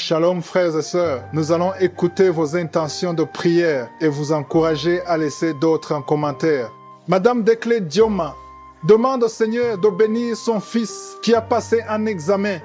Shalom frères et sœurs, nous allons écouter vos intentions de prière et vous encourager à laisser d'autres en commentaire. Madame Declé Dioma demande au Seigneur de bénir son fils qui a passé un examen.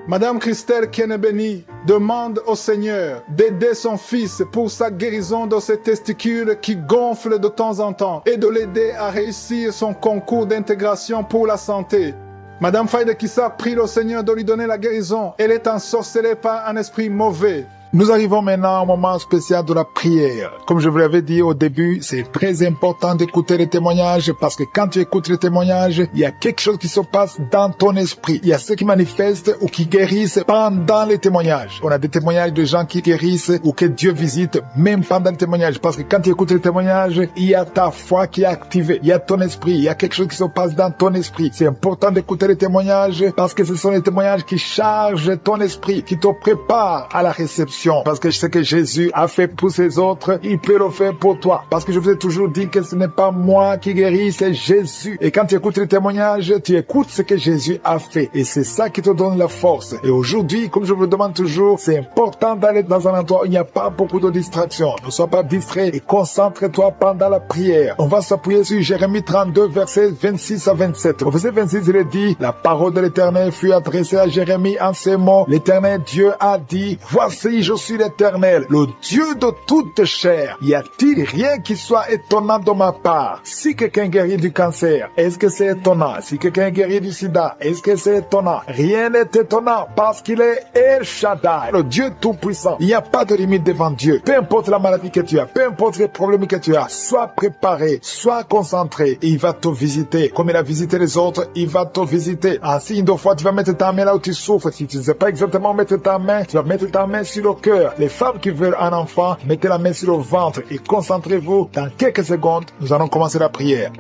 Madame Christelle Kenebeni demande au Seigneur d'aider son fils pour sa guérison de ses testicules qui gonflent de temps en temps et de l'aider à réussir son concours d'intégration pour la santé. Madame Faïde Kissa prie le Seigneur de lui donner la guérison. Elle est ensorcelée par un esprit mauvais. Nous arrivons maintenant au moment spécial de la prière. Comme je vous l'avais dit au début, c'est très important d'écouter les témoignages parce que quand tu écoutes les témoignages, il y a quelque chose qui se passe dans ton esprit. Il y a ceux qui manifestent ou qui guérissent pendant les témoignages. On a des témoignages de gens qui guérissent ou que Dieu visite même pendant les témoignages. Parce que quand tu écoutes les témoignages, il y a ta foi qui est activée. Il y a ton esprit. Il y a quelque chose qui se passe dans ton esprit. C'est important d'écouter les témoignages parce que ce sont les témoignages qui chargent ton esprit, qui te préparent à la réception. Parce que je sais que Jésus a fait pour ses autres, il peut le faire pour toi. Parce que je vous ai toujours dit que ce n'est pas moi qui guéris, c'est Jésus. Et quand tu écoutes les témoignages, tu écoutes ce que Jésus a fait. Et c'est ça qui te donne la force. Et aujourd'hui, comme je vous le demande toujours, c'est important d'aller dans un endroit où il n'y a pas beaucoup de distractions. Ne sois pas distrait et concentre-toi pendant la prière. On va s'appuyer sur Jérémie 32, versets 26 à 27. Au verset 26, il est dit, la parole de l'Éternel fut adressée à Jérémie en ces mots. L'Éternel Dieu a dit, voici, je suis l'Éternel, le Dieu de toute chair. Y a-t-il rien qui soit étonnant de ma part? Si quelqu'un guérit du cancer, est-ce que c'est étonnant? Si quelqu'un guérit du sida, est-ce que c'est étonnant? Rien n'est étonnant parce qu'il est El Shaddai, le Dieu tout-puissant. Il n'y a pas de limite devant Dieu. Peu importe la maladie que tu as, peu importe les problèmes que tu as, sois préparé, sois concentré et il va te visiter. Comme il a visité les autres, il va te visiter. En signe de foi, tu vas mettre ta main là où tu souffres. Si tu ne sais pas exactement mettre ta main, tu vas mettre ta main sur le cœur. Les femmes qui veulent un enfant, mettez la main sur le ventre et concentrez-vous. Dans quelques secondes, nous allons commencer la prière.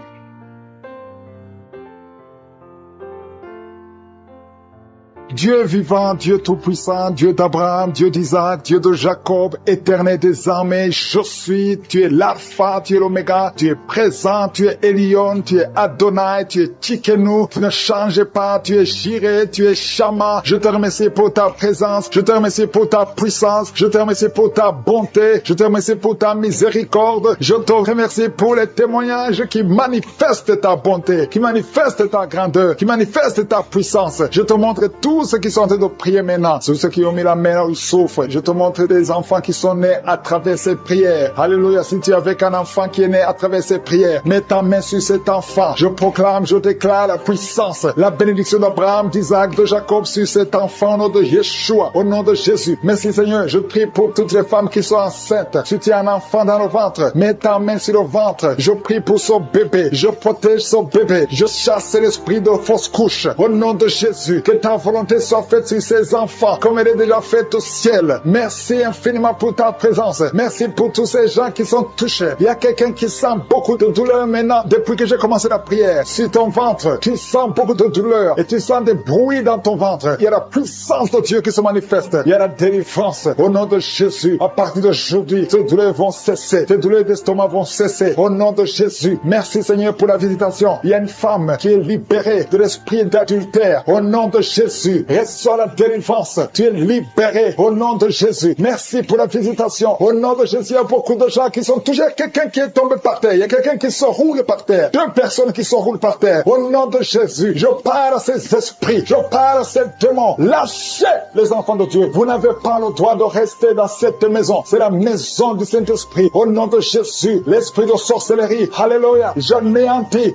Dieu vivant, Dieu tout-puissant, Dieu d'Abraham, Dieu d'Isaac, Dieu de Jacob, éternel des armées, je suis, tu es l'alpha, tu es l'oméga, tu es présent, tu es Elion, tu es Adonai, tu es Tsikenu, tu ne changes pas, tu es Jireh, tu es Shama. Je te remercie pour ta présence, je te remercie pour ta puissance, je te remercie pour ta bonté, je te remercie pour ta miséricorde, je te remercie pour les témoignages qui manifestent ta bonté, qui manifestent ta grandeur, qui manifestent ta puissance. Je te montre tout ceux qui sont en train de prier maintenant, ceux qui ont mis la main là où ils souffrent. Je te montre des enfants qui sont nés à travers ces prières. Alléluia, si tu es avec un enfant qui est né à travers ces prières, mets ta main sur cet enfant. Je proclame, je déclare la puissance, la bénédiction d'Abraham, d'Isaac, de Jacob sur cet enfant au nom de Yeshua, au nom de Jésus. Merci Seigneur, je prie pour toutes les femmes qui sont enceintes. Si tu as un enfant dans le ventre, mets ta main sur le ventre. Je prie pour son bébé, je protège son bébé, je chasse l'esprit de fausse couche. Au nom de Jésus, que ta volonté soit faite sur ces enfants comme elle est déjà faite au ciel. Merci infiniment pour ta présence. Merci pour tous ces gens qui sont touchés. Il y a quelqu'un qui sent beaucoup de douleur maintenant depuis que j'ai commencé la prière. Sur ton ventre, tu sens beaucoup de douleur et tu sens des bruits dans ton ventre. Il y a la puissance de Dieu qui se manifeste. Il y a la délivrance au nom de Jésus. À partir d'aujourd'hui, ces douleurs vont cesser. Ces douleurs d'estomac vont cesser au nom de Jésus. Merci Seigneur pour la visitation. Il y a une femme qui est libérée de l'esprit d'adultère au nom de Jésus. Reçois la délivrance. Tu es libéré au nom de Jésus. Merci pour la visitation. Au nom de Jésus, il y a beaucoup de gens qui sont touchés. Il y a quelqu'un qui est tombé par terre. Il y a quelqu'un qui se roule par terre. 2 personnes qui se roulent par terre. Au nom de Jésus, je parle à ces esprits. Je parle à ces démons. Lâchez les enfants de Dieu. Vous n'avez pas le droit de rester dans cette maison. C'est la maison du Saint-Esprit. Au nom de Jésus, l'esprit de sorcellerie. Alléluia. J'anéantis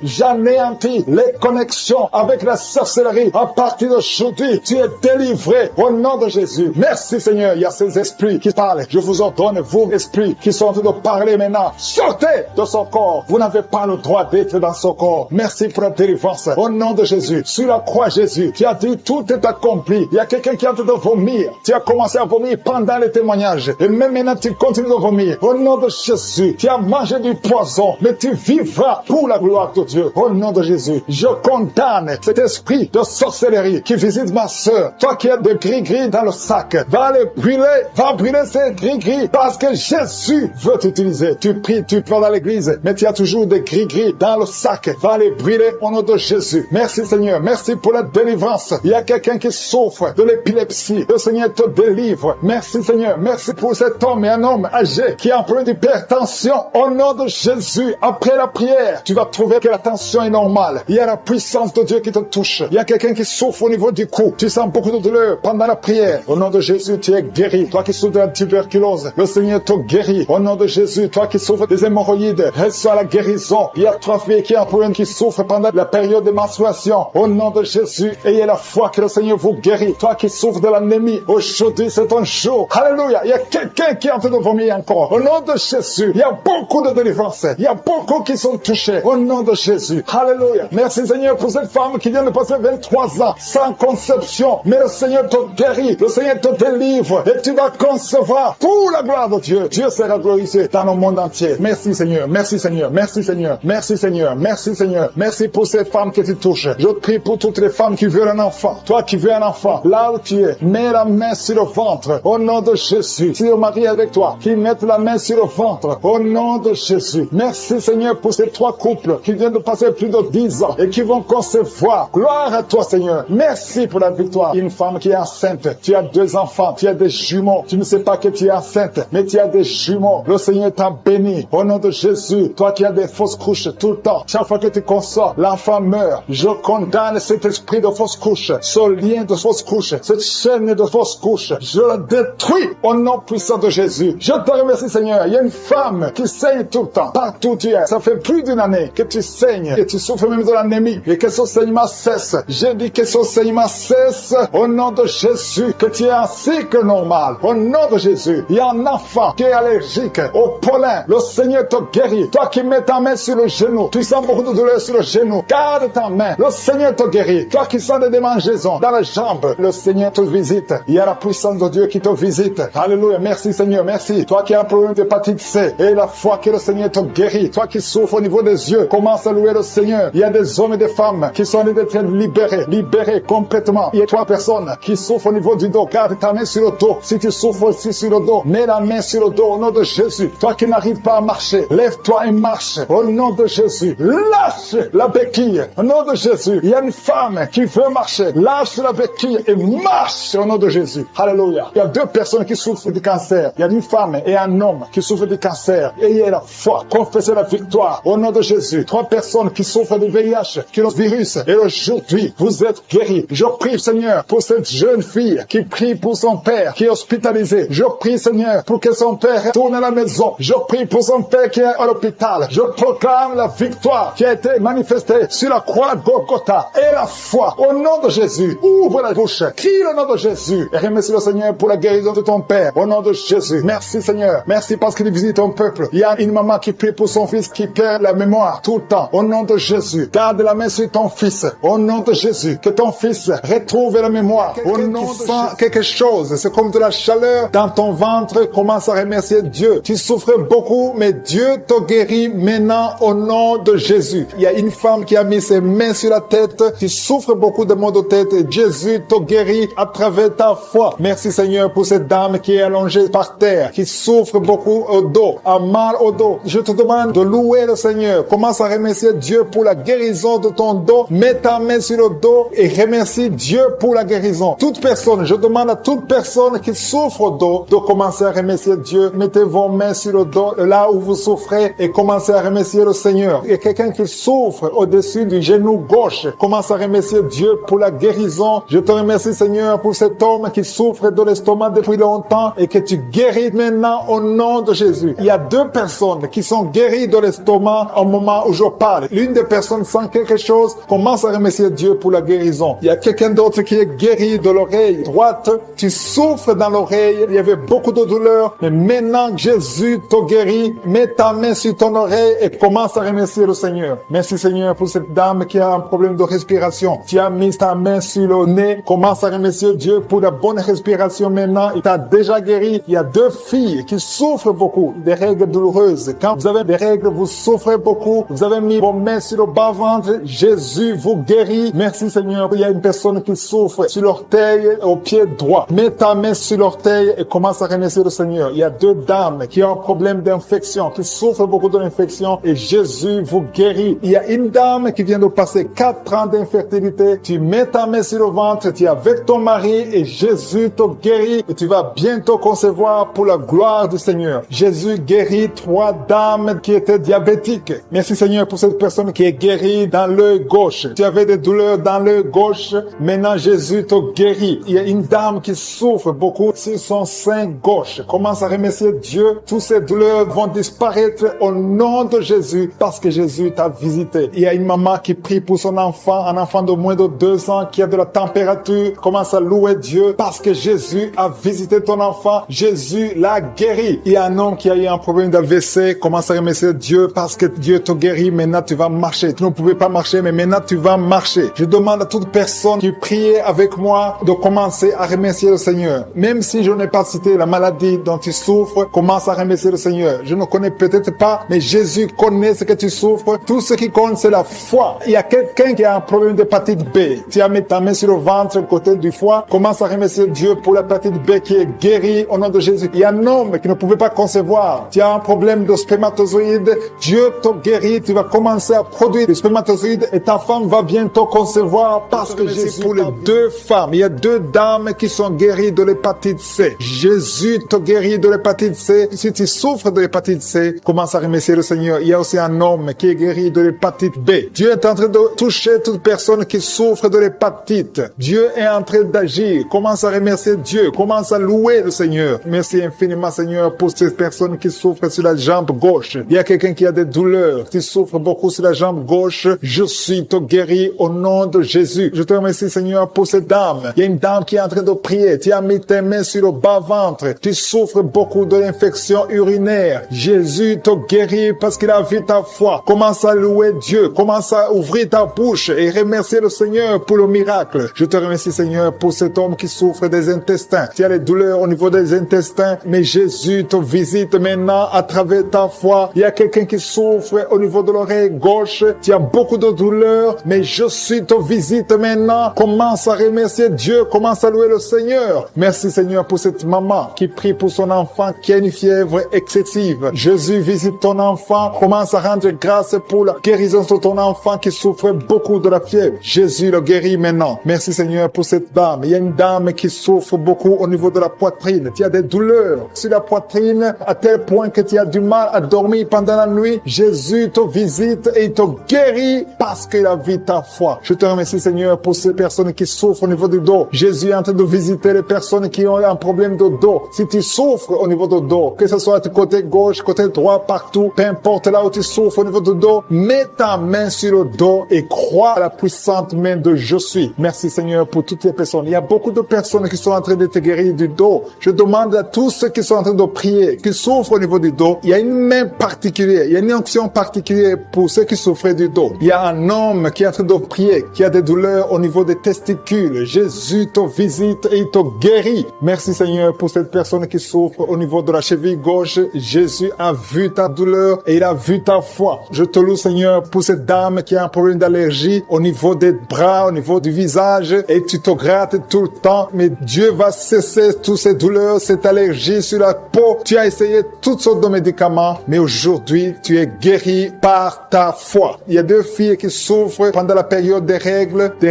les connexions avec la sorcellerie. À partir d'aujourd'hui, tu es délivré au nom de Jésus. Merci Seigneur. Il y a ces esprits qui parlent. Je vous ordonne, vous esprits qui sont en train de parler maintenant, sortez de son corps. Vous n'avez pas le droit d'être dans son corps. Merci pour la délivrance au nom de Jésus. Sur la croix Jésus, tu as dit tout est accompli. Il y a quelqu'un qui est en train de vomir. Tu as commencé à vomir pendant les témoignages et même maintenant tu continues de vomir. Au nom de Jésus, tu as mangé du poison mais tu vivras pour la gloire de Dieu. Au nom de Jésus, je condamne cet esprit de sorcellerie qui visite ma ma sœur, toi qui as des gris-gris dans le sac, va les brûler, va brûler ces gris-gris, parce que Jésus veut t'utiliser. Tu pries, tu pleures dans l'église, mais tu as toujours des gris-gris dans le sac, va les brûler au nom de Jésus. Merci Seigneur, merci pour la délivrance. Il y a quelqu'un qui souffre de l'épilepsie, le Seigneur te délivre. Merci Seigneur, merci pour cet homme et un homme âgé qui a un problème d'hypertension. Au nom de Jésus, après la prière, tu vas trouver que la tension est normale. Il y a la puissance de Dieu qui te touche. Il y a quelqu'un qui souffre au niveau du cou. Tu sens beaucoup de douleur pendant la prière. Au nom de Jésus, tu es guéri. Toi qui souffres de la tuberculose, le Seigneur te guérit. Au nom de Jésus, toi qui souffres des hémorroïdes, reçois la guérison. Il y a 3 filles qui ont un problème qui souffrent pendant la période de menstruation. Au nom de Jésus, ayez la foi que le Seigneur vous guérit. Toi qui souffres de l'anémie, aujourd'hui c'est ton jour. Alléluia. Il y a quelqu'un qui est en train de vomir encore. Au nom de Jésus, il y a beaucoup de délivrance. Il y a beaucoup qui sont touchés. Au nom de Jésus. Alléluia. Merci Seigneur pour cette femme qui vient de passer 23 ans sans conception. Mais le Seigneur te guérit. Le Seigneur te délivre. Et tu vas concevoir pour la gloire de Dieu. Dieu sera glorifié dans le monde entier. Merci Seigneur. Merci Seigneur. Merci Seigneur. Merci Seigneur. Merci Seigneur. Merci pour cette femme qui te touche. Je prie pour toutes les femmes qui veulent un enfant. Toi qui veux un enfant, là où tu es, mets la main sur le ventre. Au nom de Jésus. Si le mari est avec toi, qu'il mette la main sur le ventre. Au nom de Jésus. Merci Seigneur pour ces 3 couples qui viennent de passer plus de 10 ans et qui vont concevoir. Gloire à toi Seigneur. Merci pour la victoire. Une femme qui est enceinte. Tu as 2 enfants. Tu as des jumeaux. Tu ne sais pas que tu es enceinte, mais tu as des jumeaux. Le Seigneur t'a béni. Au nom de Jésus. Toi qui as des fausses couches tout le temps. Chaque fois que tu consors, l'enfant meurt. Je condamne cet esprit de fausse couche, ce lien de fausse couche, cette chaîne de fausse couche. Je la détruis au nom puissant de Jésus. Je te remercie Seigneur. Il y a une femme qui saigne tout le temps. Partout où tu es. Ça fait plus d'une année que tu saignes, que tu souffres même de l'anémie et que ce saignement cesse. J'ai dit que ce saignement cesse au nom de Jésus, que tu es un cycle normal. Au nom de Jésus, il y a un enfant qui est allergique au pollen. Le Seigneur te guérit. Toi qui mets ta main sur le genou, tu sens beaucoup de douleur sur le genou. Garde ta main. Le Seigneur te guérit. Toi qui sens des démangeaisons dans les jambes, le Seigneur te visite. Il y a la puissance de Dieu qui te visite. Alléluia. Merci Seigneur. Merci. Toi qui as un problème d'hépatite C et la foi que le Seigneur te guérit. Toi qui souffres au niveau des yeux, commence à louer le Seigneur. Il y a des hommes et des femmes qui sont en train d'être libérés complètement. Il y a 3 personnes qui souffrent au niveau du dos. Garde ta main sur le dos. Si tu souffres aussi sur le dos, mets la main sur le dos au nom de Jésus. Toi qui n'arrives pas à marcher, lève-toi et marche au nom de Jésus. Lâche la béquille au nom de Jésus. Il y a une femme qui veut marcher. Lâche la béquille et marche au nom de Jésus. Alléluia. Il y a 2 personnes qui souffrent du cancer. Il y a une femme et un homme qui souffrent du cancer. Ayez la foi. Confessez la victoire au nom de Jésus. 3 personnes qui souffrent du VIH, qui ont le virus. Et aujourd'hui, vous êtes guéris. Je prie, Seigneur, pour cette jeune fille qui prie pour son père qui est hospitalisé. Je prie, Seigneur, pour que son père retourne à la maison. Je prie pour son père qui est à l'hôpital. Je proclame la victoire qui a été manifestée sur la croix de Golgotha. Et la foi au nom de Jésus. Ouvre la bouche. Crie le nom de Jésus. Et remercie le Seigneur pour la guérison de ton père. Au nom de Jésus. Merci, Seigneur. Merci parce qu'il visite ton peuple. Il y a une maman qui prie pour son fils qui perd la mémoire tout le temps. Au nom de Jésus. Garde la main sur ton fils. Au nom de Jésus. Que ton fils retrouve la mémoire. Au nom de Jésus. Quelque chose. C'est comme de la chaleur dans ton ventre. Commence à remercier Dieu. Tu souffres beaucoup, mais Dieu te guérit maintenant au nom de Jésus. Il y a une femme qui a mis ses mains sur la tête. Tu souffres beaucoup de maux de tête et Jésus te guérit à travers ta foi. Merci Seigneur pour cette dame qui est allongée par terre, qui souffre beaucoup au dos, a mal au dos. Je te demande de louer le Seigneur. Commence à remercier Dieu pour la guérison de ton dos. Mets ta main sur le dos et remercie Dieu pour la guérison. Toute personne, je demande à toute personne qui souffre au dos de commencer à remercier Dieu. Mettez vos mains sur le dos, là où vous souffrez, et commencez à remercier le Seigneur. Il y a quelqu'un qui souffre au-dessus du genou gauche. Commence à remercier Dieu pour la guérison. Je te remercie Seigneur pour cet homme qui souffre de l'estomac depuis longtemps et que tu guéris maintenant au nom de Jésus. Il y a 2 personnes qui sont guéries de l'estomac au moment où je parle. L'une des personnes sent quelque chose, commence à remercier Dieu pour la guérison. Il y a quelqu'un d'autre qui est guéri de l'oreille droite. Tu souffres dans l'oreille, il y avait beaucoup de douleur, mais maintenant Jésus te guérit. Mets ta main sur ton oreille et commence à remercier le Seigneur. Merci Seigneur pour cette dame qui a un problème de respiration. Tu as mis ta main sur le nez, commence à remercier Dieu pour la bonne respiration maintenant. Il t'a déjà guéri. Il y a 2 filles qui souffrent beaucoup des règles douloureuses. Quand vous avez des règles, vous souffrez beaucoup. Vous avez mis vos mains sur le bas-ventre. Jésus vous guérit. Merci Seigneur. Il y a une personne qui qui souffrent sur l'orteil au pied droit. Mets ta main sur l'orteil et commence à remercier le Seigneur. Il y a 2 dames qui ont un problème d'infection, qui souffrent beaucoup de l'infection et Jésus vous guérit. Il y a une dame qui vient de passer 4 ans d'infertilité. Tu mets ta main sur le ventre, tu es avec ton mari et Jésus te guérit et tu vas bientôt concevoir pour la gloire du Seigneur. Jésus guérit 3 dames qui étaient diabétiques. Merci Seigneur pour cette personne qui est guérie dans l'œil gauche. Tu avais des douleurs dans l'œil gauche, maintenant Jésus te guérit. Il y a une dame qui souffre beaucoup sur son sein gauche. Commence à remercier Dieu. Toutes ces douleurs vont disparaître au nom de Jésus parce que Jésus t'a visité. Il y a une maman qui prie pour son enfant, un enfant de moins de 2 ans qui a de la température. Commence à louer Dieu parce que Jésus a visité ton enfant. Jésus l'a guéri. Il y a un homme qui a eu un problème d'AVC. Commence à remercier Dieu parce que Dieu te guérit. Maintenant tu vas marcher. Tu ne pouvais pas marcher, mais maintenant tu vas marcher. Je demande à toute personne qui prie avec moi de commencer à remercier le Seigneur. Même si je n'ai pas cité la maladie dont tu souffres, commence à remercier le Seigneur. Je ne connais peut-être pas, mais Jésus connaît ce que tu souffres. Tout ce qui compte, c'est la foi. Il y a quelqu'un qui a un problème d'hépatite B. Tu as mis ta main sur le ventre, côté du foie. Commence à remercier Dieu pour l'hépatite B qui est guérie au nom de Jésus. Il y a un homme qui ne pouvait pas concevoir. Tu as un problème de spermatozoïde. Dieu te guérit. Tu vas commencer à produire des spermatozoïdes et ta femme va bientôt concevoir parce que Jésus, pour les 2 femmes, il y a 2 dames qui sont guéries de l'hépatite C. Jésus te guérit de l'hépatite C. Si tu souffres de l'hépatite C, commence à remercier le Seigneur. Il y a aussi un homme qui est guéri de l'hépatite B. Dieu est en train de toucher toute personne qui souffre de l'hépatite. Dieu est en train d'agir. Commence à remercier Dieu. Commence à louer le Seigneur. Merci infiniment, Seigneur, pour ces personnes qui souffrent sur la jambe gauche. Il y a quelqu'un qui a des douleurs, qui souffre beaucoup sur la jambe gauche. Je suis te guéri au nom de Jésus. Je te remercie, Seigneur, pour cette dame. Il y a une dame qui est en train de prier. Tu as mis tes mains sur le bas-ventre. Tu souffres beaucoup de l'infection urinaire. Jésus te guérit parce qu'il a vu ta foi. Commence à louer Dieu. Commence à ouvrir ta bouche et remercier le Seigneur pour le miracle. Je te remercie, Seigneur, pour cet homme qui souffre des intestins. Tu as les douleurs au niveau des intestins, mais Jésus te visite maintenant à travers ta foi. Il y a quelqu'un qui souffre au niveau de l'oreille gauche. Tu as beaucoup de douleurs, mais je suis te visite maintenant. Commence à remercier Dieu. Commence à louer le Seigneur. Merci, Seigneur, pour cette maman qui prie pour son enfant qui a une fièvre excessive. Jésus visite ton enfant. Commence à rendre grâce pour la guérison de ton enfant qui souffre beaucoup de la fièvre. Jésus le guérit maintenant. Merci, Seigneur, pour cette dame. Il y a une dame qui souffre beaucoup au niveau de la poitrine. Tu as des douleurs sur la poitrine à tel point que tu as du mal à dormir pendant la nuit. Jésus te visite et il te guérit parce qu'il a vu ta foi. Je te remercie, Seigneur, pour ces personnes qui souffrent au niveau du dos. Jésus est en train de visiter les personnes qui ont un problème de dos. Si tu souffres au niveau du dos, que ce soit du côté gauche, côté droit, partout, peu importe là où tu souffres au niveau du dos, mets ta main sur le dos et crois à la puissante main de Je suis. Merci, Seigneur, pour toutes les personnes. Il y a beaucoup de personnes qui sont en train de te guérir du dos. Je demande à tous ceux qui sont en train de prier, qui souffrent au niveau du dos, il y a une main particulière, il y a une onction particulière pour ceux qui souffrent du dos. Il y a un homme qui est en train de prier, qui a des douleurs au niveau des testicules. Jésus te visite et il te guérit. Merci, Seigneur, pour cette personne qui souffre au niveau de la cheville gauche. Jésus a vu ta douleur et il a vu ta foi. Je te loue, Seigneur, pour cette dame qui a un problème d'allergie au niveau des bras, au niveau du visage, et tu te grattes tout le temps. Mais Dieu va cesser toutes ces douleurs, cette allergie sur la peau. Tu as essayé toutes sortes de médicaments, mais aujourd'hui, tu es guéri par ta foi. Il y a 2 filles qui souffrent pendant la période des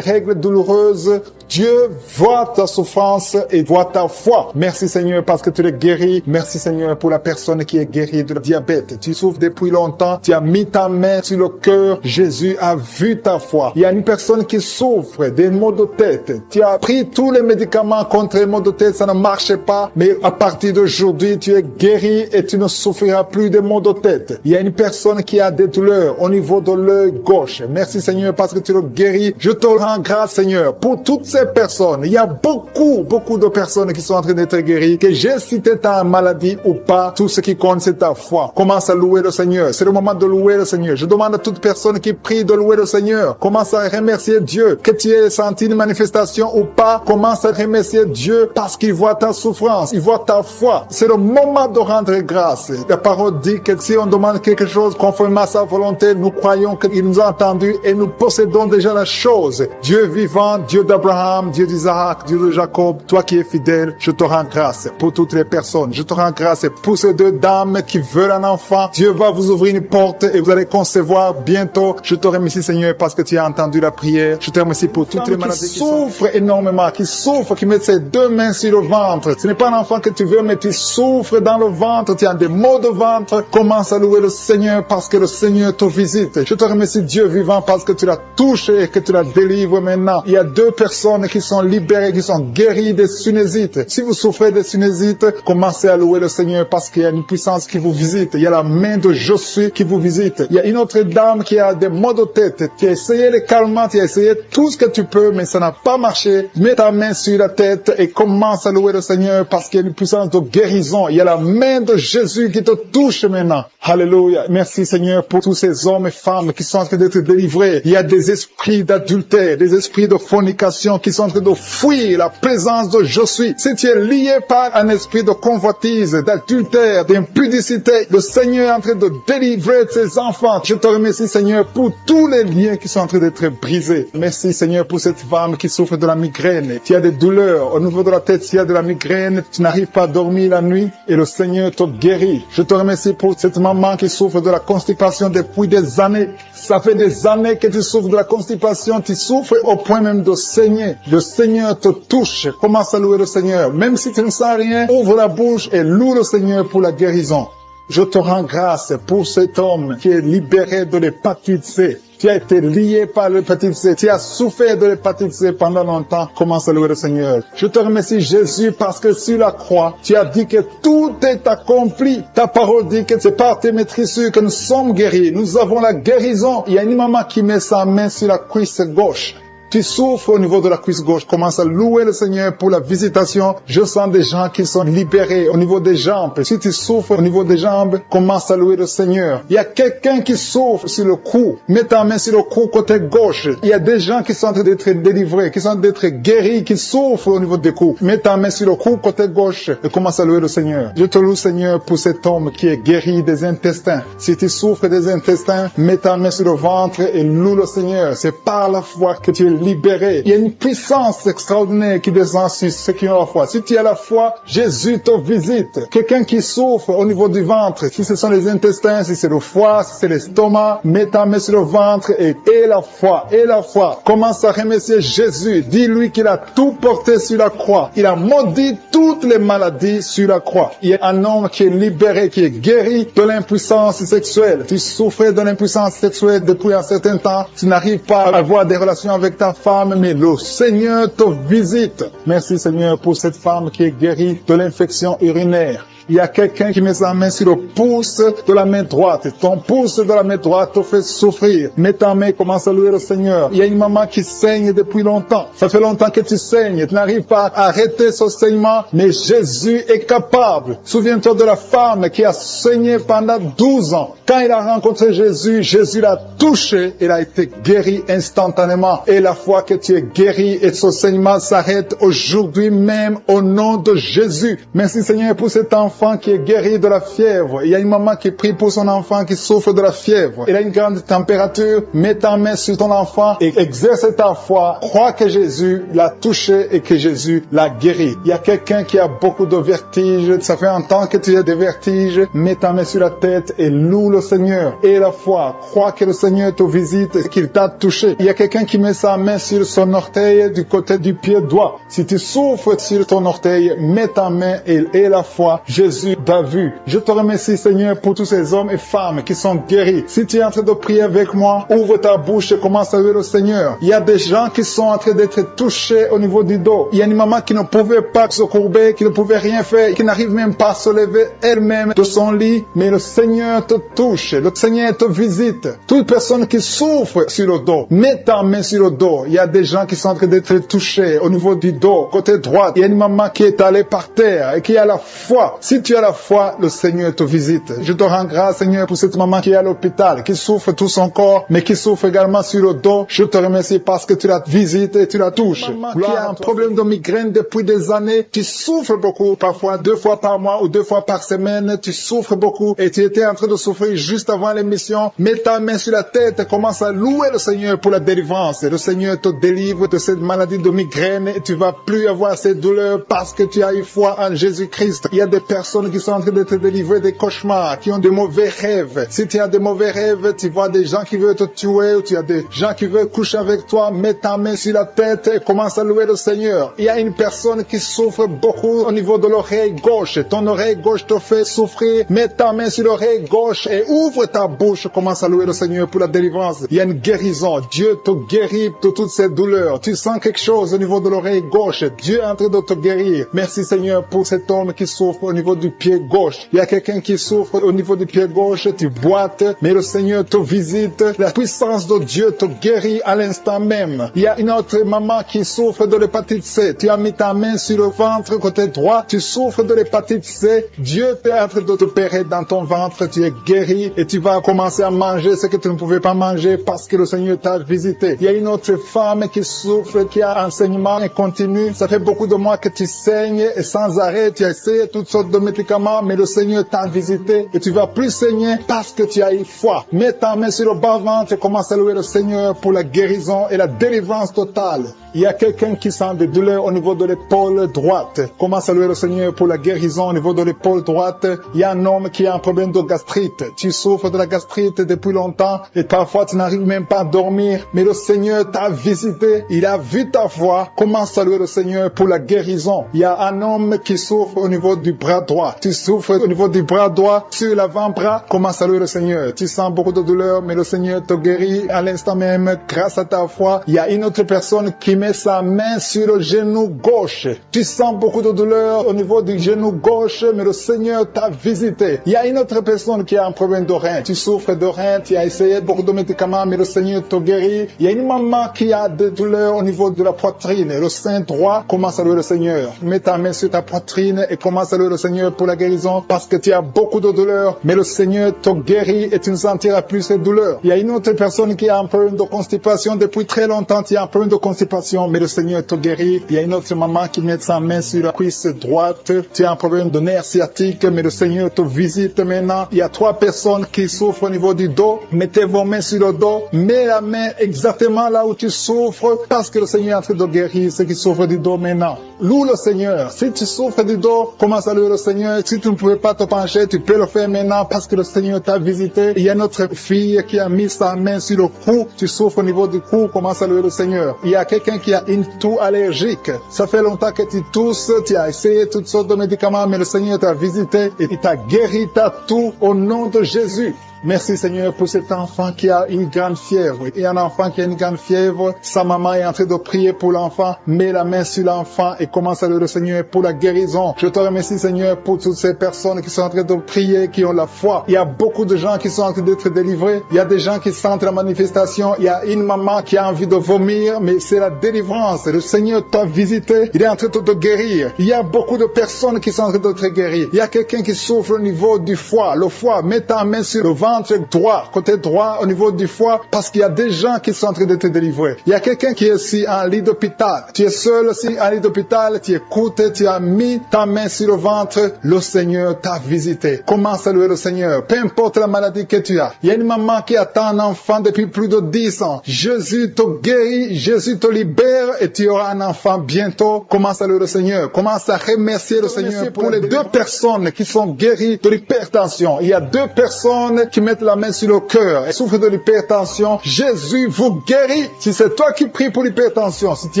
règles douloureuses. Dieu voit ta souffrance et voit ta foi. Merci, Seigneur, parce que tu es guéri. Merci, Seigneur, pour la personne qui est guérie de diabète. Tu souffres depuis longtemps. Tu as mis ta main sur le cœur. Jésus a vu ta foi. Il y a une personne qui souffre des maux de tête. Tu as pris tous les médicaments contre les maux de tête. Ça ne marchait pas. Mais à partir d'aujourd'hui, tu es guéri et tu ne souffriras plus des maux de tête. Il y a une personne qui a des douleurs au niveau de l'œil gauche. Merci, Seigneur, parce que tu le guéris. Je te rends grâce, Seigneur, pour toutes ces personnes. Il y a beaucoup de personnes qui sont en train d'être guéries. Que j'ai cité ta maladie ou pas, tout ce qui compte, c'est ta foi. Commence à louer le Seigneur. C'est le moment de louer le Seigneur. Je demande à toute personne qui prie de louer le Seigneur. Commence à remercier Dieu. Que tu aies senti une manifestation ou pas, commence à remercier Dieu parce qu'il voit ta souffrance. Il voit ta foi. C'est le moment de rendre grâce. La parole dit que si on demande quelque chose conformément à sa volonté, nous croyons qu'il nous a entendus et nous possédons déjà la chose. Dieu vivant, Dieu d'Abraham, d'Abraham, Dieu d'Isaac, Dieu de Jacob, toi qui es fidèle, je te rends grâce pour toutes les personnes. Je te rends grâce pour ces deux dames qui veulent un enfant. Dieu va vous ouvrir une porte et vous allez concevoir bientôt. Je te remercie, Seigneur, parce que tu as entendu la prière. Je te remercie pour toutes les maladies qui souffrent énormément, qui souffrent, qui mettent ses deux mains sur le ventre. Ce n'est pas un enfant que tu veux, mais tu souffres dans le ventre. Tu as des maux de ventre. Commence à louer le Seigneur parce que le Seigneur te visite. Je te remercie, Dieu vivant, parce que tu l'as touché et que tu la délivres maintenant. Il y a deux personnes qui sont libérées, qui sont guéries des sinusites. Si vous souffrez des sinusites, commencez à louer le Seigneur parce qu'il y a une puissance qui vous visite. Il y a la main de Josué qui vous visite. Il y a une autre dame qui a des maux de tête. Tu as essayé les calmants, tu as essayé tout ce que tu peux, mais ça n'a pas marché. Mets ta main sur la tête et commence à louer le Seigneur parce qu'il y a une puissance de guérison. Il y a la main de Jésus qui te touche maintenant. Alléluia. Merci Seigneur pour tous ces hommes et femmes qui sont en train d'être délivrés. Il y a des esprits d'adultère, des esprits de fornication qui sont en train de fuir la présence de Josué. Si tu es lié par un esprit de convoitise, d'adultère, d'impudicité, le Seigneur est en train de délivrer ses enfants. Je te remercie Seigneur pour tous les liens qui sont en train d'être brisés. Merci Seigneur pour cette femme qui souffre de la migraine. Tu as des douleurs au niveau de la tête, tu as de la migraine, tu n'arrives pas à dormir la nuit et le Seigneur te guérit. Je te remercie pour cette maman qui souffre de la constipation depuis des années. Ça fait des années que tu souffres de la constipation, tu souffres au point même de saigner. Le Seigneur te touche. Commence à louer le Seigneur. Même si tu ne sens rien, ouvre la bouche et loue le Seigneur pour la guérison. Je te rends grâce pour cet homme qui est libéré de l'hépatite C. Tu as été lié par l'hépatite C. Tu as souffert de l'hépatite C pendant longtemps. Commence à louer le Seigneur. Je te remercie Jésus parce que sur la croix, tu as dit que tout est accompli. Ta parole dit que c'est par tes maîtrisures que nous sommes guéris. Nous avons la guérison. Il y a une maman qui met sa main sur la cuisse gauche. Tu souffres au niveau de la cuisse gauche, commence à louer le Seigneur pour la visitation. Je sens des gens qui sont libérés au niveau des jambes. Si tu souffres au niveau des jambes, commence à louer le Seigneur. Il y a quelqu'un qui souffre sur le cou. Mets ta main sur le cou côté gauche. Il y a des gens qui sont en train d'être délivrés, qui sont en train d'être guéris, qui souffrent au niveau des coups. Mets ta main sur le cou côté gauche et commence à louer le Seigneur. Je te loue Seigneur pour cet homme qui est guéri des intestins. Si tu souffres des intestins, mets ta main sur le ventre et loue le Seigneur. C'est par la foi que tu es libéré. Il y a une puissance extraordinaire qui descend sur ceux qui ont la foi. Si tu as la foi, Jésus te visite. Quelqu'un qui souffre au niveau du ventre, si ce sont les intestins, si c'est le foie, si c'est l'estomac, mets ta main sur le ventre et la foi, et la foi. Commence à remercier Jésus. Dis-lui qu'il a tout porté sur la croix. Il a maudit toutes les maladies sur la croix. Il y a un homme qui est libéré, qui est guéri de l'impuissance sexuelle. Tu souffrais de l'impuissance sexuelle depuis un certain temps. Tu n'arrives pas à avoir des relations avec ta femme, mais le Seigneur te visite. Merci Seigneur pour cette femme qui est guérie de l'infection urinaire. Il y a quelqu'un qui met sa main sur le pouce de la main droite. Ton pouce de la main droite te fait souffrir. Mets ta main, commence à louer le Seigneur. Il y a une maman qui saigne depuis longtemps. Ça fait longtemps que tu saignes. Tu n'arrives pas à arrêter ce saignement, mais Jésus est capable. Souviens-toi de la femme qui a saigné pendant 12 ans. Quand il a rencontré Jésus, Jésus l'a touché. Il a été guéri instantanément. Et la fois que tu es guéri et ce saignement s'arrête aujourd'hui même au nom de Jésus. Merci Seigneur pour cet enfant qui est guéri de la fièvre. Il y a une maman qui prie pour son enfant qui souffre de la fièvre. Il a une grande température. Mets ta main sur ton enfant et exerce ta foi. Crois que Jésus l'a touché et que Jésus l'a guéri. Il y a quelqu'un qui a beaucoup de vertiges. Ça fait un temps que tu as des vertiges. Mets ta main sur la tête et loue le Seigneur. Et la foi. Crois que le Seigneur te visite et qu'il t'a touché. Il y a quelqu'un qui met sa main sur son orteil du côté du pied droit. Si tu souffres sur ton orteil, mets ta main et la foi. Jésus t'a vu. Je te remercie Seigneur pour tous ces hommes et femmes qui sont guéris. Si tu es en train de prier avec moi, ouvre ta bouche et commence à louer le Seigneur. Il y a des gens qui sont en train d'être touchés au niveau du dos. Il y a une maman qui ne pouvait pas se courber, qui ne pouvait rien faire, qui n'arrive même pas à se lever elle-même de son lit. Mais le Seigneur te touche. Le Seigneur te visite. Toute personne qui souffre sur le dos, mets ta main sur le dos. Il y a des gens qui sont en train d'être touchés au niveau du dos, côté droit. Il y a une maman qui est allée par terre et qui a la foi. Si Si tu as la foi, le Seigneur te visite. Je te rends grâce, Seigneur, pour cette maman qui est à l'hôpital, qui souffre tout son corps, mais qui souffre également sur le dos. Je te remercie parce que tu la visites et tu la touches. Maman qui a un problème de migraine depuis des années, tu souffres beaucoup, parfois 2 fois par mois ou 2 fois par semaine, tu souffres beaucoup et tu étais en train de souffrir juste avant l'émission. Mets ta main sur la tête, commence à louer le Seigneur pour la délivrance. Le Seigneur te délivre de cette maladie de migraine et tu vas plus avoir ces douleurs parce que tu as eu foi en Jésus-Christ. Il y a des personnes qui sont en train de te délivrer des cauchemars, qui ont de mauvais rêves. Si tu as de mauvais rêves, tu vois des gens qui veulent te tuer ou tu as des gens qui veulent coucher avec toi, mets ta main sur la tête et commence à louer le Seigneur. Il y a une personne qui souffre beaucoup au niveau de l'oreille gauche. Ton oreille gauche te fait souffrir. Mets ta main sur l'oreille gauche et ouvre ta bouche. Commence à louer le Seigneur pour la délivrance. Il y a une guérison. Dieu te guérit de toutes ces douleurs. Tu sens quelque chose au niveau de l'oreille gauche. Dieu est en train de te guérir. Merci Seigneur pour cet homme qui souffre au niveau du pied gauche. Il y a quelqu'un qui souffre au niveau du pied gauche. Tu boites, mais le Seigneur te visite. La puissance de Dieu te guérit à l'instant même. Il y a une autre maman qui souffre de l'hépatite C. Tu as mis ta main sur le ventre côté droit. Tu souffres de l'hépatite C. Dieu est en train de te opérer dans ton ventre. Tu es guéri et tu vas commencer à manger ce que tu ne pouvais pas manger parce que le Seigneur t'a visité. Il y a une autre femme qui souffre, qui a un saignement continu. Ça fait beaucoup de mois que tu saignes et sans arrêt. Tu as essayé toutes sortes de médicaments, mais le Seigneur t'a visité et tu vas plus saigner parce que tu as eu foi. Mets ta main sur le bas-ventre et commence à louer le Seigneur pour la guérison et la délivrance totale. Il y a quelqu'un qui sent des douleurs au niveau de l'épaule droite. Commence à louer le Seigneur pour la guérison au niveau de l'épaule droite. Il y a un homme qui a un problème de gastrite. Tu souffres de la gastrite depuis longtemps et parfois tu n'arrives même pas à dormir. Mais le Seigneur t'a visité. Il a vu ta foi. Commence à louer le Seigneur pour la guérison. Il y a un homme qui souffre au niveau du bras droit. Tu souffres au niveau du bras droit, sur l'avant-bras. Commence à louer le Seigneur. Tu sens beaucoup de douleur, mais le Seigneur te guérit à l'instant même grâce à ta foi. Il y a une autre personne qui met sa main sur le genou gauche. Tu sens beaucoup de douleur au niveau du genou gauche, mais le Seigneur t'a visité. Il y a une autre personne qui a un problème de rein. Tu souffres de rein, tu as essayé beaucoup de médicaments, mais le Seigneur te guérit. Il y a une maman qui a des douleurs au niveau de la poitrine. Le sein droit, commence à louer le Seigneur. Mets ta main sur ta poitrine et commence à louer le Seigneur pour la guérison parce que tu as beaucoup de douleurs, mais le Seigneur te guérit et tu ne sentiras plus ces douleurs. Il y a une autre personne qui a un problème de constipation depuis très longtemps. Tu as un problème de constipation, mais le Seigneur te guérit. Il y a une autre maman qui met sa main sur la cuisse droite. Tu as un problème de nerf sciatique, mais le Seigneur te visite maintenant. Il y a 3 personnes qui souffrent au niveau du dos. Mettez vos mains sur le dos. Mets la main exactement là où tu souffres parce que le Seigneur est en train de guérir ceux qui souffrent du dos maintenant. Loue le Seigneur. Si tu souffres du dos, commence à louer le Seigneur. Si tu ne pouvais pas te pencher, tu peux le faire maintenant parce que le Seigneur t'a visité. Il y a notre fille qui a mis sa main sur le cou. Tu souffres au niveau du cou, commence à louer le Seigneur. Il y a quelqu'un qui a une toux allergique. Ça fait longtemps que tu tousses, tu as essayé toutes sortes de médicaments, mais le Seigneur t'a visité et il t'a guéri ta toux au nom de Jésus. Merci Seigneur pour cet enfant qui a une grande fièvre. Il y a un enfant qui a une grande fièvre. Sa maman est en train de prier pour l'enfant. Mets la main sur l'enfant et commence à louer le Seigneur pour la guérison. Je te remercie Seigneur pour toutes ces personnes qui sont en train de prier, qui ont la foi. Il y a beaucoup de gens qui sont en train d'être délivrés. Il y a des gens qui sentent la manifestation. Il y a une maman qui a envie de vomir, mais c'est la délivrance. Le Seigneur t'a visité. Il est en train de te guérir. Il y a beaucoup de personnes qui sont en train de te guérir. Il y a quelqu'un qui souffre au niveau du foie. Le foie, mets ta main sur le ventre droit, côté droit au niveau du foie, parce qu'il y a des gens qui sont en train de te délivrer. Il y a quelqu'un qui est aussi en lit d'hôpital. Tu es seul aussi en lit d'hôpital, tu écoutes, tu as mis ta main sur le ventre, le Seigneur t'a visité. Commence à louer le Seigneur, peu importe la maladie que tu as. Il y a une maman qui attend un enfant depuis plus de 10 ans. Jésus te guérit, Jésus te libère et tu auras un enfant bientôt. Commence à louer le Seigneur. Commence à remercier le Seigneur pour les 2 personnes qui sont guéries de l'hypertension. Il y a 2 personnes qui mettent la main sur le cœur et souffrent de l'hypertension. Jésus vous guérit. Si c'est toi qui pries pour l'hypertension, si tu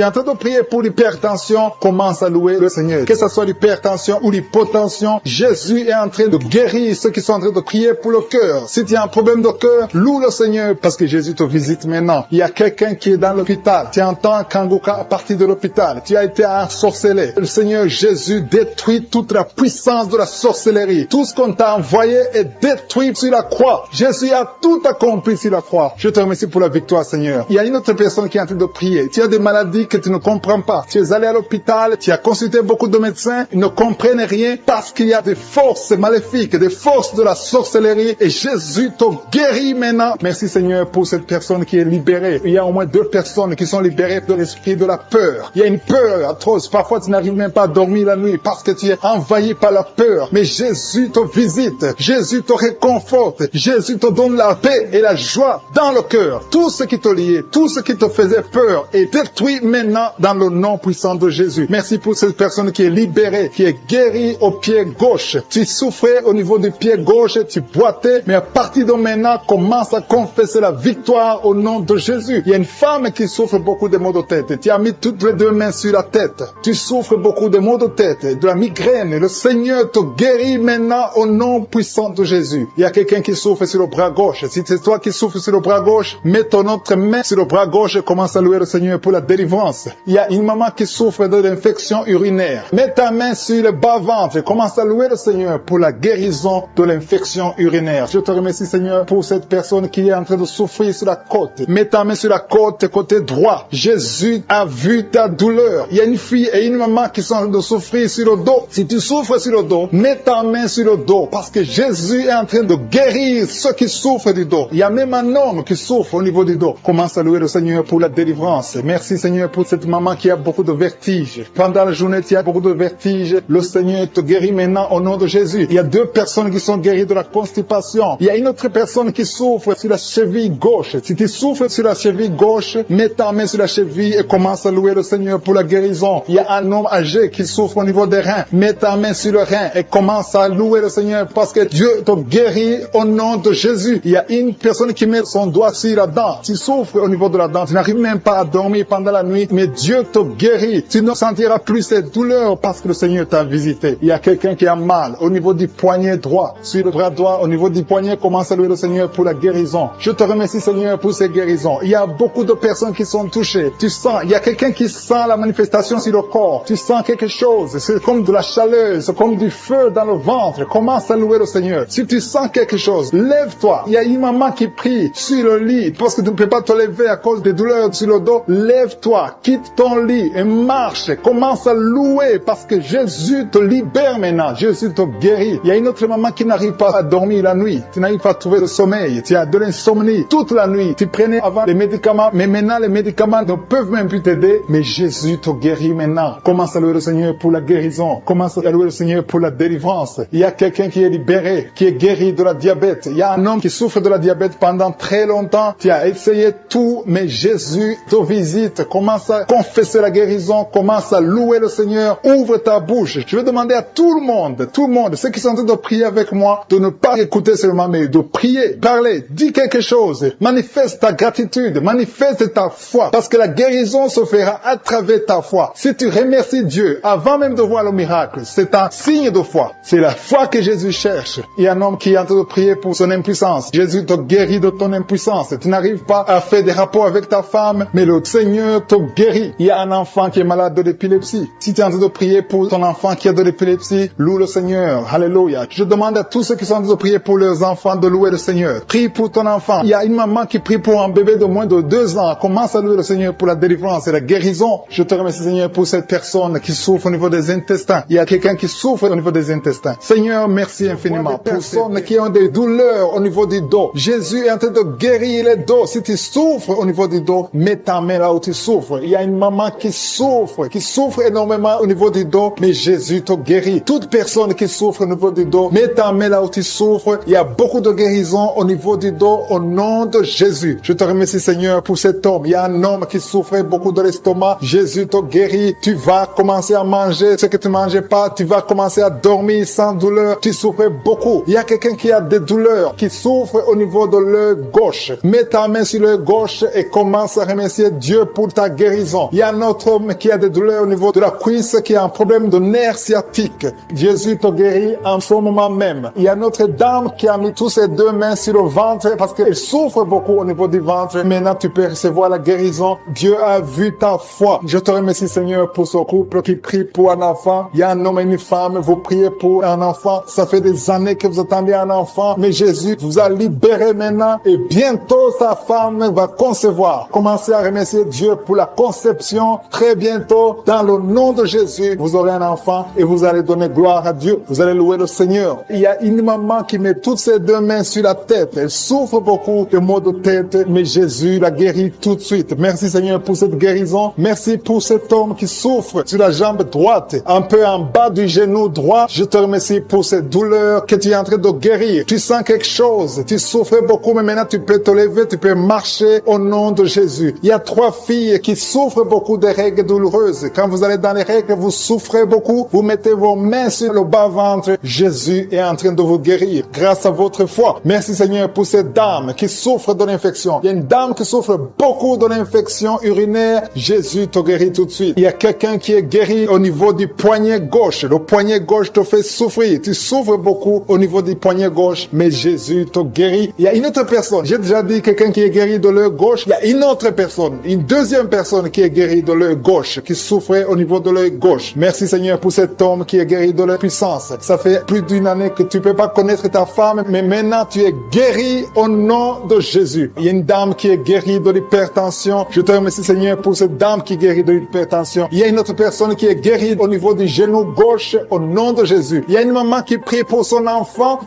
es en train de prier pour l'hypertension, commence à louer le Seigneur. Que ce soit l'hypertension ou l'hypotension, Jésus est en train de guérir ceux qui sont en train de prier pour le cœur. Si tu as un problème de cœur, loue le Seigneur parce que Jésus te visite maintenant. Il y a quelqu'un qui est dans l'hôpital. Tu entends Kanguka à partir de l'hôpital. Tu as été ensorcelé. Le Seigneur Jésus détruit toute la puissance de la sorcellerie. Tout ce qu'on t'a envoyé est détruit sur la croix. croix. Jésus a tout accompli sur la croix. Je te remercie pour la victoire, Seigneur. Il y a une autre personne qui est en train de prier. Tu as des maladies que tu ne comprends pas. Tu es allé à l'hôpital, tu as consulté beaucoup de médecins, ils ne comprennent rien parce qu'il y a des forces maléfiques, des forces de la sorcellerie et Jésus te guérit maintenant. Merci, Seigneur, pour cette personne qui est libérée. Il y a au moins 2 personnes qui sont libérées de l'esprit de la peur. Il y a une peur atroce. Parfois, tu n'arrives même pas à dormir la nuit parce que tu es envahi par la peur. Mais Jésus te visite. Jésus te réconforte. Jésus te donne la paix et la joie dans le cœur. Tout ce qui te liait, tout ce qui te faisait peur est détruit maintenant dans le nom puissant de Jésus. Merci pour cette personne qui est libérée, qui est guérie au pied gauche. Tu souffrais au niveau du pied gauche, tu boitais, mais à partir de maintenant, commence à confesser la victoire au nom de Jésus. Il y a une femme qui souffre beaucoup de maux de tête. Tu as mis toutes les 2 mains sur la tête. Tu souffres beaucoup de maux de tête, de la migraine. Le Seigneur te guérit maintenant au nom puissant de Jésus. Il y a quelqu'un qui souffre sur le bras gauche. Si c'est toi qui souffres sur le bras gauche, mets ton autre main sur le bras gauche et commence à louer le Seigneur pour la délivrance. Il y a une maman qui souffre de l'infection urinaire. Mets ta main sur le bas-ventre et commence à louer le Seigneur pour la guérison de l'infection urinaire. Je te remercie, Seigneur, pour cette personne qui est en train de souffrir sur la côte. Mets ta main sur la côte, côté droit. Jésus a vu ta douleur. Il y a une fille et une maman qui sont en train de souffrir sur le dos. Si tu souffres sur le dos, mets ta main sur le dos parce que Jésus est en train de guérir ceux qui souffrent du dos. Il y a même un homme qui souffre au niveau du dos. Commence à louer le Seigneur pour la délivrance. Merci, Seigneur, pour cette maman qui a beaucoup de vertiges. Pendant la journée, tu as beaucoup de vertiges. Le Seigneur te guérit maintenant au nom de Jésus. Il y a 2 personnes qui sont guéries de la constipation. Il y a une autre personne qui souffre sur la cheville gauche. Si tu souffres sur la cheville gauche, mets ta main sur la cheville et commence à louer le Seigneur pour la guérison. Il y a un homme âgé qui souffre au niveau des reins. Mets ta main sur le rein et commence à louer le Seigneur parce que Dieu te guérit au nom de Jésus. Il y a une personne qui met son doigt sur la dent. Tu souffres au niveau de la dent. Tu n'arrives même pas à dormir pendant la nuit, mais Dieu te guérit. Tu ne sentiras plus cette douleur parce que le Seigneur t'a visité. Il y a quelqu'un qui a mal au niveau du poignet droit, sur le bras droit, au niveau du poignet, commence à louer le Seigneur pour la guérison. Je te remercie, Seigneur, pour ces guérisons. Il y a beaucoup de personnes qui sont touchées. Tu sens, il y a quelqu'un qui sent la manifestation sur le corps. Tu sens quelque chose. C'est comme de la chaleur, c'est comme du feu dans le ventre. Commence à louer le Seigneur. Si tu sens quelque chose, lève-toi. Il y a une maman qui prie sur le lit parce que tu ne peux pas te lever à cause des douleurs sur le dos. Lève-toi, quitte ton lit et marche. Commence à louer parce que Jésus te libère maintenant. Jésus te guérit. Il y a une autre maman qui n'arrive pas à dormir la nuit. Tu n'arrives pas à trouver le sommeil. Tu as de l'insomnie toute la nuit. Tu prenais avant les médicaments, mais maintenant les médicaments ne peuvent même plus t'aider. Mais Jésus te guérit maintenant. Commence à louer le Seigneur pour la guérison. Commence à louer le Seigneur pour la délivrance. Il y a quelqu'un qui est libéré, qui est guéri de la diabète. Il y a un homme qui souffre de la diabète pendant très longtemps. Tu as essayé tout, mais Jésus te visite. Commence à confesser la guérison. Commence à louer le Seigneur. Ouvre ta bouche. Je vais demander à tout le monde, ceux qui sont en train de prier avec moi, de ne pas écouter seulement, mais de prier, parler, dis quelque chose. Manifeste ta gratitude, manifeste ta foi, parce que la guérison se fera à travers ta foi. Si tu remercies Dieu avant même de voir le miracle, c'est un signe de foi. C'est la foi que Jésus cherche. Il y a un homme qui est en train de prier pour son impuissance. Jésus te guérit de ton impuissance. Tu n'arrives pas à faire des rapports avec ta femme, mais le Seigneur te guérit. Il y a un enfant qui est malade de l'épilepsie. Si tu es en train de prier pour ton enfant qui a de l'épilepsie, loue le Seigneur. Alléluia. Je demande à tous ceux qui sont en train de prier pour leurs enfants de louer le Seigneur. Prie pour ton enfant. Il y a une maman qui prie pour un bébé de moins de 2 ans. Commence à louer le Seigneur pour la délivrance et la guérison. Je te remercie, Seigneur, pour cette personne qui souffre au niveau des intestins. Il y a quelqu'un qui souffre au niveau des intestins. Seigneur, merci infiniment. Pour ces personnes qui ont des douleurs au niveau du dos, Jésus est en train de guérir les dos. Si tu souffres au niveau du dos, mets ta main là où tu souffres. Il y a une maman qui souffre énormément au niveau du dos, mais Jésus te guérit. Toute personne qui souffre au niveau du dos, mets ta main là où tu souffres. Il y a beaucoup de guérison au niveau du dos au nom de Jésus. Je te remercie, Seigneur, pour cet homme. Il y a un homme qui souffrait beaucoup de l'estomac. Jésus te guérit. Tu vas commencer à manger ce que tu mangeais pas. Tu vas commencer à dormir sans douleur. Tu souffrais beaucoup. Il y a quelqu'un qui a des douleurs, qui souffre au niveau de l'œil gauche. Mets ta main sur l'œil gauche et commence à remercier Dieu pour ta guérison. Il y a un autre homme qui a des douleurs au niveau de la cuisse, qui a un problème de nerf sciatique. Jésus te guérit en ce moment même. Il y a notre dame qui a mis tous ses 2 mains sur le ventre parce qu'elle souffre beaucoup au niveau du ventre. Maintenant, tu peux recevoir la guérison. Dieu a vu ta foi. Je te remercie, Seigneur, pour ce couple qui prie pour un enfant. Il y a un homme et une femme. Vous priez pour un enfant. Ça fait des années que vous attendez un enfant, mais Jésus vous a libéré maintenant et bientôt sa femme va concevoir. Commencez à remercier Dieu pour la conception. Très bientôt, dans le nom de Jésus, vous aurez un enfant et vous allez donner gloire à Dieu. Vous allez louer le Seigneur. Il y a une maman qui met toutes ses deux mains sur la tête. Elle souffre beaucoup de maux de tête, mais Jésus la guérit tout de suite. Merci Seigneur pour cette guérison. Merci pour cet homme qui souffre sur la jambe droite, un peu en bas du genou droit. Je te remercie pour cette douleur que tu es en train de guérir. Tu sens quelque chose. Tu souffrais beaucoup, mais maintenant tu peux te lever, tu peux marcher au nom de Jésus. Il y a 3 filles qui souffrent beaucoup des règles douloureuses. Quand vous allez dans les règles, vous souffrez beaucoup. Vous mettez vos mains sur le bas-ventre. Jésus est en train de vous guérir grâce à votre foi. Merci Seigneur pour cette dame qui souffre de l'infection. Il y a une dame qui souffre beaucoup de l'infection urinaire. Jésus te guérit tout de suite. Il y a quelqu'un qui est guéri au niveau du poignet gauche. Le poignet gauche te fait souffrir. Tu souffres beaucoup au niveau du poignet gauche, mais Jésus te guérit. Il y a une autre personne. J'ai déjà dit quelqu'un qui est guéri de l'œil gauche. Il y a une autre personne, une deuxième personne qui est guérie de l'œil gauche, qui souffrait au niveau de l'œil gauche. Merci Seigneur pour cet homme qui est guéri de la puissance. Ça fait plus d'une année que tu peux pas connaître ta femme, mais maintenant tu es guéri au nom de Jésus. Il y a une dame qui est guérie de l'hypertension. Je te remercie Seigneur pour cette dame qui est guérie de l'hypertension. Il y a une autre personne qui est guérie au niveau du genou gauche au nom de Jésus. Il y a une maman qui prie pour son enfant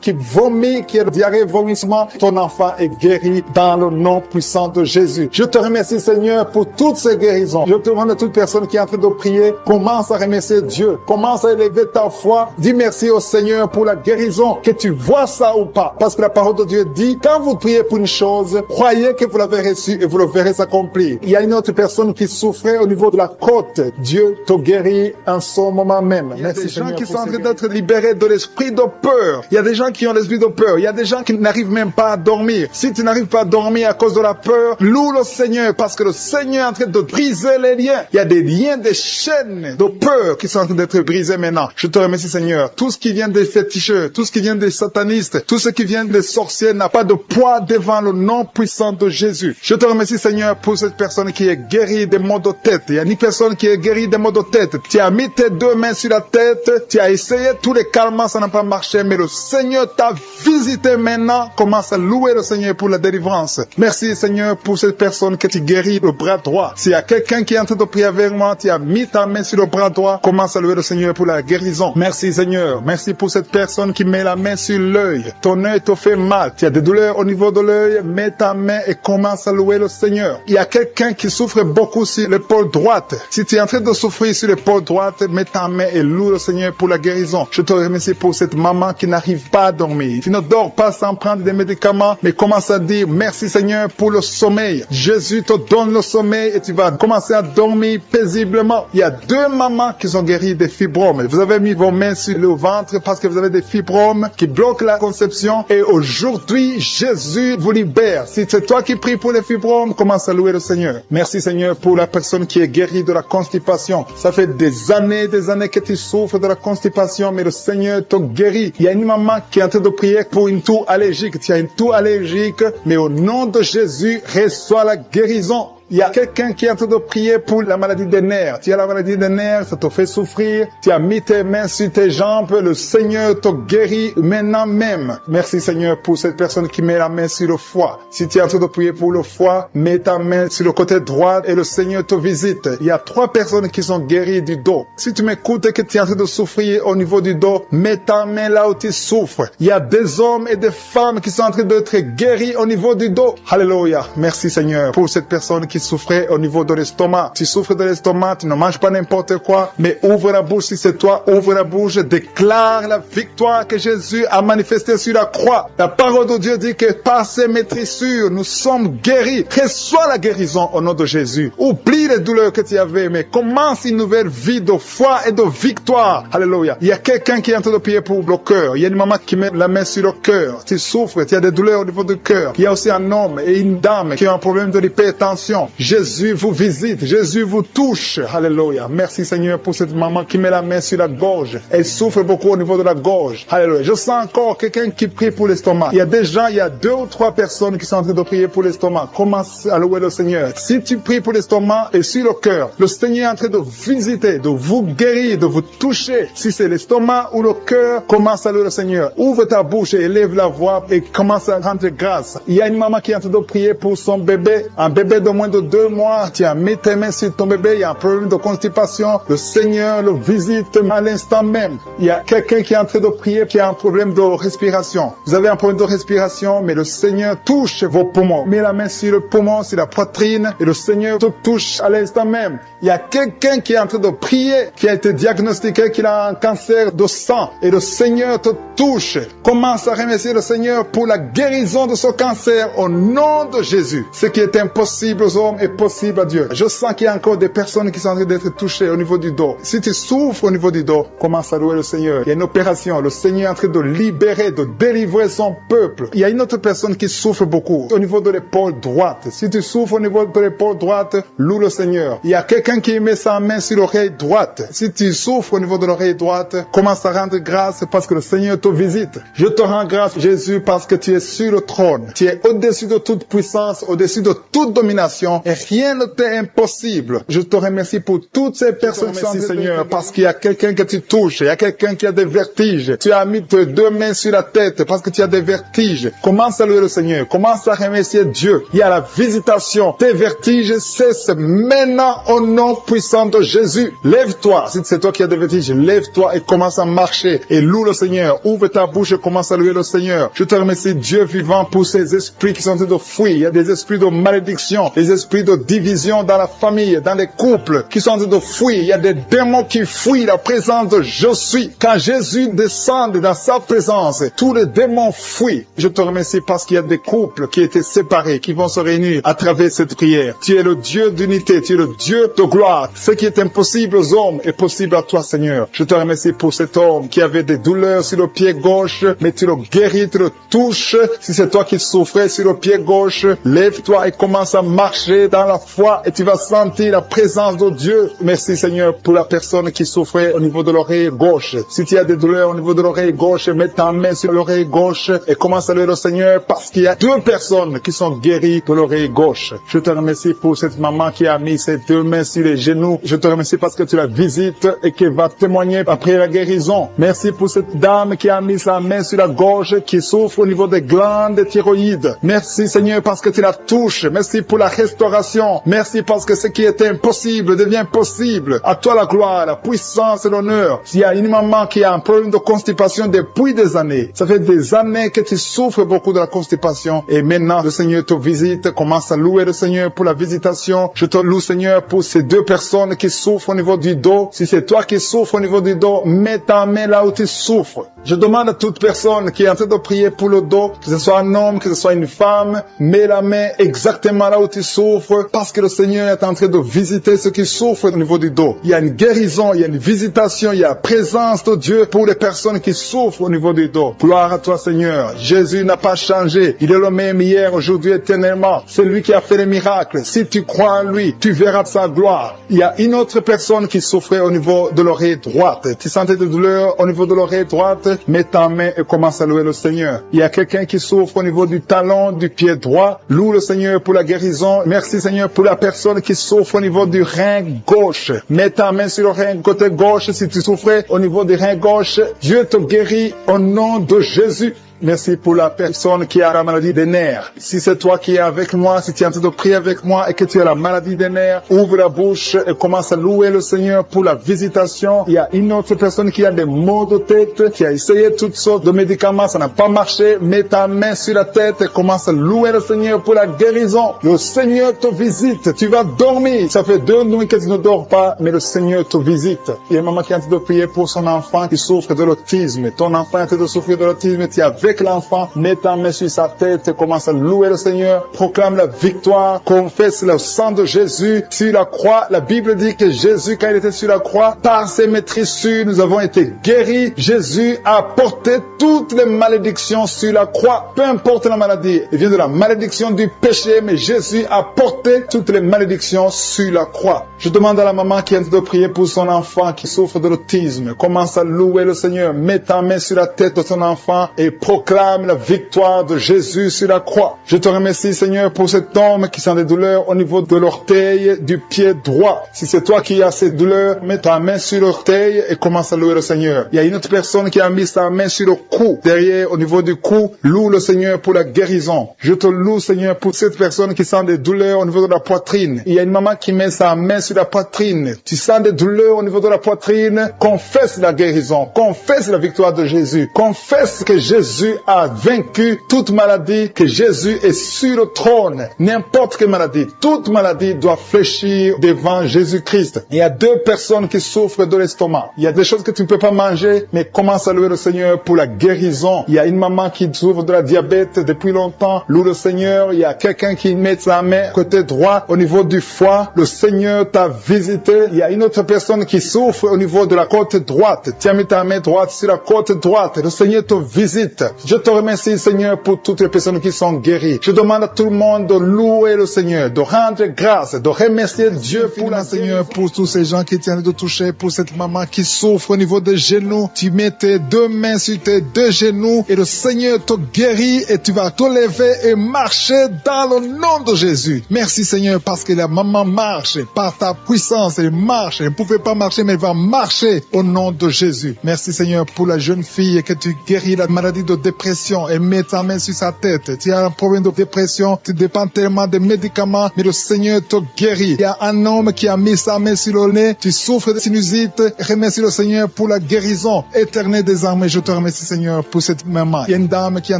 qui vomit, qui a diarrhée, vomissement. Ton enfant est guéri dans le nom puissant de Jésus. Je te remercie Seigneur pour toutes ces guérisons. Je te demande à toute personne qui est en train de prier, commence à remercier Dieu. Commence à élever ta foi. Dis merci au Seigneur pour la guérison, que tu vois ça ou pas. Parce que la parole de Dieu dit, quand vous priez pour une chose, croyez que vous l'avez reçue et vous le verrez s'accomplir. Il y a une autre personne qui souffrait au niveau de la côte. Dieu te guérit en ce moment même. Il y a des gens qui sont en train d'être libérés de l'esprit de peur. Il y a des gens qui ont l'esprit de peur. Il y a des gens qui n'arrivent même pas à dormir. Si tu n'arrives pas à dormir à cause de la peur, loue le Seigneur parce que le Seigneur est en train de briser les liens. Il y a des liens, des chaînes de peur qui sont en train d'être brisées maintenant. Je te remercie Seigneur. Tout ce qui vient des féticheurs, tout ce qui vient des satanistes, tout ce qui vient des sorciers n'a pas de poids devant le nom puissant de Jésus. Je te remercie Seigneur pour cette personne qui est guérie des maux de tête. Il y a une personne qui est guérie des maux de tête. Tu as mis tes deux mains sur la tête, tu as essayé tous les calmants, ça n'a pas marché, mais le Seigneur t'a visité maintenant. Commence à louer le Seigneur pour la délivrance. Merci Seigneur pour cette personne que tu guéris le bras droit. S'il y a quelqu'un qui est en train de prier avec moi, tu as mis ta main sur le bras droit, commence à louer le Seigneur pour la guérison. Merci Seigneur. Merci pour cette personne qui met la main sur l'œil. Ton œil te fait mal. Tu as des douleurs au niveau de l'œil, mets ta main et commence à louer le Seigneur. Il y a quelqu'un qui souffre beaucoup sur l'épaule droite. Si tu es en train de souffrir sur l'épaule droite, mets ta main et loue le Seigneur pour la guérison. Je te remercie pour cette maman qui n'arrive pas à dormir. Tu ne dors pas sans prendre des médicaments, mais commence à dire merci Seigneur pour le sommeil. Jésus te donne le sommeil et tu vas commencer à dormir paisiblement. Il y a 2 mamans qui sont guéries des fibromes. Vous avez mis vos mains sur le ventre parce que vous avez des fibromes qui bloquent la conception et aujourd'hui, Jésus vous libère. Si c'est toi qui pries pour les fibromes, commence à louer le Seigneur. Merci Seigneur pour la personne qui est guérie de la constipation. Ça fait des années que tu souffres de la constipation, mais le Seigneur te guérit. Il y a une maman qui est en train de prier pour une toux allergique. Tu as une toux allergique, mais au nom de Jésus, reçois la guérison. Il y a quelqu'un qui est en train de prier pour la maladie des nerfs. Tu as la maladie des nerfs, ça te fait souffrir. Tu as mis tes mains sur tes jambes, le Seigneur te guérit maintenant même. Merci Seigneur pour cette personne qui met la main sur le foie. Si tu es en train de prier pour le foie, mets ta main sur le côté droit et le Seigneur te visite. Il y a 3 personnes qui sont guéries du dos. Si tu m'écoutes et que tu es en train de souffrir au niveau du dos, mets ta main là où tu souffres. Il y a des hommes et des femmes qui sont en train d'être guéris au niveau du dos. Alléluia. Merci Seigneur pour cette personne qui souffrait au niveau de l'estomac. Tu souffres de l'estomac, tu ne manges pas n'importe quoi, mais ouvre la bouche si c'est toi, ouvre la bouche, déclare la victoire que Jésus a manifestée sur la croix. La parole de Dieu dit que par ses maîtrissures, nous sommes guéris. Reçois la guérison au nom de Jésus. Oublie les douleurs que tu avais, mais commence une nouvelle vie de foi et de victoire. Alléluia. Il y a quelqu'un qui est en train de prier pour le cœur. Il y a une maman qui met la main sur le cœur. Tu souffres, tu as des douleurs au niveau du cœur. Il y a aussi un homme et une dame qui ont un problème de l'hypertension. Jésus vous visite, Jésus vous touche. Alléluia. Merci Seigneur pour cette maman qui met la main sur la gorge. Elle souffre beaucoup au niveau de la gorge. Alléluia. Je sens encore quelqu'un qui prie pour l'estomac. Il y a déjà 2 ou 3 personnes qui sont en train de prier pour l'estomac. Commence à louer le Seigneur. Si tu pries pour l'estomac et sur le cœur, le Seigneur est en train de visiter, de vous guérir, de vous toucher. Si c'est l'estomac ou le cœur, commence à louer le Seigneur. Ouvre ta bouche et élève la voix et commence à rendre grâce. Il y a une maman qui est en train de prier pour son bébé, un bébé de moins de 2 mois. Tu as mis tes mains sur ton bébé, il y a un problème de constipation. Le Seigneur le visite à l'instant même. Il y a quelqu'un qui est en train de prier qui a un problème de respiration. Vous avez un problème de respiration, mais le Seigneur touche vos poumons. Mets la main sur le poumon, sur la poitrine, et le Seigneur te touche à l'instant même. Il y a quelqu'un qui est en train de prier, qui a été diagnostiqué qu'il a un cancer de sang, et le Seigneur te touche. Commence à remercier le Seigneur pour la guérison de ce cancer au nom de Jésus. Ce qui est impossible aux hommes est possible à Dieu. Je sens qu'il y a encore des personnes qui sont en train d'être touchées au niveau du dos. Si tu souffres au niveau du dos, commence à louer le Seigneur. Il y a une opération. Le Seigneur est en train de libérer, de délivrer son peuple. Il y a une autre personne qui souffre beaucoup au niveau de l'épaule droite. Si tu souffres au niveau de l'épaule droite, loue le Seigneur. Il y a quelqu'un qui met sa main sur l'oreille droite. Si tu souffres au niveau de l'oreille droite, commence à rendre grâce parce que le Seigneur te visite. Je te rends grâce, Jésus, parce que tu es sur le trône. Tu es au-dessus de toute puissance, au-dessus de toute domination, et rien ne t'est impossible. Je te remercie pour toutes ces personnes, Seigneur, parce qu'il y a quelqu'un que tu touches, il y a quelqu'un qui a des vertiges. Tu as mis tes 2 mains sur la tête parce que tu as des vertiges. Commence à louer le Seigneur, commence à remercier Dieu. Il y a la visitation. Tes vertiges cessent maintenant au nom puissant de Jésus. Lève-toi. Si c'est toi qui as des vertiges, lève-toi et commence à marcher et loue le Seigneur. Ouvre ta bouche et commence à louer le Seigneur. Je te remercie, Dieu vivant, pour ces esprits qui sont en train de fuir. Il y a des esprits de malédiction, des esprits de division dans la famille, dans les couples qui sont en train de fuir. Il y a des démons qui fuient la présence de Je suis. Quand Jésus descend dans sa présence, tous les démons fuient. Je te remercie parce qu'il y a des couples qui étaient séparés, qui vont se réunir à travers cette prière. Tu es le Dieu d'unité, tu es le Dieu de gloire. Ce qui est impossible aux hommes est possible à toi, Seigneur. Je te remercie pour cet homme qui avait des douleurs sur le pied gauche, mais tu le guéris, tu le touches. Si c'est toi qui souffrais sur le pied gauche, lève-toi et commence à marcher dans la foi et tu vas sentir la présence de Dieu. Merci, Seigneur, pour la personne qui souffrait au niveau de l'oreille gauche. Si tu as des douleurs au niveau de l'oreille gauche, mets ta main sur l'oreille gauche et commence à louer le Seigneur parce qu'il y a 2 personnes qui sont guéries de l'oreille gauche. Je te remercie pour cette maman qui a mis ses 2 mains sur les genoux. Je te remercie parce que tu la visites et qu'elle va témoigner après la guérison. Merci pour cette dame qui a mis sa main sur la gorge, qui souffre au niveau des glandes thyroïdes. Merci, Seigneur, parce que tu la touches. Merci pour la restauration. Merci parce que ce qui était impossible devient possible. À toi la gloire, la puissance et l'honneur. S'il y a une maman qui a un problème de constipation depuis des années, ça fait des années que tu souffres beaucoup de la constipation et maintenant le Seigneur te visite. Commence à louer le Seigneur pour la visitation. Je te loue, Seigneur, pour ces 2 personnes qui souffrent au niveau du dos. Si c'est toi qui souffres au niveau du dos, mets ta main là où tu souffres. Je demande à toute personne qui est en train de prier pour le dos, que ce soit un homme, que ce soit une femme, mets la main exactement là où tu souffres, parce que le Seigneur est en train de visiter ceux qui souffrent au niveau du dos. Il y a une guérison, il y a une visitation, il y a la présence de Dieu pour les personnes qui souffrent au niveau du dos. Gloire à toi, Seigneur. Jésus n'a pas changé. Il est le même hier, aujourd'hui, éternellement. C'est lui qui a fait les miracles. Si tu crois en lui, tu verras sa gloire. Il y a une autre personne qui souffrait au niveau de l'oreille droite. Tu sentais des douleurs au niveau de l'oreille droite, mets ta main et commence à louer le Seigneur. Il y a quelqu'un qui souffre au niveau du talon du pied droit. Loue le Seigneur pour la guérison. Merci, Seigneur, pour la personne qui souffre au niveau du rein gauche. Mets ta main sur le rein côté gauche. Si tu souffrais au niveau du rein gauche, Dieu te guérit au nom de Jésus. Merci pour la personne qui a la maladie des nerfs. Si c'est toi qui es avec moi, si tu es en train de prier avec moi et que tu as la maladie des nerfs, ouvre la bouche et commence à louer le Seigneur pour la visitation. Il y a une autre personne qui a des maux de tête, qui a essayé toutes sortes de médicaments, ça n'a pas marché. Mets ta main sur la tête et commence à louer le Seigneur pour la guérison. Le Seigneur te visite. Tu vas dormir. Ça fait 2 nuits que tu ne dors pas, mais le Seigneur te visite. Il y a une maman qui est en train de prier pour son enfant qui souffre de l'autisme. Ton enfant est en train de souffrir de l'autisme. Tu as avec l'enfant, mets ta main sur sa tête et commence à louer le Seigneur, proclame la victoire, confesse le sang de Jésus sur la croix. La Bible dit que Jésus, quand il était sur la croix, par ses maîtrissures, nous avons été guéris. Jésus a porté toutes les malédictions sur la croix, peu importe la maladie. Il vient de la malédiction du péché, mais Jésus a porté toutes les malédictions sur la croix. Je demande à la maman qui est en train de prier pour son enfant qui souffre de l'autisme. Commence à louer le Seigneur. Mets ta main sur la tête de ton enfant et proclame la victoire de Jésus sur la croix. Je te remercie, Seigneur, pour cet homme qui sent des douleurs au niveau de l'orteil du pied droit. Si c'est toi qui as ces douleurs, mets ta main sur l'orteil et commence à louer le Seigneur. Il y a une autre personne qui a mis sa main sur le cou, derrière, au niveau du cou. Loue le Seigneur pour la guérison. Je te loue, Seigneur, pour cette personne qui sent des douleurs au niveau de la poitrine. Il y a une maman qui met sa main sur la poitrine. Tu sens des douleurs au niveau de la poitrine. Confesse la guérison. Confesse la victoire de Jésus. Confesse que Jésus a vaincu toute maladie, que Jésus est sur le trône. N'importe quelle maladie, toute maladie doit fléchir devant Jésus-Christ. Il y a deux personnes qui souffrent de l'estomac. Il y a des choses que tu ne peux pas manger, mais commence à louer le Seigneur pour la guérison. Il y a une maman qui souffre de la diabète depuis longtemps. Loue le Seigneur. Il y a quelqu'un qui met sa main côté droit au niveau du foie. Le Seigneur t'a visité. Il y a une autre personne qui souffre au niveau de la côte droite. Tu as mis ta main droite sur la côte droite. Le Seigneur te visite. Je te remercie, Seigneur, pour toutes les personnes qui sont guéries. Je demande à tout le monde de louer le Seigneur, de rendre grâce, de remercier Dieu pour la Seigneur, pour tous ces gens qui tiennent de toucher, pour cette maman qui souffre au niveau des genoux. Tu mets tes deux mains sur tes deux genoux et le Seigneur te guérit et tu vas te lever et marcher dans le nom de Jésus. Merci, Seigneur, parce que la maman marche par ta puissance. Elle marche. Elle ne pouvait pas marcher, mais elle va marcher au nom de Jésus. Merci, Seigneur, pour la jeune fille que tu guéris la maladie de dépression et mets ta main sur sa tête. Tu as un problème de dépression, tu dépends tellement des médicaments, mais le Seigneur te guérit. Il y a un homme qui a mis sa main sur le nez, tu souffres de sinusite, remercie le Seigneur pour la guérison éternelle des armées. Je te remercie, Seigneur, pour cette maman. Il y a une dame qui est en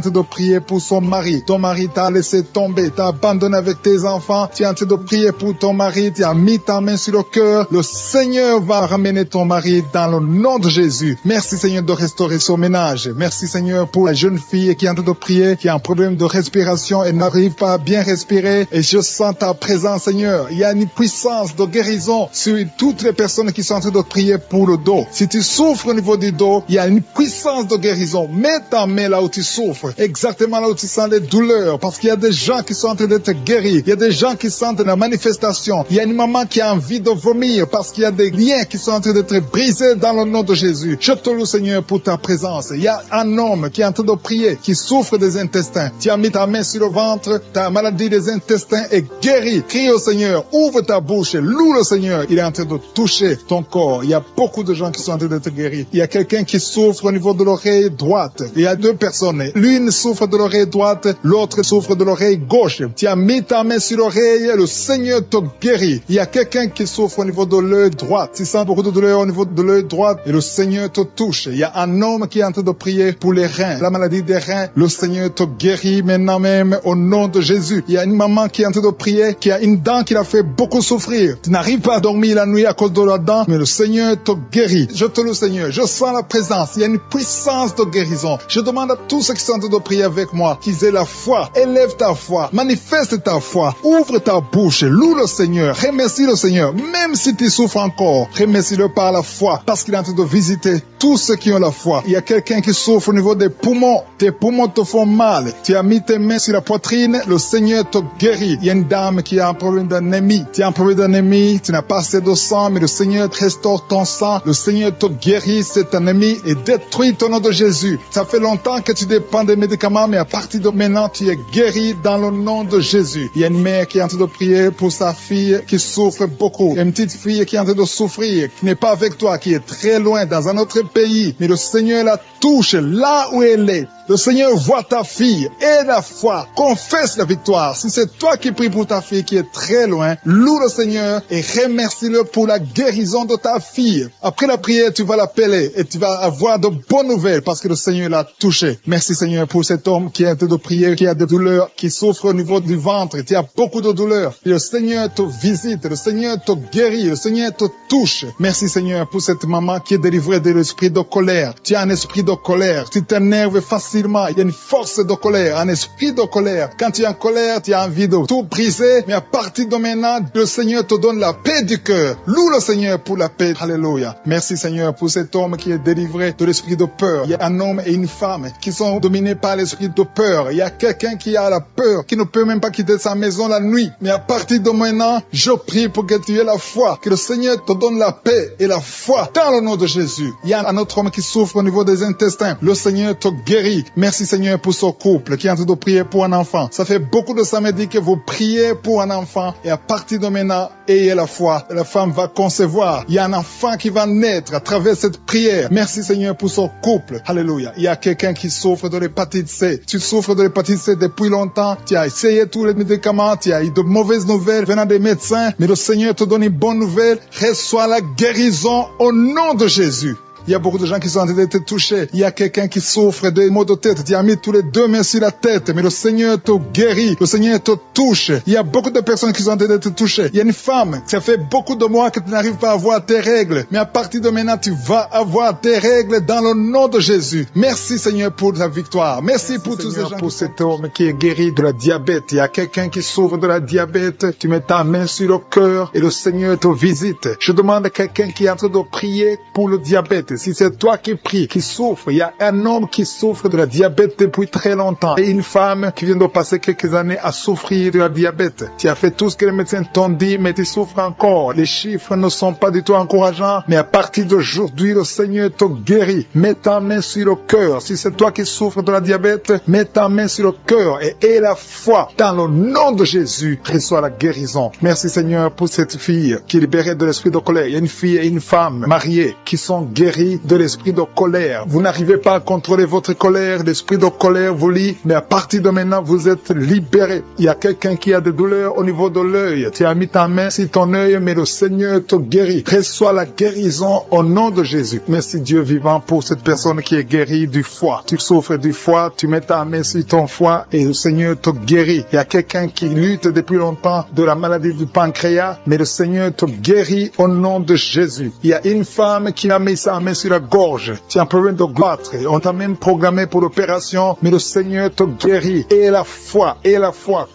train de prier pour son mari. Ton mari t'a laissé tomber, t'a abandonné avec tes enfants. Tu es en train de prier pour ton mari, tu as mis ta main sur le cœur. Le Seigneur va ramener ton mari dans le nom de Jésus. Merci, Seigneur, de restaurer son ménage. Merci, Seigneur, pour la jeune fille qui est en train de prier, qui a un problème de respiration et n'arrive pas à bien respirer. Et je sens ta présence, Seigneur. Il y a une puissance de guérison sur toutes les personnes qui sont en train de prier pour le dos. Si tu souffres au niveau du dos, il y a une puissance de guérison. Mets ta main là où tu souffres, exactement là où tu sens les douleurs, parce qu'il y a des gens qui sont en train d'être guéris. Il y a des gens qui sentent la manifestation. Il y a une maman qui a envie de vomir parce qu'il y a des liens qui sont en train d'être brisés dans le nom de Jésus. Je te loue, Seigneur, pour ta présence. Il y a un homme qui est en train de prier, qui souffre des intestins. Tu as mis ta main sur le ventre, ta maladie des intestins est guérie. Crie au Seigneur, ouvre ta bouche, loue le Seigneur. Il est en train de toucher ton corps. Il y a beaucoup de gens qui sont en train d'être guéris. Il y a quelqu'un qui souffre au niveau de l'oreille droite. Il y a deux personnes. L'une souffre de l'oreille droite, l'autre souffre de l'oreille gauche. Tu as mis ta main sur l'oreille, le Seigneur te guérit. Il y a quelqu'un qui souffre au niveau de l'œil droit. Tu sens beaucoup de douleur au niveau de l'œil droit et le Seigneur te touche. Il y a un homme qui est en train de prier pour les reins. La maladie des reins, le Seigneur te guérit maintenant même au nom de Jésus. Il y a une maman qui est en train de prier, qui a une dent qui l'a fait beaucoup souffrir. Tu n'arrives pas à dormir la nuit à cause de la dent, mais le Seigneur te guérit. Je te loue, Seigneur. Je sens la présence. Il y a une puissance de guérison. Je demande à tous ceux qui sont en train de prier avec moi qu'ils aient la foi. Élève ta foi. Manifeste ta foi. Ouvre ta bouche. Loue le Seigneur. Remercie le Seigneur. Même si tu souffres encore, remercie-le par la foi, parce qu'il est en train de visiter tous ceux qui ont la foi. Il y a quelqu'un qui souffre au niveau des poumons. Tes poumons te font mal. Tu as mis tes mains sur la poitrine. Le Seigneur te guérit. Il y a une dame qui a un problème d'anémie. Tu as un problème d'anémie. Tu n'as pas assez de sang, mais le Seigneur te restaure ton sang. Le Seigneur te guérit cette anémie et détruit ton nom de Jésus. Ça fait longtemps que tu dépends des médicaments, mais à partir de maintenant, tu es guéri dans le nom de Jésus. Il y a une mère qui est en train de prier pour sa fille qui souffre beaucoup. Il y a une petite fille qui est en train de souffrir, qui n'est pas avec toi, qui est très loin, dans un autre pays. Mais le Seigneur la touche là où elle est. Le Seigneur voit ta fille et la foi. Confesse la victoire. Si c'est toi qui pries pour ta fille qui est très loin, loue le Seigneur et remercie-le pour la guérison de ta fille. Après la prière, tu vas l'appeler et tu vas avoir de bonnes nouvelles parce que le Seigneur l'a touché. Merci, Seigneur, pour cet homme qui est en train de prier, qui a des douleurs, qui souffre au niveau du ventre. Tu as beaucoup de douleurs. Et le Seigneur te visite, le Seigneur te guérit, le Seigneur te touche. Merci, Seigneur, pour cette maman qui est délivrée de l'esprit de colère. Tu as un esprit de colère. Tu t'énerves facilement rapidement. Il y a une force de colère, un esprit de colère. Quand tu es en colère, tu as envie de tout briser. Mais à partir de maintenant, le Seigneur te donne la paix du cœur. Loue le Seigneur pour la paix. Alléluia. Merci Seigneur pour cet homme qui est délivré de l'esprit de peur. Il y a un homme et une femme qui sont dominés par l'esprit de peur. Il y a quelqu'un qui a la peur, qui ne peut même pas quitter sa maison la nuit. Mais à partir de maintenant, je prie pour que tu aies la foi, que le Seigneur te donne la paix et la foi dans le nom de Jésus. Il y a un autre homme qui souffre au niveau des intestins. Le Seigneur te guérit. Merci Seigneur pour ce couple qui est en train de prier pour un enfant. Ça fait beaucoup de samedis que vous priez pour un enfant et à partir de maintenant, ayez la foi. La femme va concevoir. Il y a un enfant qui va naître à travers cette prière. Merci Seigneur pour ce couple. Alléluia. Il y a quelqu'un qui souffre de l'hépatite C. Tu souffres de l'hépatite C depuis longtemps. Tu as essayé tous les médicaments. Tu as eu de mauvaises nouvelles venant des médecins. Mais le Seigneur te donne une bonne nouvelle. Reçois la guérison au nom de Jésus. Il y a beaucoup de gens qui sont en train d'être touchés. Il y a quelqu'un qui souffre de maux de tête. Tu as mis tous les deux mains sur la tête, mais le Seigneur te guérit. Le Seigneur te touche. Il y a beaucoup de personnes qui sont en train d'être touchées. Il y a une femme, ça fait beaucoup de mois que tu n'arrives pas à avoir tes règles. Mais à partir de maintenant, tu vas avoir tes règles dans le nom de Jésus. Merci Seigneur pour ta victoire. Merci pour tous ces gens. Pour cet homme qui est guéri de la diabète. Il y a quelqu'un qui souffre de la diabète. Tu mets ta main sur le cœur et le Seigneur te visite. Je demande à quelqu'un qui est en train de prier pour le diabète. Si c'est toi qui pries, qui souffre, il y a un homme qui souffre de la diabète depuis très longtemps et une femme qui vient de passer quelques années à souffrir de la diabète. Tu as fait tout ce que les médecins t'ont dit, mais tu souffres encore. Les chiffres ne sont pas du tout encourageants, mais à partir d'aujourd'hui, le Seigneur te guérit. Mets ta main sur le cœur. Si c'est toi qui souffres de la diabète, mets ta main sur le cœur et aie la foi. Dans le nom de Jésus, reçois la guérison. Merci Seigneur pour cette fille qui est libérée de l'esprit de colère. Il y a une fille et une femme mariées qui sont guéries de l'esprit de colère. Vous n'arrivez pas à contrôler votre colère, l'esprit de colère vous lie, mais à partir de maintenant, vous êtes libérés. Il y a quelqu'un qui a des douleurs au niveau de l'œil. Tu as mis ta main sur ton œil, mais le Seigneur te guérit. Reçois la guérison au nom de Jésus. Merci Dieu vivant pour cette personne qui est guérie du foie. Tu souffres du foie, tu mets ta main sur ton foie et le Seigneur te guérit. Il y a quelqu'un qui lutte depuis longtemps de la maladie du pancréas, mais le Seigneur te guérit au nom de Jésus. Il y a une femme qui a mis sa main sur la gorge. Tu as un problème de battre. On t'a même programmé pour l'opération, mais le Seigneur te guérit. Et la foi,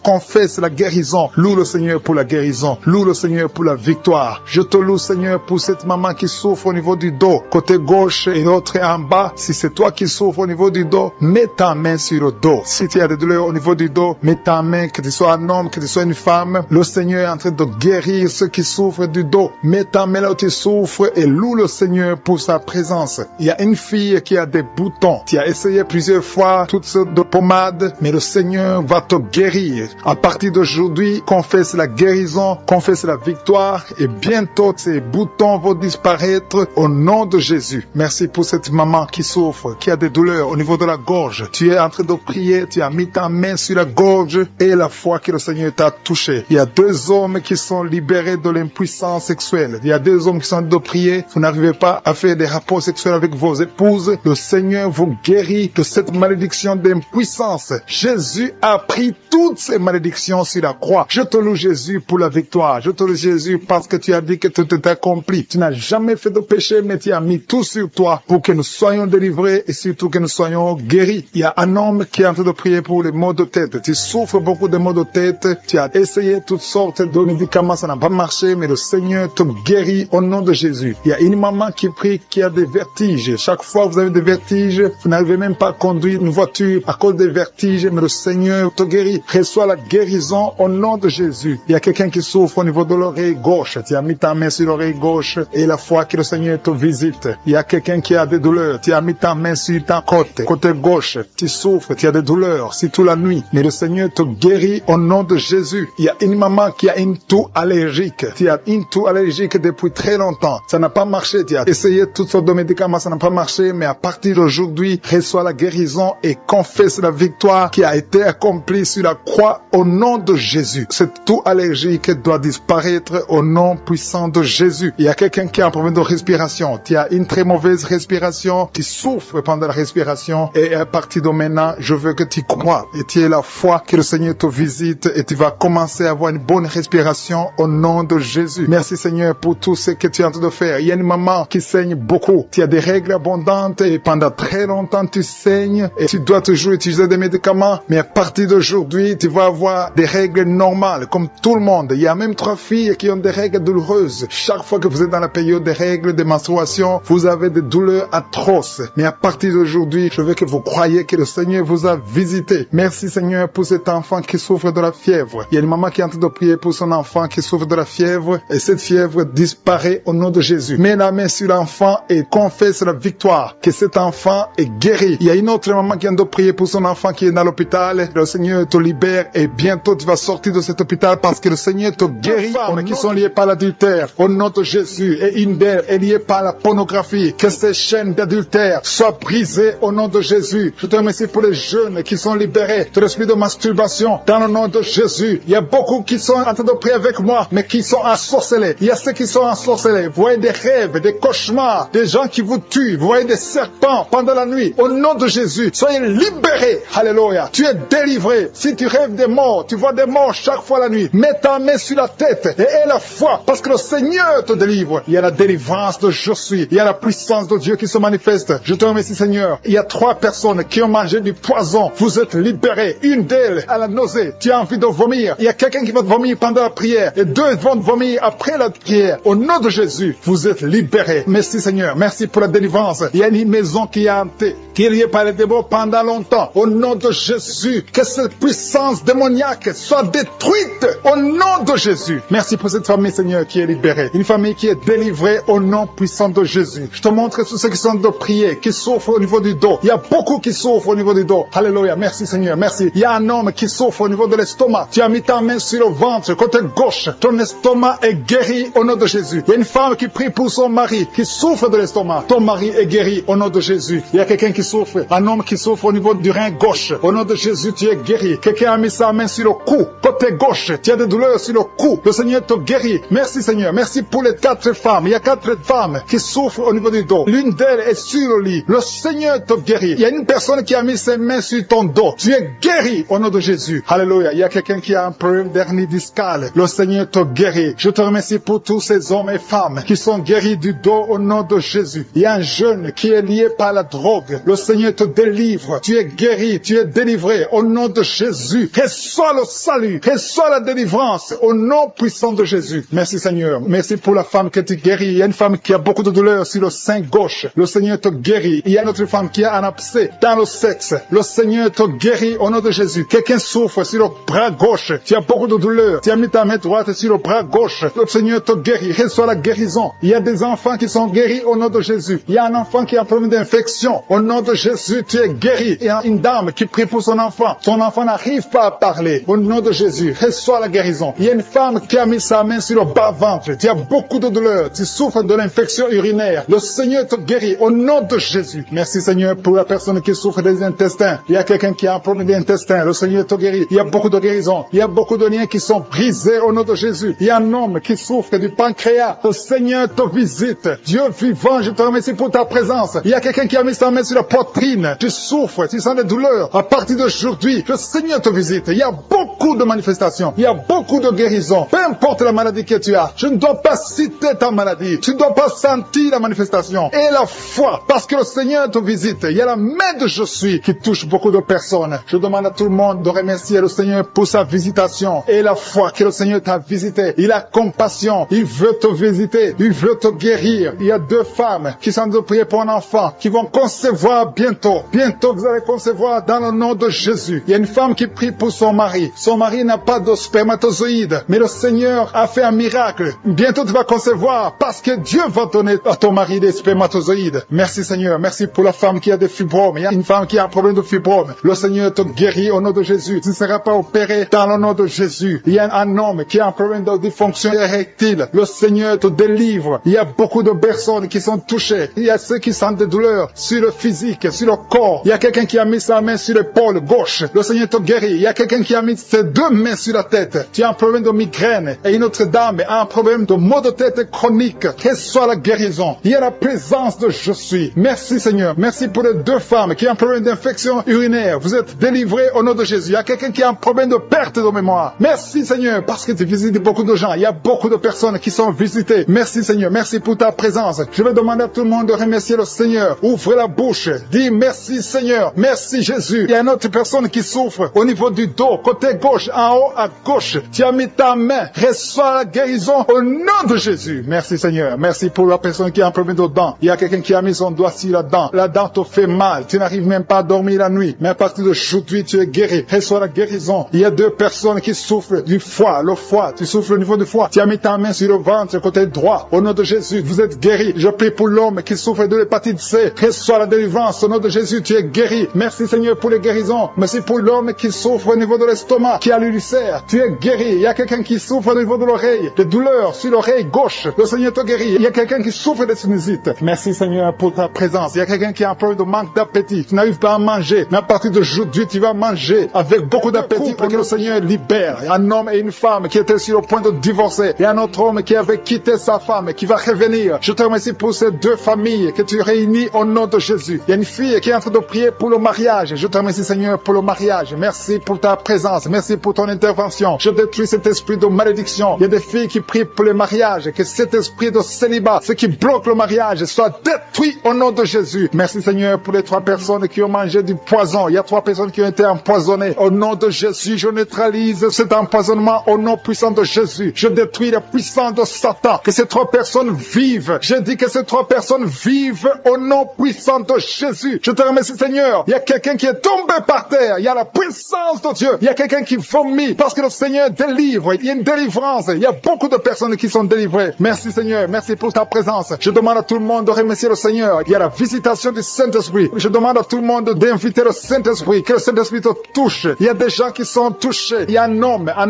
confesse la guérison. Loue le Seigneur pour la guérison. Loue le Seigneur pour la victoire. Je te loue Seigneur pour cette maman qui souffre au niveau du dos, côté gauche et l'autre en bas. Si c'est toi qui souffres au niveau du dos, mets ta main sur le dos. Si tu as des douleurs au niveau du dos, mets ta main, que tu sois un homme, que tu sois une femme. Le Seigneur est en train de guérir ceux qui souffrent du dos. Mets ta main là où tu souffres et loue le Seigneur pour sa présence. Il y a une fille qui a des boutons. Tu as essayé plusieurs fois toutes sortes de pommades, mais le Seigneur va te guérir. À partir d'aujourd'hui, confesse la guérison, confesse la victoire et bientôt ces boutons vont disparaître au nom de Jésus. Merci pour cette maman qui souffre, qui a des douleurs au niveau de la gorge. Tu es en train de prier, tu as mis ta main sur la gorge et la foi que le Seigneur t'a touché. Il y a deux hommes qui sont libérés de l'impuissance sexuelle. Il y a deux hommes qui sont en train de prier. Vous n'arrivez pas à faire des rapports sexuels avec vos épouses. Le Seigneur vous guérit de cette malédiction d'impuissance. Jésus a pris toutes ces malédictions sur la croix. Je te loue Jésus pour la victoire. Je te loue Jésus parce que tu as dit que tout est accompli. Tu n'as jamais fait de péché, mais tu as mis tout sur toi pour que nous soyons délivrés et surtout que nous soyons guéris. Il y a un homme qui est en train de prier pour les maux de tête. Tu souffres beaucoup de maux de tête. Tu as essayé toutes sortes de médicaments, ça n'a pas marché, mais le Seigneur te guérit au nom de Jésus. Il y a une maman qui prie, qui a des vertiges. Chaque fois que vous avez des vertiges, vous n'arrivez même pas à conduire une voiture à cause des vertiges, mais le Seigneur te guérit. Reçois la guérison au nom de Jésus. Il y a quelqu'un qui souffre au niveau de l'oreille gauche. Tu as mis ta main sur l'oreille gauche et la foi que le Seigneur te visite. Il y a quelqu'un qui a des douleurs. Tu as mis ta main sur ta côté gauche. Tu souffres, tu as des douleurs, c'est toute la nuit. Mais le Seigneur te guérit au nom de Jésus. Il y a une maman qui a une toux allergique. Tu as une toux allergique depuis très longtemps. Ça n'a pas marché. Tu as essayé toutes sortes de médicaments, ça n'a pas marché. Mais à partir d'aujourd'hui, reçois la guérison et confesse la victoire qui a été accomplie sur la croix au nom de Jésus. Cette toux allergique doit disparaître au nom puissant de Jésus. Il y a quelqu'un qui a un problème de respiration. Tu as une très mauvaise respiration. Tu souffres pendant la respiration. Et à partir de maintenant, je veux que tu crois et tu aies la foi que le Seigneur te visite et tu vas commencer à avoir une bonne respiration au nom de Jésus. Merci Seigneur pour tout ce que tu es en train de faire. Il y a une maman qui saigne beaucoup beaucoup. Tu as des règles abondantes et pendant très longtemps tu saignes et tu dois toujours utiliser des médicaments. Mais à partir d'aujourd'hui, tu vas avoir des règles normales comme tout le monde. Il y a même 3 filles qui ont des règles douloureuses. Chaque fois que vous êtes dans la période des règles, des menstruations, vous avez des douleurs atroces. Mais à partir d'aujourd'hui, je veux que vous croyiez que le Seigneur vous a visité. Merci Seigneur pour cet enfant qui souffre de la fièvre. Il y a une maman qui est en train de prier pour son enfant qui souffre de la fièvre et cette fièvre disparaît au nom de Jésus. Mets la main sur l'enfant et confesse la victoire, que cet enfant est guéri. Il y a une autre maman qui vient de prier pour son enfant qui est dans l'hôpital. Le Seigneur te libère et bientôt tu vas sortir de cet hôpital parce que le Seigneur te guérit. Femmes qui sont liées par l'adultère, au nom de Jésus, et une d'elles est liée par la pornographie. Que ces chaînes d'adultère soient brisées au nom de Jésus. Je te remercie pour les jeunes qui sont libérés de l'esprit de masturbation dans le nom de Jésus. Il y a beaucoup qui sont en train de prier avec moi, mais qui sont ensorcelés. Il y a ceux qui sont ensorcelés. Vous voyez des rêves, des cauchemars, des gens qui vous tuent. Vous voyez des serpents pendant la nuit. Au nom de Jésus, soyez libérés. Alléluia. Tu es délivré. Si tu rêves des morts, tu vois des morts chaque fois la nuit. Mets ta main sur la tête et aie la foi parce que le Seigneur te délivre. Il y a la délivrance de je suis. Il y a la puissance de Dieu qui se manifeste. Je te remercie Seigneur. Il y a 3 personnes qui ont mangé du poison. Vous êtes libérés. Une d'elles a la nausée. Tu as envie de vomir. Il y a quelqu'un qui va te vomir pendant la prière et 2 vont te vomir après la prière. Au nom de Jésus, vous êtes libérés. Merci Seigneur. Merci pour la délivrance. Il y a une maison qui est hantée, qui est liée par les démons pendant longtemps. Au nom de Jésus, que cette puissance démoniaque soit détruite au nom de Jésus. Merci pour cette famille Seigneur qui est libérée. Une famille qui est délivrée au nom puissant de Jésus. Je te montre tous ceux qui sont de prier, qui souffrent au niveau du dos. Il y a beaucoup qui souffrent au niveau du dos. Alléluia. Merci Seigneur. Merci. Il y a un homme qui souffre au niveau de l'estomac. Tu as mis ta main sur le ventre, côté gauche. Ton estomac est guéri au nom de Jésus. Il y a une femme qui prie pour son mari, qui souffre de l'estomac. Ton mari est guéri au nom de Jésus. Il y a quelqu'un qui souffre, un homme qui souffre au niveau du rein gauche. Au nom de Jésus, tu es guéri. Quelqu'un a mis sa main sur le cou, côté gauche. Tu as des douleurs sur le cou. Le Seigneur te guérit. Merci Seigneur. Merci pour les 4 femmes. Il y a 4 femmes qui souffrent au niveau du dos. L'une d'elles est sur le lit. Le Seigneur te guérit. Il y a une personne qui a mis ses mains sur ton dos. Tu es guéri au nom de Jésus. Alléluia. Il y a quelqu'un qui a un problème d'hernie discale. Le Seigneur te guérit. Je te remercie pour tous ces hommes et femmes qui sont guéris du dos au nom de Jésus. Il y a un jeune qui est lié par la drogue. Le Seigneur te délivre. Tu es guéri. Tu es délivré au nom de Jésus. Reçois le salut. Reçois la délivrance au nom puissant de Jésus. Merci Seigneur. Merci pour la femme que tu guéris. Il y a une femme qui a beaucoup de douleurs sur le sein gauche. Le Seigneur te guérit. Il y a une autre femme qui a un abcès dans le sexe. Le Seigneur te guérit au nom de Jésus. Quelqu'un souffre sur le bras gauche. Tu as beaucoup de douleurs. Tu as mis ta main droite sur le bras gauche. Le Seigneur te guérit. Reçois la guérison. Il y a des enfants qui sont guéris au nom de Jésus. Il y a un enfant qui a un problème d'infection. Au nom de Jésus, tu es guéri. Il y a une dame qui prie pour son enfant. Son enfant n'arrive pas à parler. Au nom de Jésus, reçois la guérison. Il y a une femme qui a mis sa main sur le bas-ventre. Tu as beaucoup de douleurs. Tu souffres de l'infection urinaire. Le Seigneur te guérit au nom de Jésus. Merci Seigneur pour la personne qui souffre des intestins. Il y a quelqu'un qui a un problème d'intestin. Le Seigneur te guérit. Il y a beaucoup de guérisons. Il y a beaucoup de liens qui sont brisés au nom de Jésus. Il y a un homme qui souffre du pancréas. Le Seigneur te visite. Dieu vivant, je te remercie pour ta présence. Il y a quelqu'un qui a mis sa main sur la poitrine. Tu souffres, tu sens des douleurs. À partir d'aujourd'hui, le Seigneur te visite. Il y a beaucoup de manifestations. Il y a beaucoup de guérisons. Peu importe la maladie que tu as, je ne dois pas citer ta maladie. Tu ne dois pas sentir la manifestation. Et la foi, parce que le Seigneur te visite. Il y a la main de je suis qui touche beaucoup de personnes. Je demande à tout le monde de remercier le Seigneur pour sa visitation. Et la foi que le Seigneur t'a visité. Il a compassion. Il veut te visiter. Il veut te guérir. Il y a 2 femmes qui sont de prier pour un enfant, qui vont concevoir bientôt. Bientôt, vous allez concevoir dans le nom de Jésus. Il y a une femme qui prie pour son mari. Son mari n'a pas de spermatozoïdes, mais le Seigneur a fait un miracle. Bientôt, tu vas concevoir parce que Dieu va donner à ton mari des spermatozoïdes. Merci Seigneur. Merci pour la femme qui a des fibromes. Il y a une femme qui a un problème de fibromes. Le Seigneur te guérit au nom de Jésus. Tu ne seras pas opéré dans le nom de Jésus. Il y a un homme qui a un problème de dysfonction érectile. Le Seigneur te délivre. Il y a beaucoup de personnes qui sont touchées. Il y a ceux qui sentent des douleurs sur le physique, sur le corps. Il y a quelqu'un qui a mis sa main sur l'épaule gauche. Le Seigneur te guérit. Il y a quelqu'un qui a mis ses 2 mains sur la tête. Tu as un problème de migraine. Et une autre dame a un problème de maux de tête chronique. Reçois la guérison. Il y a la présence de je suis. Merci Seigneur. Merci pour les 2 femmes qui ont un problème d'infection urinaire. Vous êtes délivrés au nom de Jésus. Il y a quelqu'un qui a un problème de perte de mémoire. Merci Seigneur parce que tu visites beaucoup de gens. Il y a beaucoup de personnes qui sont visitées. Merci Seigneur. Merci pour ta présence. Je vais vais demander à tout le monde de remercier le Seigneur. Ouvrez la bouche. Dis merci Seigneur. Merci Jésus. Il y a une autre personne qui souffre au niveau du dos, côté gauche, en haut à gauche. Tu as mis ta main. Reçois la guérison au nom de Jésus. Merci Seigneur. Merci pour la personne qui a un problème de dents. Il y a quelqu'un qui a mis son doigt sur la dent. La dent te fait mal. Tu n'arrives même pas à dormir la nuit. Mais à partir d'aujourd'hui, tu es guéri. Reçois la guérison. Il y a 2 personnes qui souffrent du foie. Le foie. Tu souffres au niveau du foie. Tu as mis ta main sur le ventre, côté droit. Au nom de Jésus, vous êtes guéri. Je prie pour l'homme qui souffre de l'hépatite C. Reçois la délivrance. Au nom de Jésus, tu es guéri. Merci Seigneur pour les guérisons. Merci pour l'homme qui souffre au niveau de l'estomac, qui a l'ulcère. Tu es guéri. Il y a quelqu'un qui souffre au niveau de l'oreille, des douleurs sur l'oreille gauche. Le Seigneur te guérit. Il y a quelqu'un qui souffre de sinusite. Merci Seigneur pour ta présence. Il y a quelqu'un qui a un problème de manque d'appétit. Tu n'arrives pas à manger. Mais à partir d'aujourd'hui, tu vas manger avec beaucoup d'appétit pour que le Seigneur libère. Un homme et une femme qui étaient sur le point de divorcer. Et un autre homme qui avait quitté sa femme et qui va revenir. Je te remercie pour ces 2 familles que tu réunis au nom de Jésus. Il y a une fille qui est en train de prier pour le mariage. Je te remercie Seigneur pour le mariage. Merci pour ta présence. Merci pour ton intervention. Je détruis cet esprit de malédiction. Il y a des filles qui prient pour le mariage. Que cet esprit de célibat, ce qui bloque le mariage, soit détruit au nom de Jésus. Merci Seigneur pour les 3 personnes qui ont mangé du poison. Il y a 3 personnes qui ont été empoisonnées. Au nom de Jésus, je neutralise cet empoisonnement au nom puissant de Jésus. Je détruis la puissance de Satan. Que ces 3 personnes vivent. Je dis que ces 3 personnes vivent au nom puissant de Jésus. Je te remercie Seigneur. Il y a quelqu'un qui est tombé par terre. Il y a la puissance de Dieu. Il y a quelqu'un qui vomit parce que le Seigneur délivre. Il y a une délivrance. Il y a beaucoup de personnes qui sont délivrées. Merci Seigneur. Merci pour ta présence. Je demande à tout le monde de remercier le Seigneur. Il y a la visitation du Saint-Esprit. Je demande à tout le monde d'inviter le Saint-Esprit. Que le Saint-Esprit te touche. Il y a des gens qui sont touchés. Il y a un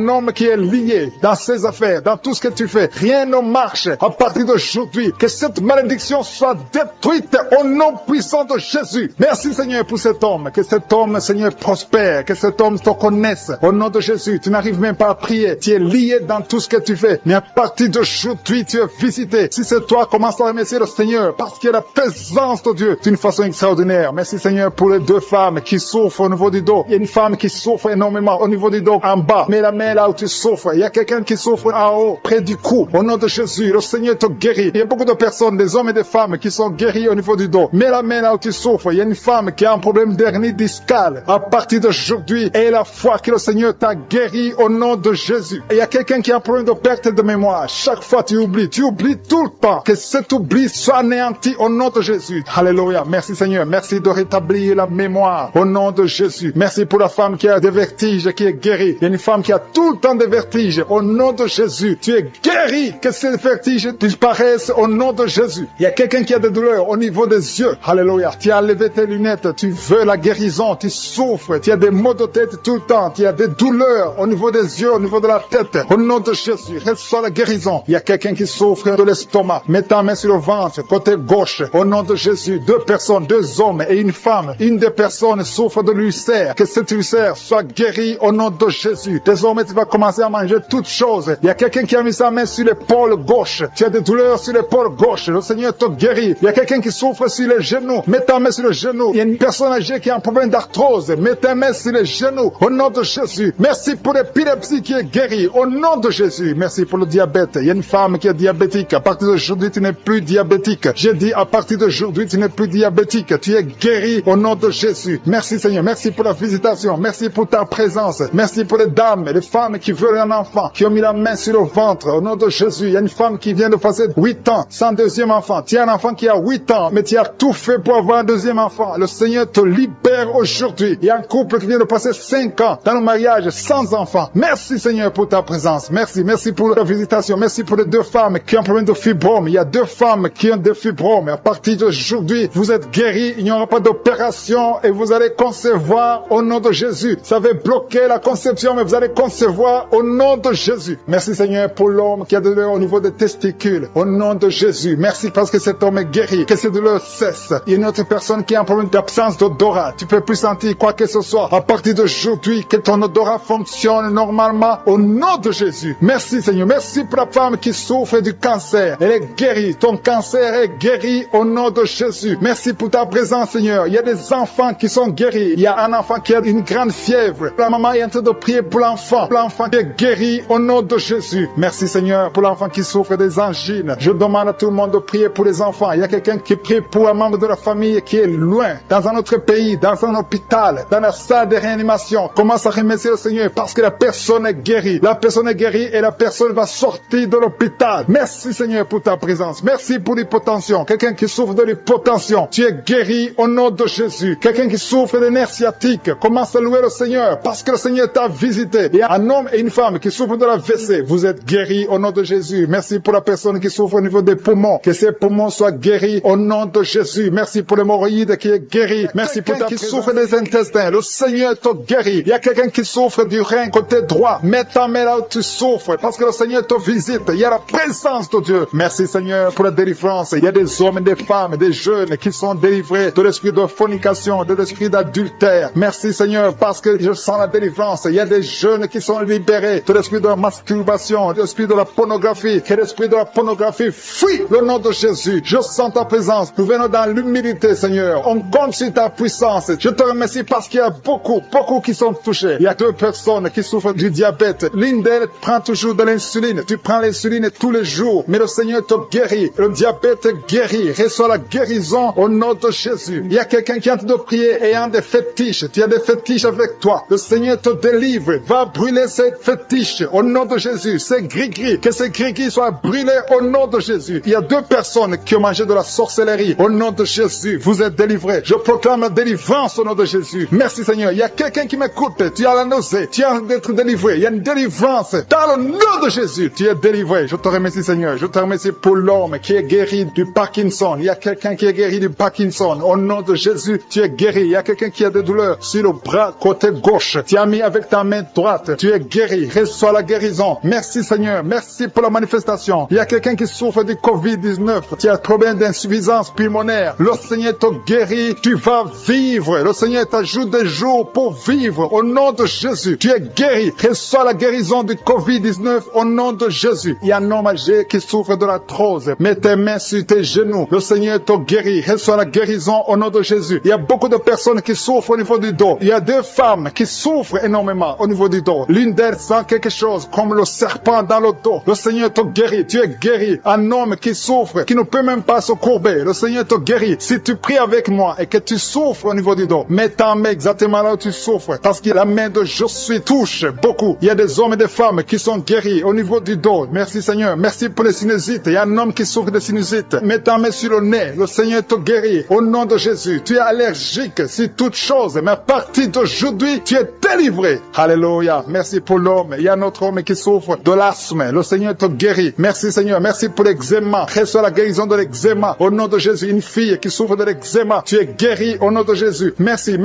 homme qui est lié dans ses affaires, dans tout ce que tu fais. Rien ne marche à partir d'aujourd'hui. Que cette malédiction soit détruite au nom puissant de Jésus. Merci Seigneur pour cet homme. Que cet homme, Seigneur, prospère. Que cet homme te connaisse. Au nom de Jésus, tu n'arrives même pas à prier. Tu es lié dans tout ce que tu fais. Mais à partir d'aujourd'hui, tu es visité. Si c'est toi, commence à remercier le Seigneur. Parce qu'il y a la présence de Dieu d'une façon extraordinaire. Merci Seigneur pour les 2 femmes qui souffrent au niveau du dos. Il y a une femme qui souffre énormément au niveau du dos en bas. Mets la main là où tu souffres. Il y a quelqu'un qui souffre en haut, près du cou. Au nom de Jésus, le Seigneur te guérit. Il y a beaucoup de personnes, des hommes et des femmes qui sont guéris au niveau du dos. Mets la main là où tu souffres. Il y a une femme qui a un problème d'hernie discale. À partir d'aujourd'hui, aie la foi que le Seigneur t'a guéri au nom de Jésus. Et il y a quelqu'un qui a un problème de perte de mémoire. Chaque fois tu oublies tout le temps. Que cet oubli soit anéanti au nom de Jésus. Alléluia. Merci Seigneur. Merci de rétablir la mémoire au nom de Jésus. Merci pour la femme qui a des vertiges, qui est guérie. Il y a une femme qui a tout le temps des vertiges. Au nom de Jésus, tu es guéri. Que ces vertiges disparaissent au nom de Jésus. Il y a quelqu'un qui a des douleurs au niveau des yeux. Alléluia. Tu as levé tes lunettes. Tu veux la guérison. Tu souffres. Tu as des maux de tête tout le temps. Tu as des douleurs au niveau des yeux, au niveau de la tête. Au nom de Jésus, reçois la guérison. Il y a quelqu'un qui souffre de l'estomac. Mets ta main sur le ventre, côté gauche. Au nom de Jésus, 2 personnes, 2 hommes et une femme. Une des personnes souffre de l'ulcère. Que cet ulcère soit guéri au nom de Jésus. Désormais, tu vas commencer à manger toutes choses. Il y a quelqu'un qui a mis sa main sur l'épaule gauche. Tu as des douleurs sur l'épaule gauche. Le Seigneur te guérit. Il y a quelqu'un qui souffre sur les genoux. Mets ta main sur le genou. Il y a une personne âgée qui a un problème d'arthrose. Mets ta main sur les genoux. Au nom de Jésus. Merci pour l'épilepsie qui est guérie. Au nom de Jésus. Merci pour le diabète. Il y a une femme qui est diabétique. À partir d'aujourd'hui, tu n'es plus diabétique. J'ai dit, à partir d'aujourd'hui, tu n'es plus diabétique. Tu es guéri au nom de Jésus. Merci Seigneur. Merci pour la visitation. Merci pour ta présence. Merci pour les dames et les femmes qui veulent un enfant, qui ont mis la main sur le ventre. Au nom de Jésus, il y a une femme qui vient de passer 8 ans sans 2e enfant. Tu as un enfant qui a 8 ans, mais tu as tout fait pour avoir un 2e enfant. Le Seigneur te libère aujourd'hui. Il y a un couple qui vient de passer 5 ans dans le mariage sans enfant. Merci Seigneur pour ta présence. Merci pour la visitation. Merci pour les 2 femmes qui ont un problème de fibrome. Il y a 2 femmes qui ont des fibromes. À partir d'aujourd'hui, vous êtes guéris. Il n'y aura pas d'opération et vous allez concevoir au nom de Jésus. Ça avait bloqué la conception, mais vous allez concevoir au nom de Jésus. Merci Seigneur pour l'homme qui a des douleurs au niveau des testicules. Au nom de Jésus. Merci parce que cet homme est guéri. Que ces douleurs cessent. Il y a une autre personne qui a un problème d'absence d'odorat. Tu peux plus sentir quoi que ce soit. À partir d'aujourd'hui, que ton odorat fonctionne normalement au nom de Jésus. Merci Seigneur. Merci pour la femme qui souffre du cancer. Elle est guérie. Ton cancer est guéri au nom de Jésus. Merci pour ta présence Seigneur. Il y a des enfants qui sont guéris. Il y a un enfant qui a une grande fièvre. La maman est en train de prier pour l'enfant. L'enfant est guéri au nom de Jésus. Merci Seigneur pour l'enfant qui souffre des angines. Je demande à tout le monde de prier pour les enfants. Il y a quelqu'un qui prie pour un membre de la famille qui est loin, dans un autre pays, dans un hôpital, dans la salle de réanimation. Commence à remercier le Seigneur parce que la personne est guérie. La personne est guérie et la personne va sortir de l'hôpital. Merci Seigneur pour ta présence. Merci pour l'hypotension. Quelqu'un qui souffre de l'hypotension, tu es guéri au nom de Jésus. Quelqu'un qui souffre de nerfs sciatiques, commence à louer le Seigneur parce que le Seigneur t'a visité. Il y a un homme et une femme qui souffrent de la WC. Vous êtes guéris au nom de Jésus. Merci pour la personne qui souffre au niveau des poumons. Que ses poumons soient guéris au nom de Jésus. Merci pour l'hémorroïde qui est guéri. Merci pour quelqu'un qui souffre des intestins. Le Seigneur te guérit. Il y a quelqu'un qui souffre du rein côté droit. Mets ta main là où tu souffres parce que le Seigneur te visite. Il y a la présence de Dieu. Merci Seigneur pour la délivrance. Il y a des hommes et des femmes, des jeunes qui sont délivrés de l'esprit de fornication, de l'esprit d'adultère. Merci Seigneur parce que je sens la délivrance. Il y a des jeunes qui sont libérés de l'esprit de la masturbation, de l'esprit de la pornographie. Que l'esprit de la pornographie fuit le nom de Jésus. Je sens ta présence. Nous venons dans l'humilité Seigneur. On compte sur ta puissance. Je te remercie parce qu'il y a beaucoup qui sont touchés. Il y a 2 personnes qui souffrent du diabète. L'une d'elles prend toujours de l'insuline. Tu prends l'insuline tous les jours. Mais le Seigneur te guérit. Le diabète est guéri. Reçois la guérison au nom de Jésus. Il y a quelqu'un qui est en train de prier ayant des fétiches. Tu as des fétiches avec toi. Le Seigneur te délivre. Va brûler ces fétiches au nom de Jésus. Ces gris-gris. Que ces gris-gris soient brûlés au nom de Jésus. Il y a 2 personnes qui ont mangé de la sorcellerie. Au nom de Jésus, vous êtes délivrés. Je proclame la délivrance au nom de Jésus. Merci Seigneur. Il y a quelqu'un qui m'écoute. Tu as la nausée. Tu as d'être délivré. Il y a une délivrance. Dans le nom de Jésus, tu es délivré. Je te remercie Seigneur. Je te remercie pour l'homme qui est guéri du Parkinson. Il y a quelqu'un qui est guéri du Parkinson. Au nom de Jésus, tu es guéri. Il y a quelqu'un qui a des douleurs sur le bras côté gauche. Tu as mis avec ta main droite. Tu es guéri. Reçois la guérison. Merci Seigneur. Merci pour la manifestation. Il y a quelqu'un qui souffre du Covid-19. Tu as un problème d'insuffisance pulmonaire. Le Seigneur te guérit. Tu vas vivre. Le Seigneur t'ajoute des jours pour vivre. Au nom de Jésus, tu es guéri. Reçois la guérison du Covid-19 au nom de Jésus. Il y a un homme âgé qui souffre de l'arthrose. Mets tes mains sur tes genoux. Le Seigneur te guérit. Reçois la guérison au nom de Jésus. Il y a beaucoup de personnes qui souffrent au niveau du dos. Il y a 2 femmes qui souffrent énormément au niveau du dos. L'une d'elles sent quelque chose comme le serpent dans le dos. Le Seigneur te guérit. Tu es guéri. Un homme qui souffre, qui ne peut même pas se courber. Le Seigneur te guérit. Si tu pries avec moi et que tu souffres au niveau du dos, mets ta main exactement là où tu souffres. Parce que la main de je suis touche beaucoup. Il y a des hommes et des femmes qui sont guéris au niveau du dos. Merci Seigneur. Merci pour les sinusites. Il y a un homme qui souffre de sinusite. Mets ta main sur le nez. Le Seigneur te guérit. Au nom de Jésus. Tu es allergique sur toute chose. Mais à partir d'aujourd'hui, tu es délivré. Alléluia. Merci pour l'homme. Il y a un autre homme qui souffre de l'asthme. Le Seigneur te guérit. Merci Seigneur. Merci pour l'eczéma. Reçois la guérison de l'eczéma. Au nom de Jésus. Une fille qui souffre de l'eczéma. Tu es guéri au nom de Jésus. Merci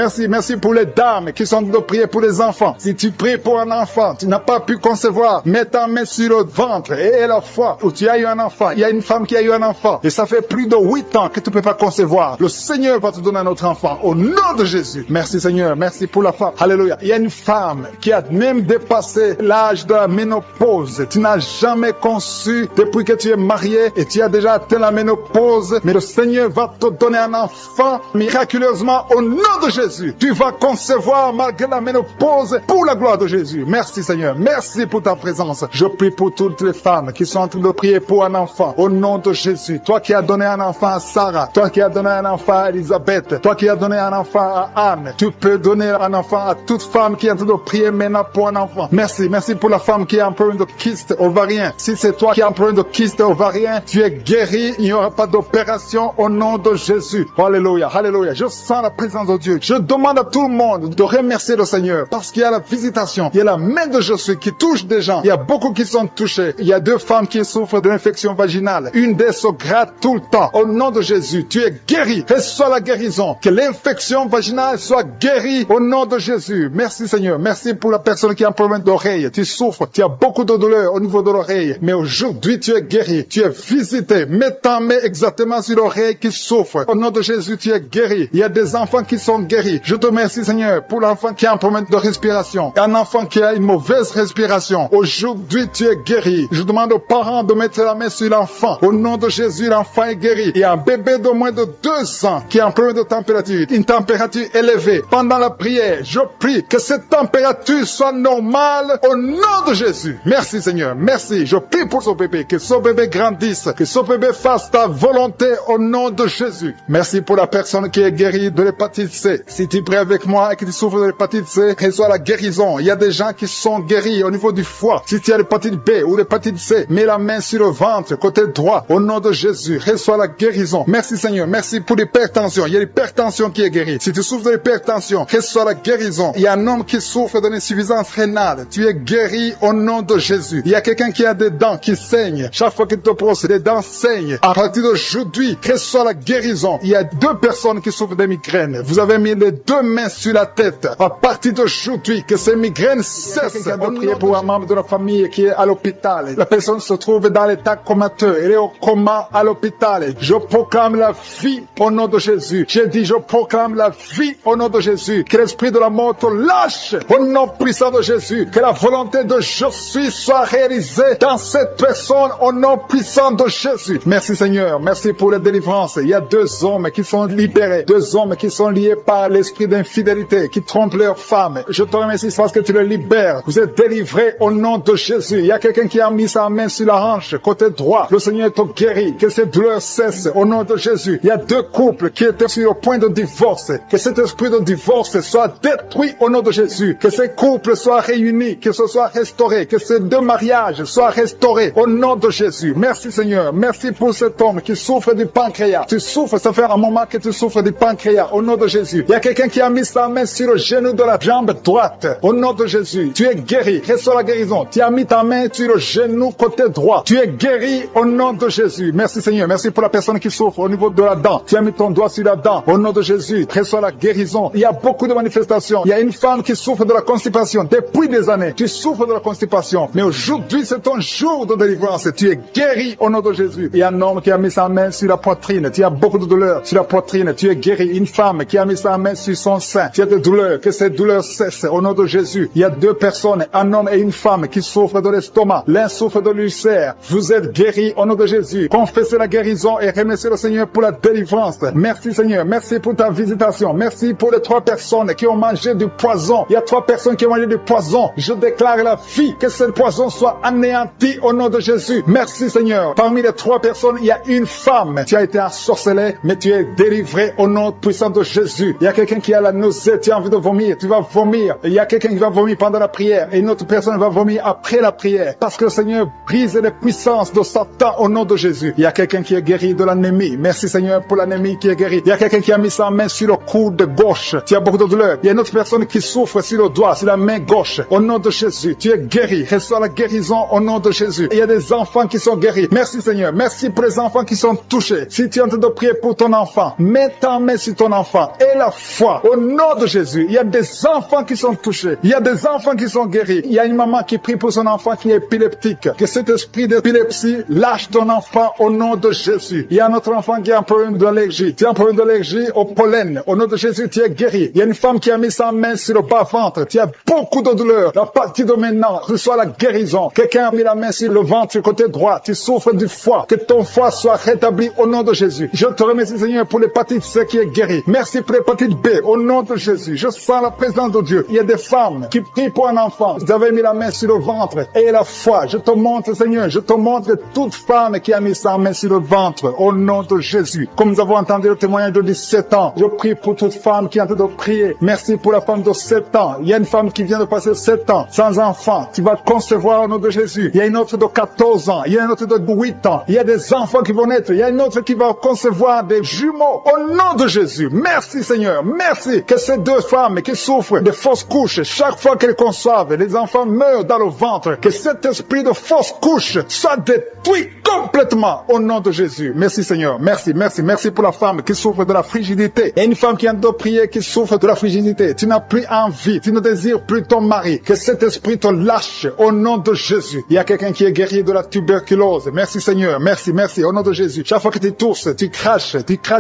pour les dames qui sont de prier pour les enfants. Si tu pries pour un enfant, tu n'as pas pu concevoir, mets ta main sur le ventre et la fois où tu as eu un enfant. Il y a une femme qui a eu un enfant et ça fait plus de 8 ans que tu ne peux pas concevoir. Le Seigneur va te donner un autre enfant au nom de Jésus. Merci Seigneur. Merci pour la femme. Alléluia. Il y a une femme qui a même dépassé l'âge de la ménopause. Tu n'as jamais conçu depuis que tu es marié et tu as déjà atteint la ménopause. Mais le Seigneur va te donner un enfant miraculeusement au nom de Jésus. Tu vas concevoir malgré la ménopause pour la gloire de Jésus. Merci Seigneur. Merci pour ta présence. Je prie pour toutes les femmes qui sont en train de prier pour un enfant au nom de Jésus. Toi qui as donné un enfant à Sarah, toi qui as donné un enfant à Elisabeth, toi qui as donné un enfant à Anne, tu peux donner un enfant à toute femme qui est en train de prier maintenant pour un enfant. Merci pour la femme qui a un problème de kyste ovarien. Si c'est toi qui as un problème de kyste ovarien, tu es guéri. Il n'y aura pas d'opération au nom de Jésus. Alléluia, alléluia. Je sens la présence de Dieu. Je demande à tout le monde de remercier le Seigneur parce qu'il y a la visitation. Il y a la main de Jésus qui touche des gens. Il y a beaucoup qui sont touchés. Il y a 2 femmes qui souffrent de l'infection vaginale. Une d'elles se gratte tout le temps. Au nom de Jésus, tu es guéri. Reçois la guérison. Que l'infection vaginale soit guérie au nom de Jésus. Merci Seigneur. Merci pour la personne qui a un problème d'oreille. Tu souffres. Tu as beaucoup de douleur au niveau de l'oreille. Mais aujourd'hui, tu es guéri. Tu es visité. Mets ta main exactement sur l'oreille qui souffre. Au nom de Jésus, tu es guéri. Il y a des enfants qui sont guéris. Je te remercie Seigneur pour l'enfant qui a un problème de respiration. Un enfant qui a une mauvaise respiration. Aujourd'hui, tu es guéri. Je demande aux parents de mettre la main sur l'enfant. Au nom de Jésus, l'enfant est guéri. Il y a un bébé de moins de 2 ans qui a un problème de température. Une température élevée. Pendant la prière, je prie que cette température soit normale au nom de Jésus. Merci Seigneur. Merci. Je prie pour ce bébé. Que ce bébé grandisse. Que ce bébé fasse ta volonté au nom de Jésus. Merci pour la personne qui est guérie de l'hépatite C. Si tu pries avec moi et que tu souffres de l'hépatite C, reçois la guérison. Il y a des gens qui sont guéris au niveau du foie. Si tu as l'hépatite B ou l'hépatite C, mets la main sur le ventre, côté droit, au nom de Jésus. Reçois la guérison. Merci Seigneur. Merci pour l'hypertension. Il y a l'hypertension qui est guérie. Si tu souffres de l'hypertension, reçois la guérison. Il y a un homme qui souffre d'une insuffisance rénale. Tu es guéri au nom de Jésus. Il y a quelqu'un qui a des dents qui saignent. Chaque fois qu'il te brosse, les dents saignent. À partir d'aujourd'hui, reçois la guérison. Il y a 2 personnes qui souffrent de migraines. Vous avez mis les 2 mains sur la tête. À partir d'aujourd'hui, que ces migraines cessent. On va prier pour un membre de la famille qui est à l'hôpital. La personne se trouve dans l'état comateux. Elle est au coma à l'hôpital. Je proclame la vie au nom de Jésus. J'ai dit, je proclame la vie au nom de Jésus. Que l'esprit de la mort te lâche au nom puissant de Jésus. Que la volonté de je suis soit réalisée dans cette personne au nom puissant de Jésus. Merci Seigneur. Merci pour la délivrance. Il y a 2 hommes qui sont libérés. 2 hommes qui sont liés par l'esprit d'infidélité, qui trompent leurs femmes. Je te remercie parce que tu les libères. Vous êtes délivrés au nom de Jésus. Il y a quelqu'un qui a mis sa main sur la hanche, côté droit. Le Seigneur te guérit. Que ces douleurs cessent au nom de Jésus. Il y a 2 couples qui étaient sur le point de divorce. Que cet esprit de divorce soit détruit au nom de Jésus. Que ces couples soient réunis, que ce soit restauré, que ces 2 mariages soient restaurés au nom de Jésus. Merci Seigneur. Merci pour cet homme qui souffre du pancréas. Tu souffres, ça fait un moment que tu souffres du pancréas au nom de Jésus. Il y a quelqu'un qui a mis sa main sur le genou de la jambe droite au nom de Jésus. Tu es guéri. Reçois la guérison. Tu as mis ta main sur le genou côté droit. Tu es guéri au nom de Jésus. Merci Seigneur. Merci pour la personne qui souffre au niveau de la dent. Tu as mis ton doigt sur la dent au nom de Jésus. Reçois la guérison. Il y a beaucoup de manifestations. Il y a une femme qui souffre de la constipation depuis des années. Tu souffres de la constipation. Mais aujourd'hui, c'est ton jour de délivrance. Tu es guéri au nom de Jésus. Il y a un homme qui a mis sa main sur la poitrine. Tu as beaucoup de douleurs sur la poitrine. Tu es guéri. Une femme qui a mis sa main sur son sein. Tu as des douleurs. Que ces douleurs cessent au nom de Jésus. Il y a 2 personnes, un homme et une femme qui souffrent de l'estomac. L'un souffre de l'ulcère. Vous êtes guéris au nom de Jésus. Confessez la guérison et remerciez le Seigneur pour la délivrance. Merci Seigneur. Merci pour ta visitation. Merci pour les 3 personnes qui ont mangé du poison. Il y a 3 personnes qui ont mangé du poison. Je déclare la vie. Que ce poison soit anéanti au nom de Jésus. Merci Seigneur. Parmi les 3 personnes, il y a une femme. Tu as été ensorcelé, mais tu es délivré au nom puissant de Jésus. Il y a quelqu'un qui a la nausée. Tu as envie de vomir. Tu vas vomir. Il y a quelqu'un qui va vomir pendant la prière. Et une autre personne va vomir après la prière. Parce que le Seigneur brise les puissances de Satan au nom de Jésus. Il y a quelqu'un qui est guéri de l'anémie. Merci Seigneur pour l'anémie qui est guérie. Il y a quelqu'un qui a mis sa main sur le coude gauche. Tu as beaucoup de douleur. Il y a une autre personne qui souffre sur le doigt, sur la main gauche. Au nom de Jésus, tu es guéri. Reçois la guérison au nom de Jésus. Il y a des enfants qui sont guéris. Merci Seigneur. Merci pour les enfants qui sont touchés. Si tu es en train de prier pour ton enfant, mets ta main sur ton enfant et la foi au nom de Jésus. Il y a des enfants qui sont touchés. Il y a des enfants qui sont guéris. Il y a une maman qui prie pour son enfant qui est épileptique. Que cet esprit d'épilepsie lâche ton enfant au nom de Jésus. Il y a un autre enfant qui a un problème d'allergie. Tu as un problème d'allergie au pollen. Au nom de Jésus, tu es guéri. Il y a une femme qui a mis sa main sur le bas-ventre. Tu as beaucoup de douleur. À partir de maintenant, reçois la guérison. Quelqu'un a mis la main sur le ventre côté droit. Tu souffres du foie. Que ton foie soit rétabli au nom de Jésus. Je te remercie Seigneur pour l'hépatite C qui est guérie. Merci pour l'hépatite B au nom de Jésus. Je sens la présence de Dieu. Il y a des femmes qui prient pour un enfant. Vous avez mis la main sur le ventre et la foi. Je te montre Seigneur. Je te montre toute femme qui a mis sa main sur le ventre au nom de Jésus. Comme nous avons entendu le témoignage de 17 ans, je prie pour toute femme qui est en train de prier. Merci pour la femme de 7 ans. Il y a une femme qui vient de passer 7 ans sans enfant. Tu vas concevoir au nom de Jésus. Il y a une autre de 14 ans. Il y a une autre de 8 ans. Il y a des enfants qui vont naître. Il y a une autre qui va concevoir des jumeaux au nom de Jésus. Merci Seigneur. Merci que ces 2 femmes qui souffrent de fausses couches, chaque fois qu'elles conçoivent, les enfants meurent dans le ventre. Que cet esprit de fausse couche soit détruit complètement au nom de Jésus. Merci Seigneur. Merci, merci, merci pour la femme qui souffre de la frigidité. Il y a une femme qui a de prier qui souffre de la frigidité. Tu n'as plus envie, tu ne désires plus ton mari. Que cet esprit te lâche au nom de Jésus. Il y a quelqu'un qui est guéri de la tuberculose. Merci Seigneur. Merci, merci au nom de Jésus. Chaque fois que tu tousses, tu craches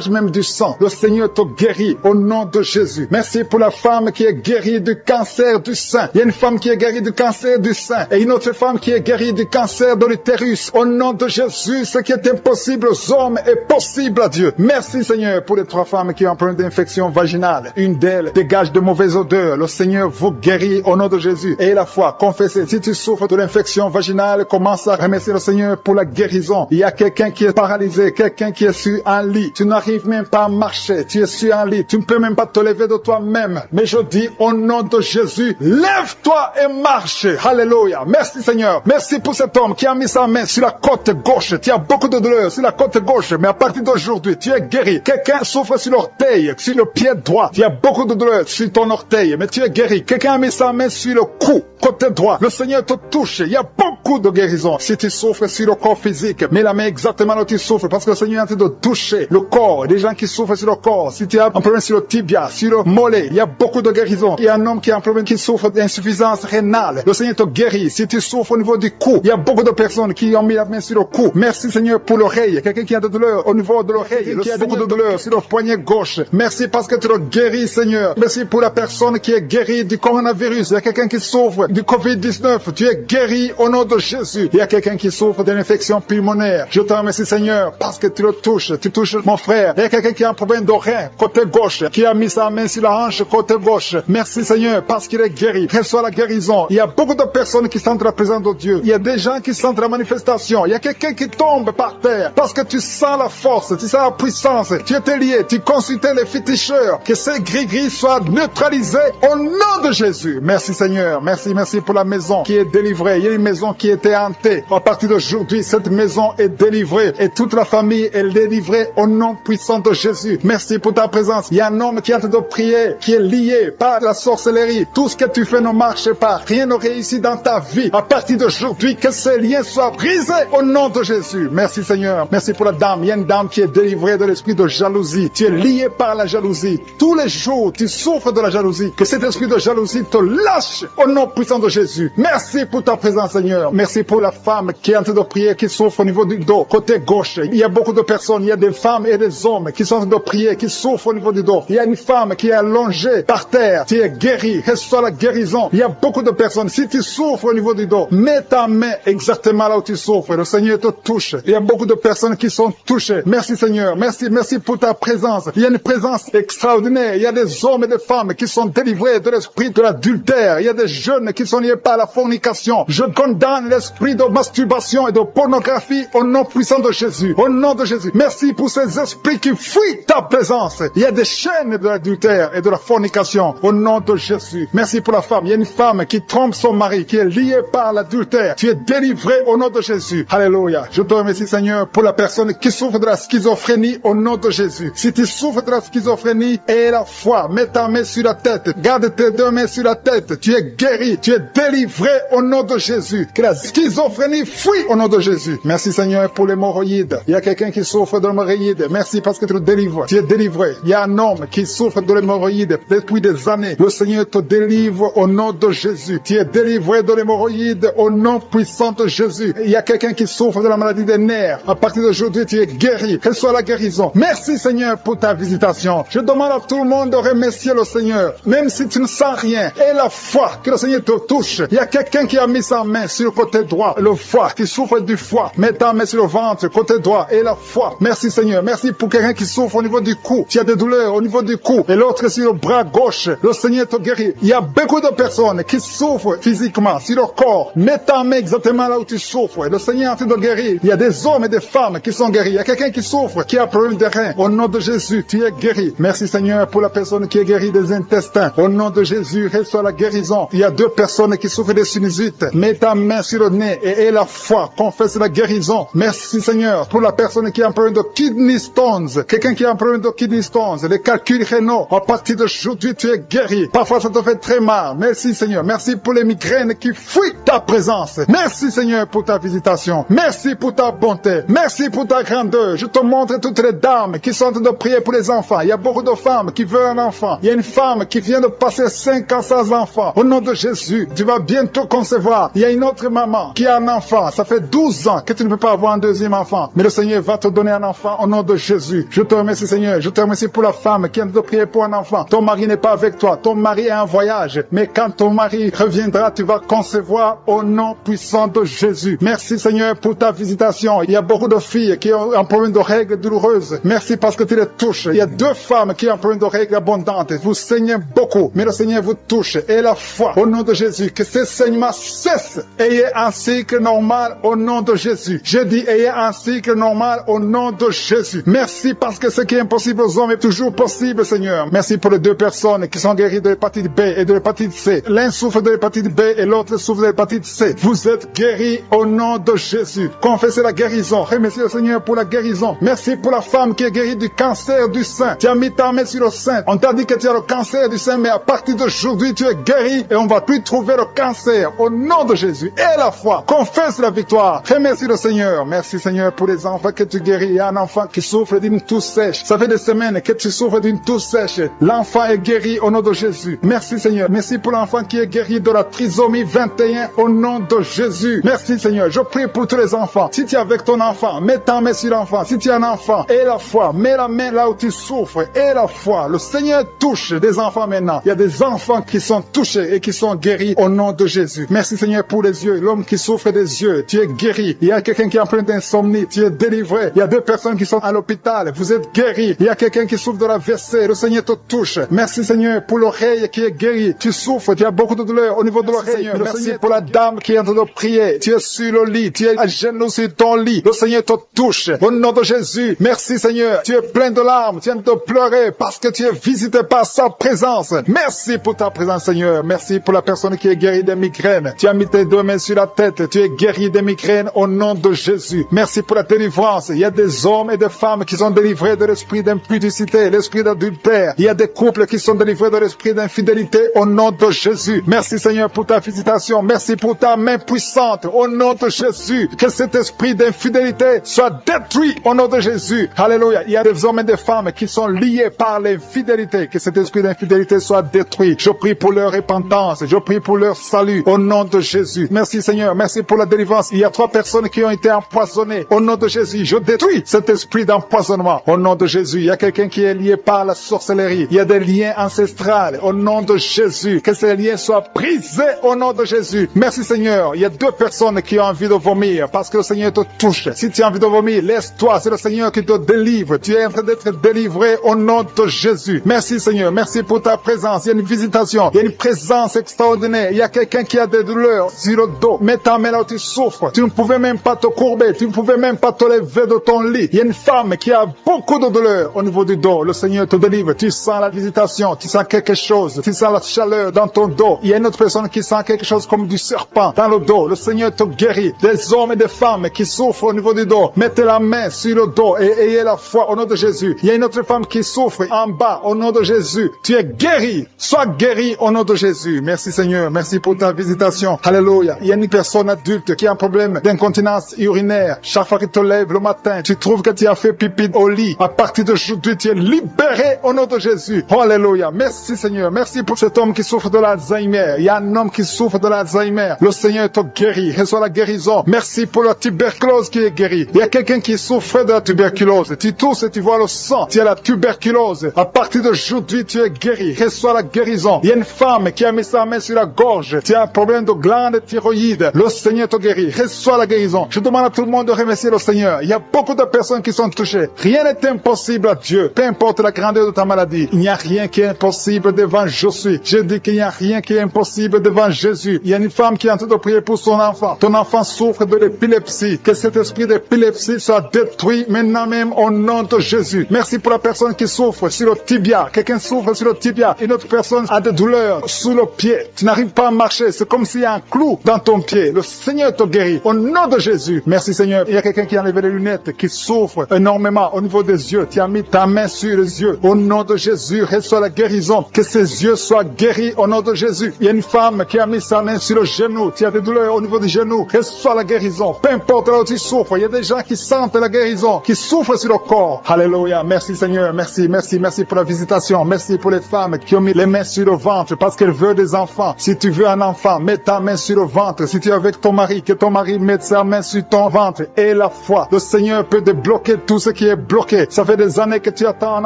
même du sang. Le Seigneur te guérit au nom de Jésus. Merci pour la femme qui est guérie du cancer du sein. Il y a une femme qui est guérie du cancer du sein et une autre femme qui est guérie du cancer de l'utérus. Au nom de Jésus, ce qui est impossible aux hommes est possible à Dieu. Merci Seigneur pour les 3 femmes qui ont un problème d'infection vaginale. Une d'elles dégage de mauvaises odeurs. Le Seigneur vous guérit au nom de Jésus. Et la foi, confessez. Si tu souffres de l'infection vaginale, commence à remercier le Seigneur pour la guérison. Il y y a quelqu'un qui est paralysé, quelqu'un qui est sur un lit. Tu n'arrives même pas à marcher. Tu es sur un lit. Tu ne peux même pas te lever de toi-même. Mais je dis au nom de Jésus, lève-toi et marche. Alléluia. Merci Seigneur. Merci pour cet homme qui a mis sa main sur la côte gauche. Tu as beaucoup de douleur sur la côte gauche. Mais à partir d'aujourd'hui, tu es guéri. Quelqu'un souffre sur l'orteil, sur le pied droit. Tu as beaucoup de douleur sur ton orteil. Mais tu es guéri. Quelqu'un a mis sa main sur le cou, côté droit. Le Seigneur te touche. Il y a beaucoup de guérison. Si tu souffres sur le corps physique, mets la main exactement là où tu souffres. Parce que le Seigneur est en train de toucher le corps. Des gens qui souffrent sur le corps. Si tu as un problème sur le tibia, sur le mollet, il y a beaucoup de guérison. Il y a un homme qui a un problème qui souffre d'insuffisance rénale. Le Seigneur te guérit. Si tu souffres au niveau du cou, il y a beaucoup de personnes qui ont mis la main sur le cou. Merci Seigneur pour l'oreille. Quelqu'un qui a de douleur au niveau de l'oreille. Qui a beaucoup de douleur sur le poignet gauche. Merci parce que tu le guéris Seigneur. Merci pour la personne qui est guérie du coronavirus. Il y a quelqu'un qui souffre du Covid-19. Tu es guéri au nom de Jésus. Il y a quelqu'un qui souffre d'une infection pulmonaire. Je te remercie Seigneur parce que tu le touches. Tu touches mon frère. Il y a quelqu'un qui a un problème de rein côté gauche, qui a mis sa main sur la hanche côté gauche. Merci Seigneur parce qu'il est guéri. Reçois la guérison. Il y a beaucoup de personnes qui sentent la présence de Dieu. Il y a des gens qui sentent la manifestation. Il y a quelqu'un qui tombe par terre parce que tu sens la force, tu sens la puissance. Tu étais lié, tu consultais les féticheurs. Que ces gris-gris soient neutralisés au nom de Jésus. Merci Seigneur. Merci pour la maison qui est délivrée. Il y a une maison qui était hantée. À partir d'aujourd'hui, cette maison est délivrée et toute la famille est délivrée au nom puissant de Jésus. Merci pour ta présence. Il y a un homme qui est en train de prier, qui est lié par la sorcellerie. Tout ce que tu fais ne marche pas. Rien ne réussit dans ta vie. À partir d'aujourd'hui, que ces liens soient brisés au nom de Jésus. Merci Seigneur. Merci pour la dame. Il y a une dame qui est délivrée de l'esprit de jalousie. Tu es lié par la jalousie. Tous les jours, tu souffres de la jalousie. Que cet esprit de jalousie te lâche au nom puissant de Jésus. Merci pour ta présence Seigneur. Merci pour la femme qui est en train de prier, qui souffre au niveau du dos, côté gauche. Il y a beaucoup de personnes. Il y a des femmes et des hommes qui sont en train de prier, qui souffrent au niveau du dos. Il y a une femme qui est allongée par terre. Tu es guéri. Reçois la guérison. Il y a beaucoup de personnes. Si tu souffres au niveau du dos, mets ta main exactement là où tu souffres. Le Seigneur te touche. Il y a beaucoup de personnes qui sont touchées. Merci Seigneur. Merci pour ta présence. Il y a une présence extraordinaire. Il y a des hommes et des femmes qui sont délivrés de l'esprit de l'adultère. Il y a des jeunes qui sont liés par la fornication. Je condamne l'esprit de masturbation et de pornographie au nom puissant de Jésus. Au nom de Jésus. Merci pour ces esprits qui fuient ta présence. Il y a des chaînes de l'adultère et de la fornication au nom de Jésus. Merci pour la femme. Il y a une femme qui trompe son mari, qui est liée par l'adultère. Tu es délivré au nom de Jésus. Alléluia. Je te remercie Seigneur pour la personne qui souffre de la schizophrénie au nom de Jésus. Si tu souffres de la schizophrénie, aie la foi. Mets ta main sur la tête. Garde tes deux mains sur la tête. Tu es guéri. Tu es délivré au nom de Jésus. Que la schizophrénie fuit au nom de Jésus. Merci Seigneur pour l'hémorroïde. Il y a quelqu'un qui souffre de l'hémorroïde. Merci parce que tu le délivres. Tu es délivré. Il y a un homme qui souffre de l'hémorroïde depuis des années. Le Seigneur te délivre au nom de Jésus. Tu es délivré de l'hémorroïde au nom puissant de Jésus. Il y a quelqu'un qui souffre de la maladie des nerfs. À partir d'aujourd'hui, tu es guéri. Reçois la guérison. Merci Seigneur pour ta visitation. Je demande à tout le monde de remercier le Seigneur. Même si tu ne sens rien, aie la foi que le Seigneur te touche. Il y a quelqu'un qui a mis sa main sur le côté droit, le foie, qui souffre du foie. Mets ta main sur le ventre, côté droit, et la foi. Merci Seigneur. Merci pour quelqu'un qui souffre au niveau du cou. Tu as des douleurs au niveau du cou. Et l'autre sur le bras gauche. Le Seigneur te guérit. Il y a beaucoup de personnes qui souffrent physiquement sur leur corps. Mets ta main exactement là où tu souffres. Le Seigneur est en train de guérir. Il y a des hommes et des femmes qui sont guéris. Il y a quelqu'un qui souffre, qui a un problème de rein. Au nom de Jésus, tu es guéri. Merci Seigneur pour la personne qui est guérie des intestins. Au nom de Jésus, reçois la guérison. Il y a deux personnes qui souffrent des sinusites. Mets ta main sur le nez et aie la foi. Confesse la guérison. Merci Seigneur pour la personne qui a un problème de kidney stones. Quelqu'un qui a un problème de kidney stones. Les calculs rénaux. À partir d'aujourd'hui, tu es guéri. Parfois, ça te fait très mal. Merci Seigneur. Merci pour les migraines qui fuient ta présence. Merci Seigneur pour ta visitation. Merci pour ta bonté. Merci pour ta grandeur. Je te montre toutes les dames qui sont en train de prier pour les enfants. Il y a beaucoup de femmes qui veulent un enfant. Il y a une femme qui vient de passer 5 ans sans enfant. Au nom de Jésus, tu vas bientôt concevoir. Il y a une autre maman qui a un enfant. Ça fait 12 ans que tu ne peux pas avoir un deuxième enfant. Mais le Seigneur va te donner un enfant au nom de Jésus. Je te remercie Seigneur. Je te remercie pour la femme qui vient de prier pour un enfant. Ton mari n'est pas avec toi. Ton mari est en voyage. Mais quand ton mari reviendra, tu vas concevoir au nom puissant de Jésus. Merci Seigneur pour ta visitation. Il y a beaucoup de filles qui ont un problème de règles douloureuses. Merci parce que tu les touches. Il y a 2 femmes qui ont un problème de règles abondantes. Vous saignez beaucoup, mais le Seigneur vous touche. Et la foi, au nom de Jésus, que ces saignements cessent. Ayez un cycle normal au nom de Jésus. Je Je dis, ayez un cycle normal au nom de Jésus. Merci parce que ce qui est impossible aux hommes est toujours possible, Seigneur. Merci pour les deux personnes qui sont guéries de l'hépatite B et de l'hépatite C. L'un souffre de l'hépatite B et l'autre souffre de l'hépatite C. Vous êtes guéris au nom de Jésus. Confessez la guérison. Remerciez le Seigneur pour la guérison. Merci pour la femme qui est guérie du cancer du sein. Tu as mis ta main sur le sein. On t'a dit que tu as le cancer du sein, mais à partir d'aujourd'hui, tu es guéri et on va plus trouver le cancer au nom de Jésus. Et la foi. Confesse la victoire. Remercie le Seigneur. Merci Seigneur pour les enfants que tu guéris. Il y a un enfant qui souffre d'une toux sèche. Ça fait des semaines que tu souffres d'une toux sèche. L'enfant est guéri au nom de Jésus. Merci Seigneur. Merci pour l'enfant qui est guéri de la trisomie 21 au nom de Jésus. Merci Seigneur. Je prie pour tous les enfants. Si tu es avec ton enfant, mets ta main sur l'enfant. Si tu es un enfant, aie la foi. Mets la main là où tu souffres. Aie la foi. Le Seigneur touche des enfants maintenant. Il y a des enfants qui sont touchés et qui sont guéris au nom de Jésus. Merci Seigneur pour les yeux. L'homme qui souffre des yeux, tu es guéri. Il y a quelqu'un qui est en plein d'insomnie, tu es délivré. Il y a deux personnes qui sont à l'hôpital, vous êtes guéris. Il y a quelqu'un qui souffre de la WC, le Seigneur te touche. Merci Seigneur pour l'oreille qui est guérie. Tu souffres, tu as beaucoup de douleur au niveau de l'oreille. Merci pour la dame qui est en train de prier. Tu es sur le lit, tu es à genoux sur ton lit. Le Seigneur te touche. Au nom de Jésus, merci Seigneur. Tu es plein de larmes, tu viens de pleurer parce que tu es visité par sa présence. Merci pour ta présence Seigneur. Merci pour la personne qui est guérie des migraines. Tu as mis tes deux mains sur la tête. Tu es guéri des migraines au nom de Jésus. Merci pour la délivrance. Il y a des hommes et des femmes qui sont délivrés de l'esprit d'impudicité, l'esprit d'adultère. Il y a des couples qui sont délivrés de l'esprit d'infidélité au nom de Jésus. Merci Seigneur pour ta visitation. Merci pour ta main puissante au nom de Jésus. Que cet esprit d'infidélité soit détruit au nom de Jésus. Alléluia. Il y a des hommes et des femmes qui sont liés par l'infidélité. Que cet esprit d'infidélité soit détruit. Je prie pour leur repentance. Je prie pour leur salut au nom de Jésus. Merci Seigneur. Merci pour la délivrance. Il y a 3 personnes qui ont été empoisonnées. Au nom de Jésus, je détruis cet esprit d'empoisonnement. Au nom de Jésus, il y a quelqu'un qui est lié par la sorcellerie. Il y a des liens ancestrales. Au nom de Jésus, que ces liens soient brisés au nom de Jésus. Merci Seigneur. Il y a 2 personnes qui ont envie de vomir parce que le Seigneur te touche. Si tu as envie de vomir, laisse-toi. C'est le Seigneur qui te délivre. Tu es en train d'être délivré au nom de Jésus. Merci Seigneur. Merci pour ta présence. Il y a une visitation. Il y a une présence extraordinaire. Il y a quelqu'un qui a des douleurs sur le dos. Mets ta main là où tu souffres. Tu ne pouvais même pas te courber. Tu ne pouvais même pas te lever de ton lit. Il y a une femme qui a beaucoup de douleurs au niveau du dos. Le Seigneur te délivre. Tu sens la visitation. Tu sens quelque chose. Tu sens la chaleur dans ton dos. Il y a une autre personne qui sent quelque chose comme du serpent dans le dos. Le Seigneur te guérit. Des hommes et des femmes qui souffrent au niveau du dos. Mettez la main sur le dos et ayez la foi au nom de Jésus. Il y a une autre femme qui souffre en bas au nom de Jésus. Tu es guéri. Sois guéri au nom de Jésus. Merci Seigneur. Merci pour ta visitation. Alléluia. Il y a une personne adulte qui a un problème d'incontinence urinaire. Chaque fois que tu te lèves le matin, tu trouves que tu as fait pipi au lit. À partir d'aujourd'hui, tu es libéré au nom de Jésus. Oh, alléluia. Merci Seigneur. Merci pour cet homme qui souffre de l'Alzheimer. Il y a un homme qui souffre de l'Alzheimer. Le Seigneur te guérit. Reçois la guérison. Merci pour la tuberculose qui est guérie. Il y a quelqu'un qui souffre de la tuberculose. Tu tousses et tu vois le sang. Tu as la tuberculose. À partir d'aujourd'hui, tu es guéri. Reçois la guérison. Il y a une femme qui a mis sa main sur la gorge. Tu as un problème de glande thyroïde. Le Seigneur te guérit. Reçois la guérison. Je demande à tout le monde de remercier le Seigneur. Il y a beaucoup de personnes qui sont touchées. Rien n'est impossible à Dieu. Peu importe la grandeur de ta maladie. Il n'y a rien qui est impossible devant je suis. Je dis qu'il n'y a rien qui est impossible devant Jésus. Il y a une femme qui est en train de prier pour son enfant. Ton enfant souffre de l'épilepsie. Que cet esprit d'épilepsie soit détruit maintenant même au nom de Jésus. Merci pour la personne qui souffre sur le tibia. Quelqu'un souffre sur le tibia. Une autre personne a des douleurs sous le pied. Tu n'arrives pas à marcher. C'est comme s'il y a un clou dans ton pied. Le Seigneur te guérit. Au nom de Jésus. Merci Seigneur. Il y a quelqu'un qui a enlevé les lunettes, qui souffre énormément au niveau des yeux. Tu as mis ta main sur les yeux. Au nom de Jésus, reçois la guérison. Que ses yeux soient guéris au nom de Jésus. Il y a une femme qui a mis sa main sur le genou. Tu as des douleurs au niveau du genou. Reçois la guérison. Peu importe là où tu souffres. Il y a des gens qui sentent la guérison, qui souffrent sur le corps. Alléluia. Merci Seigneur. Merci, merci, merci pour la visitation. Merci pour les femmes qui ont mis les mains sur le ventre parce qu'elles veulent des enfants. Si tu veux un enfant, mets ta main sur le ventre. Si tu es avec ton mari, que ton mari mette sa main sur ton ventre. Et la foi. Le Seigneur peut débloquer tout ce qui est bloqué. Ça fait des années que tu attends un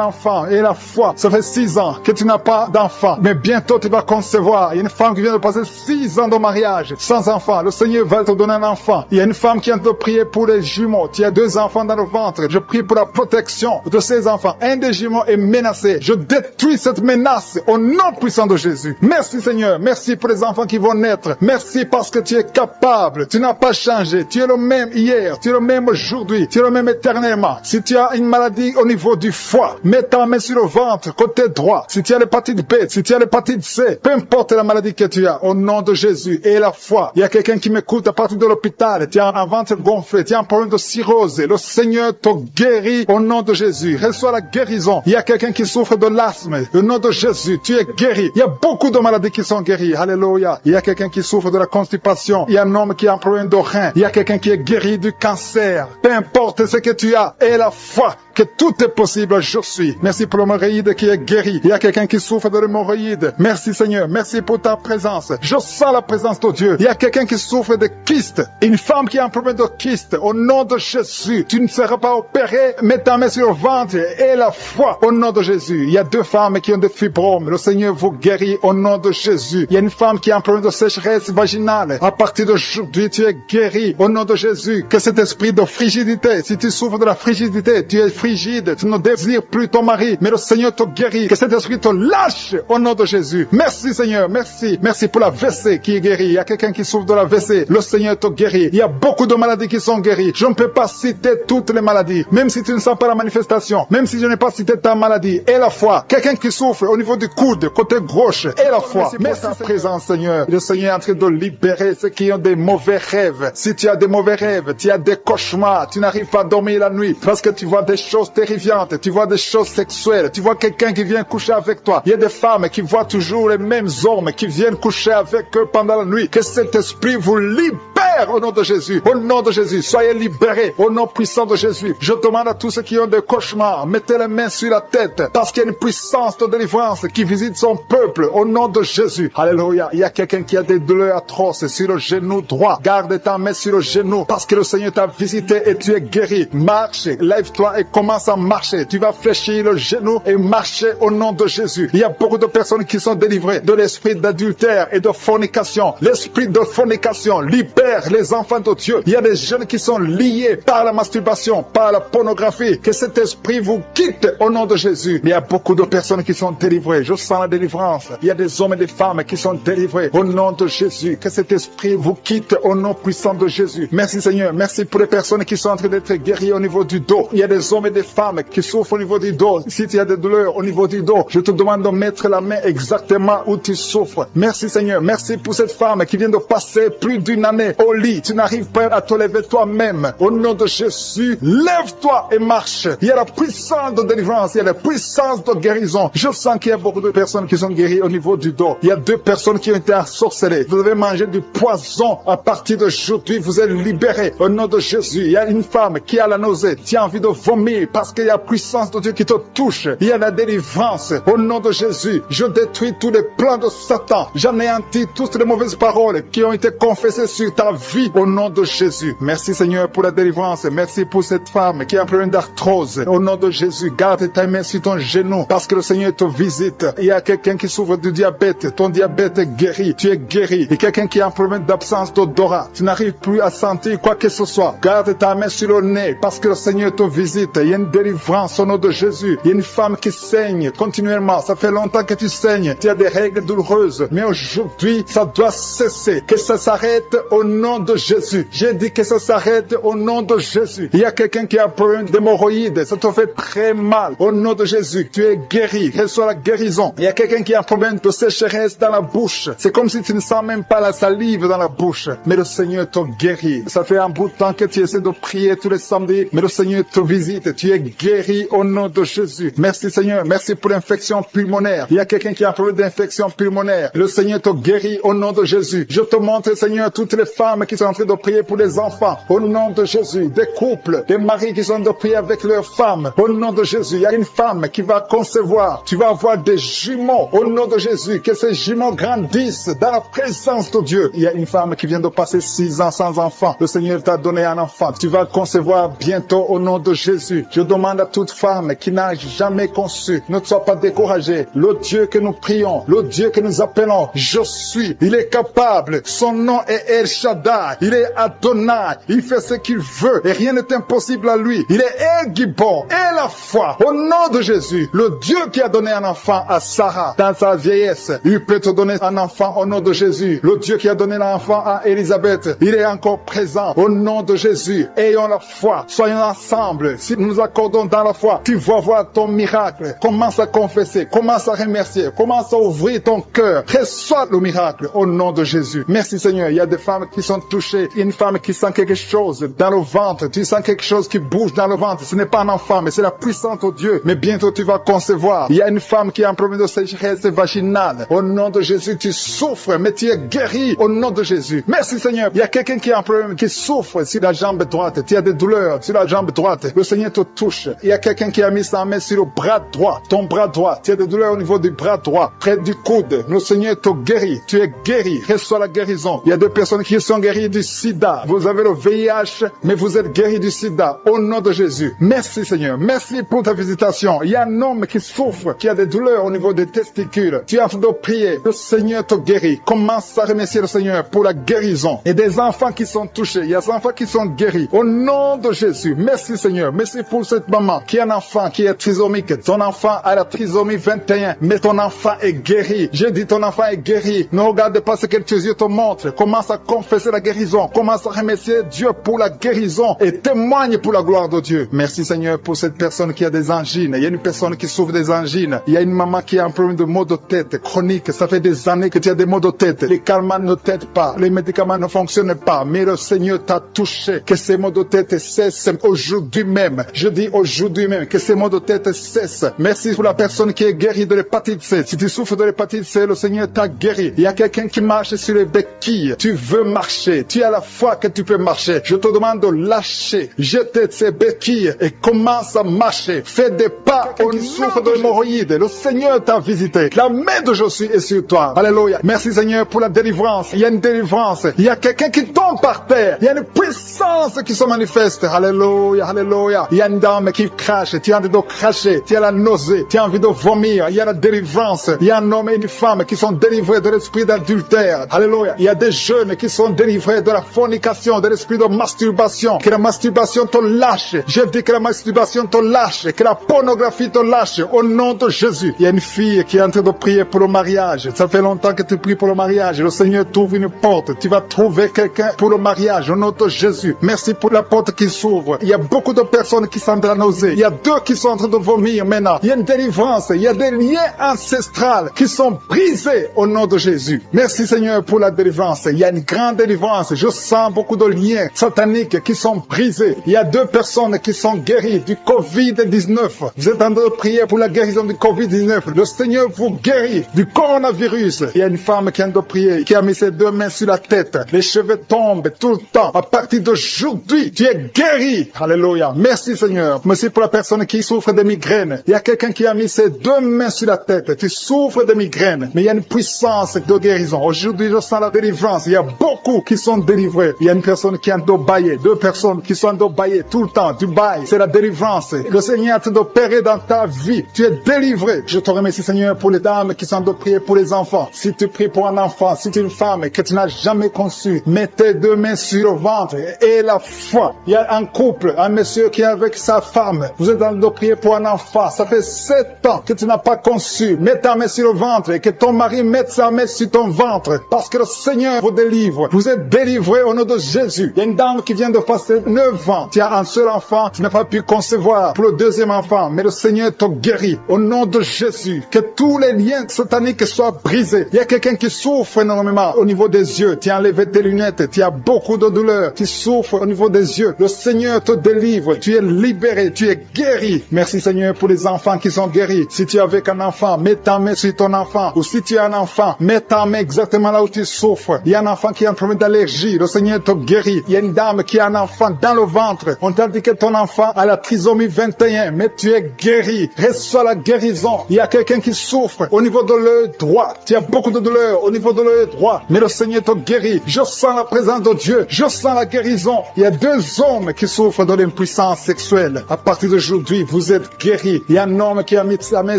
enfant. Et la foi. Ça fait 6 ans que tu n'as pas d'enfant. Mais bientôt tu vas concevoir. Il y a une femme qui vient de passer 6 ans de mariage sans enfant. Le Seigneur va te donner un enfant. Il y a une femme qui vient de prier pour les jumeaux. Tu as 2 enfants dans le ventre. Je prie pour la protection de ces enfants. Un des jumeaux est menacé. Je détruis cette menace au nom puissant de Jésus. Merci Seigneur. Merci pour les enfants qui vont naître. Merci parce que tu es capable. Tu n'as pas changé. Tu es le même même hier, tu es le même aujourd'hui, tu es le même éternellement. Si tu as une maladie au niveau du foie, mets ta main sur le ventre, côté droit. Si tu as l'hépatite B, si tu as l'hépatite C, peu importe la maladie que tu as, au nom de Jésus, et la foi. Il y a quelqu'un qui m'écoute à partir de l'hôpital, tu as un ventre gonflé, tu as un problème de cirrhose, le Seigneur te guérit au nom de Jésus. Reçois la guérison. Il y a quelqu'un qui souffre de l'asthme, au nom de Jésus, tu es guéri. Il y a beaucoup de maladies qui sont guéries, alléluia. Il y a quelqu'un qui souffre de la constipation, il y a un homme qui a un problème de rein, il y a quelqu'un qui est guéri du cancer. Peu importe ce que tu as, et la foi que tout est possible, je suis. Merci pour l'hémorroïde qui est guéri. Il y a quelqu'un qui souffre de l'hémorroïde. Merci Seigneur, merci pour ta présence. Je sens la présence de Dieu. Il y a quelqu'un qui souffre de kyste. Une femme qui a un problème de kyste. Au nom de Jésus, tu ne seras pas opéré. Mets ta main sur le ventre et la foi au nom de Jésus. Il y a 2 femmes qui ont des fibromes. Le Seigneur vous guérit au nom de Jésus. Il y a une femme qui a un problème de sécheresse vaginale. À partir d'aujourd'hui, tu es guéri au nom de Jésus. Que cet esprit de frigidité, si tu souffres de la frigidité, tu es frigide, tu ne désires plus ton mari, mais le Seigneur te guérit. Que cet esprit te lâche au nom de Jésus. Merci Seigneur, merci. Merci pour la WC qui est guérie. Il y a quelqu'un qui souffre de la WC. Le Seigneur te guérit. Il y a beaucoup de maladies qui sont guéries. Je ne peux pas citer toutes les maladies. Même si tu ne sens pas la manifestation, même si je n'ai pas cité ta maladie, et la foi. Quelqu'un qui souffre au niveau du coude, côté gauche, et la foi. Merci pour ta présence Seigneur. Le Seigneur est en train de libérer ceux qui ont des mauvais rêves. Si tu as des mauvais rêves, tu as des cauchemars, tu n'arrives pas à dormir la nuit parce que tu vois des choses terrifiantes, tu vois des choses sexuelles, tu vois quelqu'un qui vient coucher avec toi. Il y a des femmes qui voient toujours les mêmes hommes qui viennent coucher avec eux pendant la nuit. Que cet esprit vous libère au nom de Jésus. Au nom de Jésus, soyez libérés au nom puissant de Jésus. Je demande à tous ceux qui ont des cauchemars, mettez les mains sur la tête parce qu'il y a une puissance de délivrance qui visite son peuple au nom de Jésus. Alléluia. Il y a quelqu'un qui a des douleurs atroces sur le genou droit. Garde ta main sur le genou parce que le Seigneur t'a visité et tu es guéri. Marche, lève-toi et commence à marcher. Tu vas fléchir le genou et marcher au nom de Jésus. Il y a beaucoup de personnes qui sont délivrées de l'esprit d'adultère et de fornication. L'esprit de fornication libère les enfants de Dieu. Il y a des jeunes qui sont liés par la masturbation, par la pornographie. Que cet esprit vous quitte au nom de Jésus. Il y a beaucoup de personnes qui sont délivrées. Je sens la délivrance. Il y a des hommes et des femmes qui sont délivrés au nom de Jésus. Que cet esprit vous quitte au nom puissant de Jésus. Merci Seigneur. Merci pour les personnes qui sont en train d'être guéries au niveau du dos. Il y a des hommes et des femmes qui souffrent au niveau du dos. Si tu as des douleurs au niveau du dos, je te demande de mettre la main exactement où tu souffres. Merci Seigneur. Merci pour cette femme qui vient de passer plus d'une année au lit. Tu n'arrives pas à te lever toi-même. Au nom de Jésus, lève-toi et marche. Il y a la puissance de délivrance. Il y a la puissance de guérison. Je sens qu'il y a beaucoup de personnes qui sont guéries au niveau du dos. Il y a 2 personnes qui ont été ensorcelées. Vous devez manger du poison. À partir d'aujourd'hui, vous êtes libérés. Au nom de Jésus, il y a une femme qui a la nausée. Tu as envie de vomir parce qu'il y a la puissance de Dieu qui te touche. Il y a la délivrance. Au nom de Jésus, je détruis tous les plans de Satan. J'anéantis toutes les mauvaises paroles qui ont été confessées sur ta vie. Au nom de Jésus. Merci Seigneur pour la délivrance. Merci pour cette femme qui a un problème d'arthrose. Au nom de Jésus, garde ta main sur ton genou parce que le Seigneur te visite. Il y a quelqu'un qui souffre du diabète. Ton diabète est guéri. Tu es guéri. Il y a quelqu'un qui a un problème d'absence d'odorat. Tu n'arrives plus à sentir quoi que ce soit. Garde ta main sur le nez parce que le Seigneur te visite. Il y a une délivrance au nom de Jésus. Il y a une femme qui saigne continuellement. Ça fait longtemps que tu saignes. Tu as des règles douloureuses. Mais aujourd'hui, ça doit cesser. Que ça s'arrête au nom de Jésus. J'ai dit que ça s'arrête au nom de Jésus. Il y a quelqu'un qui a un problème d'hémorroïdes. Ça te fait très mal. Au nom de Jésus, tu es guéri. Reçois la guérison. Il y a quelqu'un qui a un problème de sécheresse dans la bouche. C'est comme si tu ne sens même pas la salive dans la bouche. Mais le Seigneur te guérit. Ça fait un bout de temps que tu essaies de prier tous les samedis. Mais le Seigneur te visite. Tu es guéri au nom de Jésus. Merci Seigneur. Merci pour l'infection pulmonaire. Il y a quelqu'un qui a un problème d'infection pulmonaire. Le Seigneur te guérit au nom de Jésus. Je te montre Seigneur toutes les femmes qui sont en train de prier pour les enfants. Au nom de Jésus. Des couples, des maris qui sont en train de prier avec leurs femmes. Au nom de Jésus. Il y a une femme qui va concevoir. Tu vas avoir des jumeaux. Au nom de Jésus. Que ces jumeaux grandissent dans la présence de Dieu. Il y a une femme qui vient de passer 6 ans sans enfant. Le Seigneur t'a donné un enfant. Tu vas concevoir bientôt au nom de Jésus. Je demande à toute femme qui n'a jamais conçu, ne sois pas découragée. Le Dieu que nous prions, le Dieu que nous appelons, je suis. Il est capable. Son nom est El Shaddai. Shaddai, il est Adonai, il fait ce qu'il veut et rien n'est impossible à lui. Il est Gibor et la foi. Au nom de Jésus, le Dieu qui a donné un enfant à Sarah dans sa vieillesse, il peut te donner un enfant au nom de Jésus. Le Dieu qui a donné l'enfant à Élisabeth, il est encore présent au nom de Jésus. Ayons la foi, soyons ensemble. Si nous nous accordons dans la foi, tu vas voir ton miracle. Commence à confesser, commence à remercier, commence à ouvrir ton cœur. Reçois le miracle au nom de Jésus. Merci Seigneur. Il y a des femmes qui sont touchées. Une femme qui sent quelque chose dans le ventre. Tu sens quelque chose qui bouge dans le ventre. Ce n'est pas un enfant, mais c'est la puissance de Dieu. Mais bientôt tu vas concevoir. Il y a une femme qui a un problème de sécheresse vaginale. Au nom de Jésus, tu souffres, mais tu es guéri au nom de Jésus. Merci Seigneur. Il y a quelqu'un qui a un problème, qui souffre sur la jambe droite. Tu as des douleurs sur la jambe droite. Le Seigneur te touche. Il y a quelqu'un qui a mis sa main sur le bras droit. Ton bras droit. Tu as des douleurs au niveau du bras droit, près du coude. Le Seigneur te guérit. Tu es guéri. Reçois la guérison. Il y a des personnes qui sont guéries du sida. Vous avez le VIH, mais vous êtes guéris du sida. Au nom de Jésus. Merci Seigneur. Merci pour ta visitation. Il y a un homme qui souffre, qui a des douleurs au niveau des testicules. Tu es en train de prier. Le Seigneur te guérit. Commence à remercier le Seigneur pour la guérison. Et des enfants qui sont touchés. Il y a des enfants qui sont guéris. Au nom de Jésus. Merci Seigneur. Merci pour cette maman qui a un enfant qui est trisomique. Ton enfant a la trisomie 21. Mais ton enfant est guéri. J'ai dit ton enfant est guéri. Ne regarde pas ce que tes yeux te montrent. Commence à confesser la guérison. Commence à remercier Dieu pour la guérison. Et témoigne pour la gloire de Dieu. Merci Seigneur pour cette personne qui a des angines. Il y a une personne qui souffre des angines. Il y a une maman qui a un problème de maux de tête chronique. Ça fait des années que tu as des maux de tête. Les calmants ne t'aident pas. Les médicaments ne fonctionnent pas. Mais le Seigneur t'a touché. Que ces maux de tête cessent aujourd'hui même. Je dis aujourd'hui même que ces maux de tête cessent. Merci pour la personne qui est guérie de l'hépatite C. Si tu souffres de l'hépatite C, le Seigneur t'a guéri. Il y a quelqu'un qui marche sur les béquilles. Tu veux marcher. Tu as la foi que tu peux marcher. Je te demande de lâcher. Jeter ces béquilles et commence à marcher. Fais des pas au souffre de l'hémorroïde. Le Seigneur t'a visité. La main de Jésus est sur toi. Alléluia. Merci Seigneur pour la délivrance. Il y a une délivrance. Il y a quelqu'un qui tombe par terre. Il y a une puissance qui se manifeste. Alléluia. Alléluia. Il y a une dame qui crache. Tu as envie de cracher. Tu as la nausée. Tu as envie de vomir. Il y a la délivrance. Il y a un homme et une femme qui sont délivrés de l'esprit d'adultère. Alléluia. Il y a des jeunes qui sont délivrés de la fornication, de l'esprit de masturbation. Que la masturbation te lâche. Je dis que la masturbation te lâche. Que la pornographie te lâche. Au nom de Jésus. Il y a une fille qui est en train de prier pour le mariage. Ça fait longtemps que tu pries pour le mariage. Le Seigneur t'ouvre une porte. Tu vas trouver quelqu'un pour le mariage. Au nom de Jésus. Merci pour la porte qui s'ouvre. Il y a beaucoup de personnes qui sont de la nausée. Il y a deux qui sont en train de vomir maintenant. Il y a une délivrance. Il y a des liens ancestrales qui sont brisés au nom de Jésus. Merci Seigneur pour la délivrance. Il y a une grande délivrance. Je sens beaucoup de liens sataniques qui sont brisés. Il y a deux personnes qui sont guéries du Covid-19. Vous êtes en train de prier pour la guérison du Covid-19. Le Seigneur vous guérit du coronavirus. Il y a une femme qui est en train de prier, qui a mis ses deux mains sur la tête. Les cheveux tombent tout le temps. À partir d'aujourd'hui, tu es guéri. Alléluia. Merci Seigneur. Merci pour la personne qui souffre de migraines. Il y a quelqu'un qui a mis ses deux mains sur la tête. Tu souffres de migraines. Mais il y a une puissance de guérison. Aujourd'hui, je sens la délivrance. Il y a beaucoup qui sont délivrés. Il y a une personne qui est en train de bailler. Deux personnes qui sont en train de bailler tout le temps. Tu bailles. C'est la délivrance. Le Seigneur est en train d'opérer dans ta vie. Tu es délivré. Je te remercie Seigneur pour les dames qui sont en train de prier pour les enfants. Si tu pries pour un enfant, si tu es une femme que tu n'as jamais conçu, mets tes deux mains sur le ventre et la foi. Il y a un couple, un monsieur qui est avec sa femme. Vous êtes en train de prier pour un enfant. Ça fait 7 ans que tu n'as pas conçu. Mets ta main sur le ventre et que ton mari mette sa main sur ton ventre. Parce que le Seigneur vous délivre. Vous êtes délivré au nom de Jésus. Il y a une dame qui vient de passer 9 ans. Tu as un seul enfant. Tu n'as pas pu concevoir pour le deuxième enfant. Mais le Seigneur te guérit. Au nom de Jésus. Que tous les liens sataniques soient brisés. Il y a quelqu'un qui souffre énormément au niveau des yeux. Tu as enlevé tes lunettes. Tu as beaucoup de douleur. Tu souffres au niveau des yeux. Le Seigneur te délivre. Tu es libéré. Tu es guéri. Merci Seigneur pour les enfants qui sont guéris. Si tu es avec un enfant, mets ta main sur ton enfant. Ou si tu es un enfant, mets ta main exactement là où tu souffres. Il y a un enfant qui a un problème d'allergie. Le Seigneur te guérit. Il y a une dame qui a un enfant dans le ventre. On t'a dit que ton enfant a la trisomie 21. Mais tu es guéri. Reçois la guérison. Il y a quelqu'un qui souffre au niveau de l'œil droit. Tu as beaucoup de douleur au niveau de l'œil droit. Mais le Seigneur te guérit. Je sens la présence de Dieu. Je sens la guérison. Il y a 2 hommes qui souffrent de l'impuissance sexuelle. À partir d'aujourd'hui, vous êtes guéris. Il y a un homme qui a mis sa main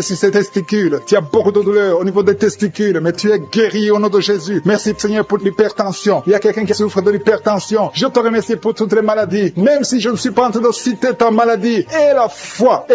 sur ses testicules. Tu as beaucoup de douleur au niveau des testicules. Mais tu es guéri au nom de Jésus. Merci Seigneur pour l'hypertension. tension. Il y a quelqu'un qui souffre de l'hypertension. Je te remercie pour toutes les maladies. Même si je ne suis pas en train de citer ta maladie, et la foi,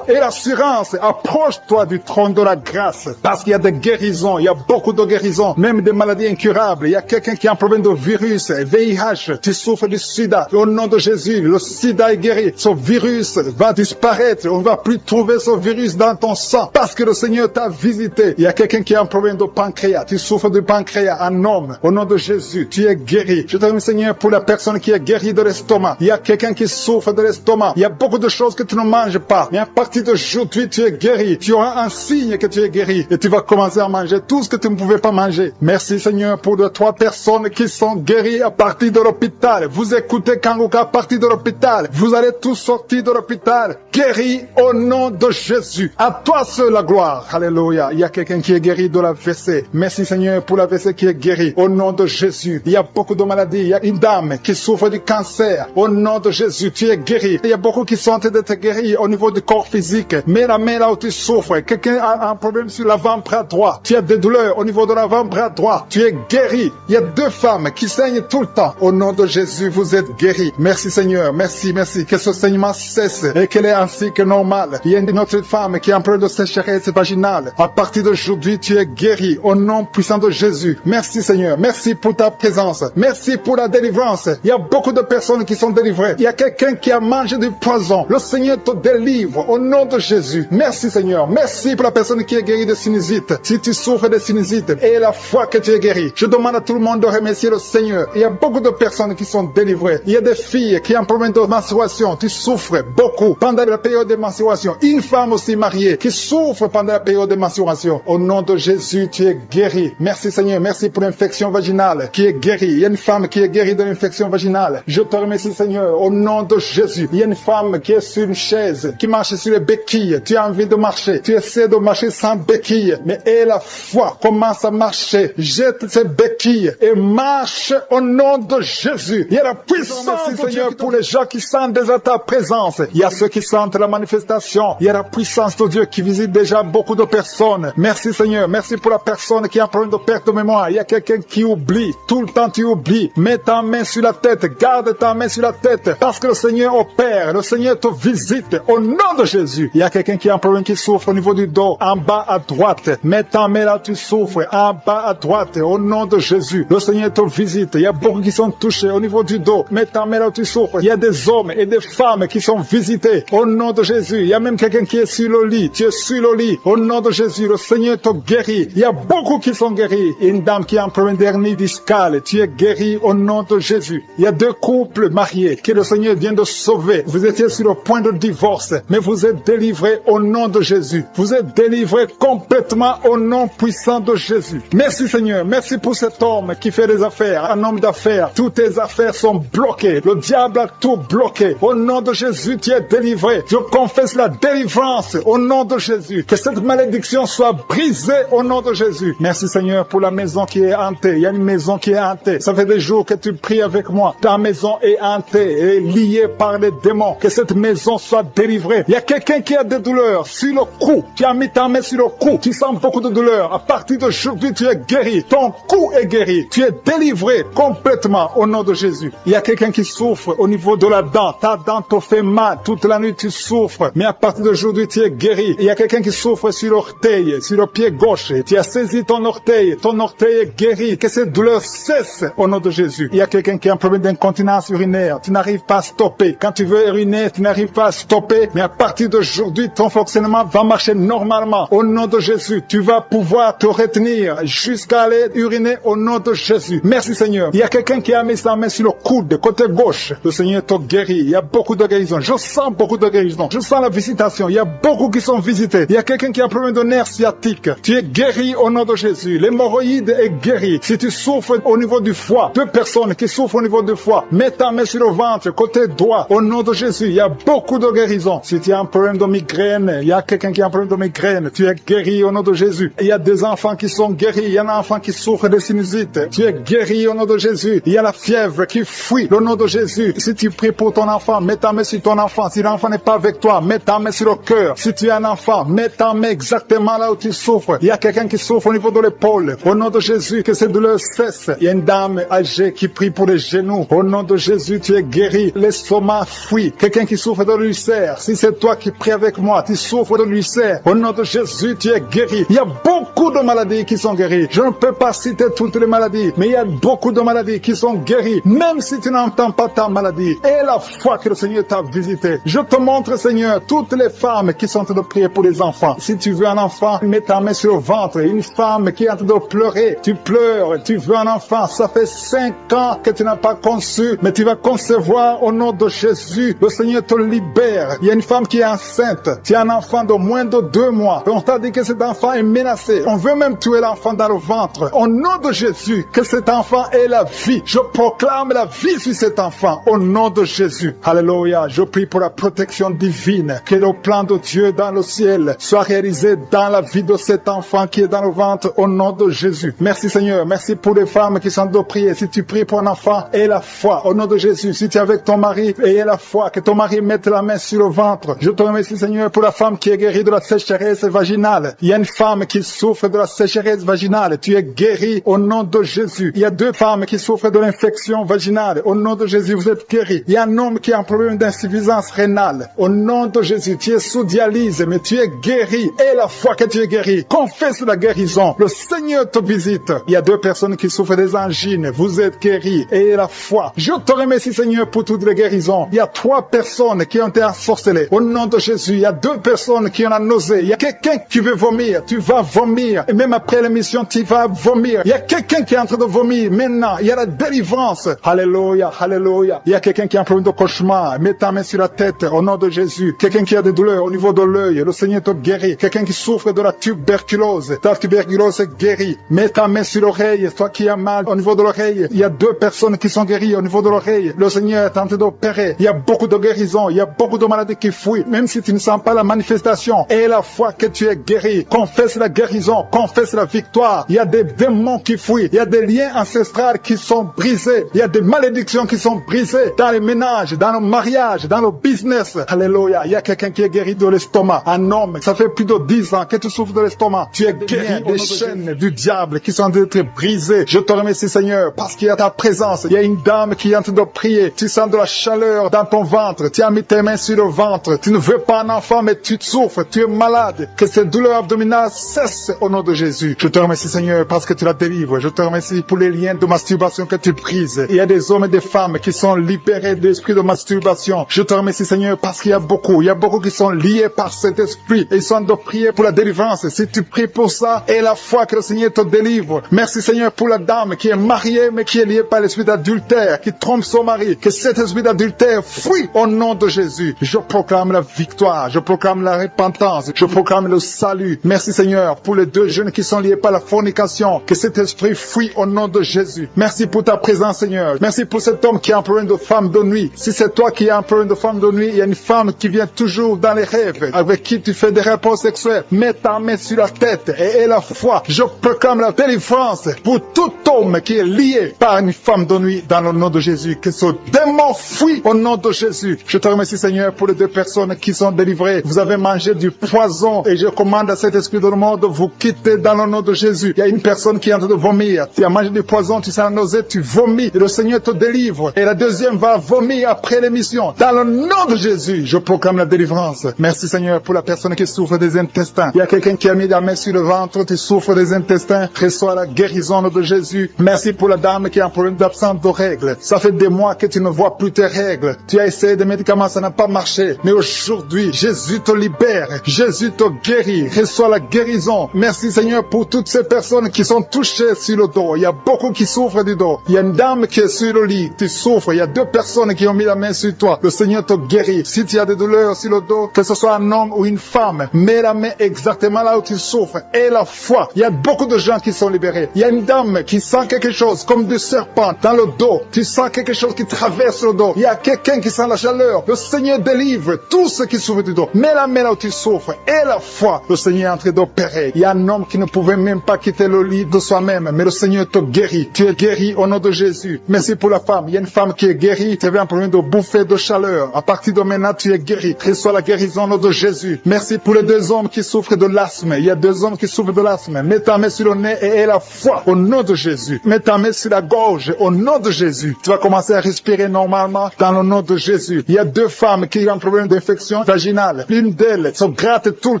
et l'assurance, approche-toi du trône de la grâce. Parce qu'il y a des guérisons, il y a beaucoup de guérisons, même des maladies incurables. Il y a quelqu'un qui a un problème de virus, VIH, tu souffres du sida. Au nom de Jésus, le sida est guéri. Ce virus va disparaître. On ne va plus trouver ce virus dans ton sang parce que le Seigneur t'a visité. Il y a quelqu'un qui a un problème de pancréas. Tu souffres du pancréas, un homme. Au nom de Jésus, tu es guéri. Je te remercie, Seigneur, pour la personne qui est guérie de l'estomac. Il y a quelqu'un qui souffre de l'estomac. Il y a beaucoup de choses que tu ne manges pas. Mais à partir d'aujourd'hui, tu es guéri. Tu auras un signe que tu es guéri. Et tu vas commencer à manger tout ce que tu ne pouvais pas manger. Merci, Seigneur, pour les 3 personnes qui sont guéries à partir de l'hôpital. Vous écoutez Kangoka à partir de l'hôpital. Vous allez tous sortir de l'hôpital. Guéris au nom de Jésus. À toi seul la gloire. Alléluia. Il y a quelqu'un qui est guéri de l'AVC. Merci, Seigneur, pour l'AVC qui est guéri. Au nom de Jésus. Il y a beaucoup de maladies. Il y a une dame qui souffre du cancer. Au nom de Jésus, tu es guéri. Il y a beaucoup qui sont en train d'être guéris au niveau du corps physique. Mais la main là où tu souffres, quelqu'un a un problème sur l'avant-bras droit. Tu as des douleurs au niveau de l'avant-bras droit. Tu es guéri. Il y a 2 femmes qui saignent tout le temps. Au nom de Jésus, vous êtes guéris. Merci, Seigneur. Merci, merci. Que ce saignement cesse et qu'elle est ainsi que normal. Il y a une autre femme qui est en problème de sécheresse vaginale. À partir d'aujourd'hui, tu es guéri. Au nom puissant de Jésus. Merci, Seigneur. Merci pour ta présence. Merci pour la délivrance. Il y a beaucoup de personnes qui sont délivrées. Il y a quelqu'un qui a mangé du poison. Le Seigneur te délivre au nom de Jésus. Merci, Seigneur. Merci pour la personne qui est guérie de sinusite. Si tu souffres de sinusite et la foi que tu es guéri, je demande à tout le monde de remercier le Seigneur. Il y a beaucoup de personnes qui sont délivrées. Il y a des filles qui ont un problème de menstruation. Tu souffres beaucoup pendant la période de menstruation. Une femme aussi mariée qui souffre pendant la période de menstruation. Au nom de Jésus, tu es guéri. Merci, Seigneur. Merci pour l'infection vaginale qui est guérie. Il y a une femme qui est guérie de l'infection vaginale. Je te remercie, Seigneur, au nom de Jésus. Il y a une femme qui est sur une chaise, qui marche sur les béquilles. Tu as envie de marcher. Tu essaies de marcher sans béquilles. Mais et la foi commence à marcher. Jette ces béquilles et marche au nom de Jésus. Il y a la puissance, Seigneur, pour les gens qui sentent déjà ta présence. Il y a ceux qui sentent la manifestation. Il y a la puissance de Dieu qui visite déjà beaucoup de personnes. Merci, Seigneur. Merci pour la personne qui a un problème de perte de mémoire. Il y a quelqu'un qui oublie. Tout le temps, tu oublies. Mets ta main sur la tête. Garde ta main sur la tête. Parce que le Seigneur opère. Le Seigneur te visite. Au nom de Jésus. Il y a quelqu'un qui a un problème qui souffre au niveau du dos. En bas à droite. Mets ta main là, tu souffres. En bas à droite. Au nom de Jésus. Le Seigneur te visite. Il y a beaucoup qui sont touchés au niveau du dos. Mets ta main là, tu souffres. Il y a des hommes et des femmes qui sont visités. Au nom de Jésus. Il y a même quelqu'un qui est sur le lit. Tu es sur le lit. Au nom de Jésus. Le Seigneur te guérit. Il y a beaucoup qui sont guéris. Une dame qui a un problème d'hernie discale. Tu es guéri au nom de Jésus. Il y a 2 couples mariés que le Seigneur vient de sauver. Vous étiez sur le point de divorce, mais vous êtes délivrés au nom de Jésus. Vous êtes délivrés complètement au nom puissant de Jésus. Merci, Seigneur. Merci pour cet homme qui fait des affaires. Un homme d'affaires. Toutes tes affaires sont bloquées. Le diable a tout bloqué. Au nom de Jésus, tu es délivré. Je confesse la délivrance au nom de Jésus. Que cette malédiction soit brisée au nom de Jésus. Merci, Seigneur, pour la maison qui est hantée. Il y a une maison qui est hantée. Ça fait des jours que tu pries avec moi. Ta maison est hantée et liée par les démons. Que cette maison soit délivrée. Il y a quelqu'un qui a des douleurs sur le cou. Tu as mis ta main sur le cou. Tu sens beaucoup de douleurs. À partir d'aujourd'hui, tu es guéri. Ton cou est guéri. Tu es délivré complètement au nom de Jésus. Il y a quelqu'un qui souffre au niveau de la dent. Ta dent te fait mal. Toute la nuit, tu souffres. Mais à partir d'aujourd'hui, tu es guéri. Il y a quelqu'un qui souffre sur l'orteil, sur le pied gauche. Tu as saisi ton orteil. Ton orteil est guéri. Que cette douleur cesse au nom de Jésus. Il y a quelqu'un qui a un problème d'incontinence urinaire. Tu n'arrives pas à stopper. Quand tu veux uriner, tu n'arrives pas à stopper. Mais à partir d'aujourd'hui, ton fonctionnement va marcher normalement. Au nom de Jésus, tu vas pouvoir te retenir jusqu'à aller uriner au nom de Jésus. Merci, Seigneur. Il y a quelqu'un qui a mis sa main sur le coude, côté gauche. Le Seigneur te guérit. Il y a beaucoup de guérisons. Je sens beaucoup de guérisons. Je sens la visitation. Il y a beaucoup qui sont visités. Il y a quelqu'un qui a un problème de nerf sciatique. Tu es guéri au nom de Jésus. L'hémorroïde est guéri. Si tu souffres au niveau du foie, 2 personnes qui souffrent au niveau du foie, mets ta main sur le ventre, côté droit. Au nom de Jésus, il y a beaucoup de guérisons. Si tu as un problème de migraine, il y a quelqu'un qui a un problème de migraine. Tu es guéri au nom de Jésus. Il y a des enfants qui sont guéris. Il y a un enfant qui souffre de sinusite. Tu es guéri au nom de Jésus. Il y a la fièvre qui fuit au nom de Jésus. Si tu pries pour ton enfant, mets ta main sur ton enfant. Si l'enfant n'est pas avec toi, mets ta main sur le cœur. Si tu es un enfant, mets ta main exactement là où tu souffres. Il y a quelqu'un qui souffre au niveau de l'épaule. Au nom de Jésus, que cette douleur cesse. sécheresse. Il y a une dame âgée qui prie pour les genoux. Au nom de Jésus, tu es guéri. L'estomac fuit. Quelqu'un qui souffre de l'ulcère. Si c'est toi qui pries avec moi, tu souffres de l'ulcère. Au nom de Jésus, tu es guéri. Il y a beaucoup de maladies qui sont guéries. Je ne peux pas citer toutes les maladies, mais il y a beaucoup de maladies qui sont guéries. Même si tu n'entends pas ta maladie. Et la foi que le Seigneur t'a visité. Je te montre, Seigneur, toutes les femmes qui sont en train de prier pour les enfants. Si tu veux un enfant, mets ta main sur le ventre. Une femme qui est en train de pleurer. Tu pleures, tu veux un enfant. Ça fait 5 ans que tu n'as pas conçu, mais tu vas concevoir au nom de Jésus. Le Seigneur te libère. Il y a une femme qui est enceinte. Tu as un enfant de moins de 2 mois. On t'a dit que cet enfant est menacé. On veut même tuer l'enfant dans le ventre. Au nom de Jésus, que cet enfant ait la vie. Je proclame la vie sur cet enfant. Au nom de Jésus. Alléluia. Je prie pour la protection divine. Que le plan de Dieu dans le ciel soit réalisé dans la vie de cet enfant qui est dans le ventre. Au nom de Jésus. Merci Seigneur. Merci pour les femmes qui sont de prier. Si tu pries pour un enfant, aie la foi. Au nom de Jésus. Si tu es avec ton mari, aie la foi. Que ton mari mette la main sur le ventre. Je te remercie Seigneur pour la femme qui est guérie de la sécheresse vaginale. Il y a une femme qui souffre de la sécheresse vaginale. Tu es guérie au nom de Jésus. Il y a 2 femmes qui souffrent de l'infection vaginale. Au nom de Jésus, vous êtes guéris. Il y a un homme qui a un problème d'insuffisance rénale. Au nom de Jésus, tu es sous dialyse, mais tu es guéri. Et la foi que tu es guéri, confesse la guérison. Le Seigneur te visite. Il y a 2 personnes qui souffrent des angines. Vous êtes guéris. Et la foi. Je te remercie Seigneur pour toutes les guérisons. Il y a 3 personnes qui ont été ensorcelées. Au nom de Jésus, il y a 2 personnes qui ont la nausée. Il y a quelqu'un qui veut vomir. Tu vas vomir. Et même après l'émission, tu vas vomir. Il y a quelqu'un qui est en train de vomir. Maintenant, il y a la délivrance. Alléluia, alléluia. Il y a quelqu'un qui a un problème de cauchemar. Mets ta main sur la tête au nom de Jésus. Quelqu'un qui a des douleurs au niveau de l'œil. Le Seigneur te guérit. Quelqu'un qui souffre de la tuberculose. Ta tuberculose est guérie. Mets ta main sur l'oreille. Toi qui as mal au niveau de l'oreille. Il y a 2 personnes qui sont guéries au niveau de l'oreille. Le Seigneur est en train d'opérer. Il y a beaucoup de guérisons. Il y a beaucoup de maladies qui fuient. Même si tu ne sens pas la manifestation. Et la foi que tu es guéri. Confesse la guérison. Confesse la victoire. Il y a des démons qui fuient. Il y a des liens ancestrales qui sont brisés. Il y a des malédictions qui sont brisées dans les ménages, dans le mariage, dans le business. Alléluia. Il y a quelqu'un qui est guéri de l'estomac. Un homme, ça fait plus de 10 ans que tu souffres de l'estomac. Tu es guéri des chaînes du diable qui sont en train d'être brisées. Je te remercie Seigneur parce qu'il y a ta présence. Il y a une dame qui est en train de prier. Tu sens de la chaleur dans ton ventre. Tu as mis tes mains sur le ventre. Tu ne veux pas un enfant mais tu souffres. Tu es malade. Que cette douleur abdominale cesse au nom de Jésus. Je te remercie Seigneur parce que tu la délivres. Je te remercie pour les liens de masturbation que tu brises. Il y a des hommes et des femmes qui sont libérés de l'esprit de masturbation. Je te remercie Seigneur parce qu'il y a beaucoup qui sont liés par cet esprit et ils sont de prier pour la délivrance. Si tu pries pour ça et la foi que le Seigneur te délivre. Merci Seigneur pour la dame qui est mariée mais qui est liée par l'esprit d'adultère, qui trompe son mari. Que cet esprit d'adultère fuit au nom de Jésus. Je proclame la victoire. Je proclame la repentance. Je proclame le salut. Merci Seigneur pour les 2 jeunes qui sont liés par la fornication. Que cet esprit fuit au nom de Jésus. Merci pour ta présence Seigneur. Merci pour cet homme qui a un problème de femme de nuit. Si c'est toi qui as un problème de femme de nuit, il y a une femme qui vient toujours dans les rêves, avec qui tu fais des rapports sexuels. Mets ta main sur la tête et la foi. Je proclame la délivrance pour tout homme qui est lié par une femme de nuit dans le nom de Jésus. Que ce démon fuit au nom de Jésus. Je te remercie Seigneur pour les 2 personnes qui sont délivrées. Vous avez mangé du poison et je commande à cet esprit de mort de vous quitter dans le nom de Jésus. Il y a une personne qui est en train de vomir. Tu as mangé du poison, tu sens la nausée, tu vomis et le Seigneur te délivre. Et la deuxième va vomir après l'émission. Dans le nom de Jésus, je proclame la délivrance. Merci Seigneur pour la personne qui souffre des intestins. Il y a quelqu'un qui a mis la main sur le ventre, tu souffres des intestins. Reçois la guérison de Jésus. Merci pour la dame qui a un problème d'absence de règles. Ça fait des mois que tu ne vois plus tes règles. Tu as essayé des médicaments, ça n'a pas marché. Mais aujourd'hui, Jésus te libère. Jésus te guérit. Reçois la guérison. Merci Seigneur pour toutes ces personnes qui sont touchées sur le dos. Il y a beaucoup qui souffrent du dos. Il y a une dame qui est sur le lit. Tu souffres. Il y a 2 personnes qui ont mis la main sur toi. Le Seigneur te guérit. Si tu as des douleurs sur le dos, que ce soit un homme ou une femme, mets la main exactement là où tu souffres. Et la foi. Il y a beaucoup de gens qui sont libérés. Il y a une dame qui sent quelque chose comme du serpent dans le dos. Tu sens quelque chose qui traverse le dos. Il y a quelqu'un qui sent la chaleur. Le Seigneur délivre tous ceux qui souffrent du dos. Mets la main là où tu souffres. Et la foi. Le Seigneur est en train d'opérer. Il y a un homme qui ne pouvait même pas quitter le lit de soi-même. Mais le Seigneur te guérit. Tu es guéri au nom de Jésus. Merci pour la femme. Il y a une femme qui est guérie. Tu avais un problème de bouffée de chaleur. À partir de maintenant, tu es guéri. Reçois la guérison au nom de Jésus. Merci pour les 2 hommes qui souffrent de l'asthme. Il y a 2 hommes qui souffrent de l'asthme. Mets ta main sur le nez et aie la foi au nom de Jésus. Jésus. Mets ta main sur la gorge au nom de Jésus. Tu vas commencer à respirer normalement dans le nom de Jésus. Il y a 2 femmes qui ont un problème d'infection vaginale. L'une d'elles se gratte tout le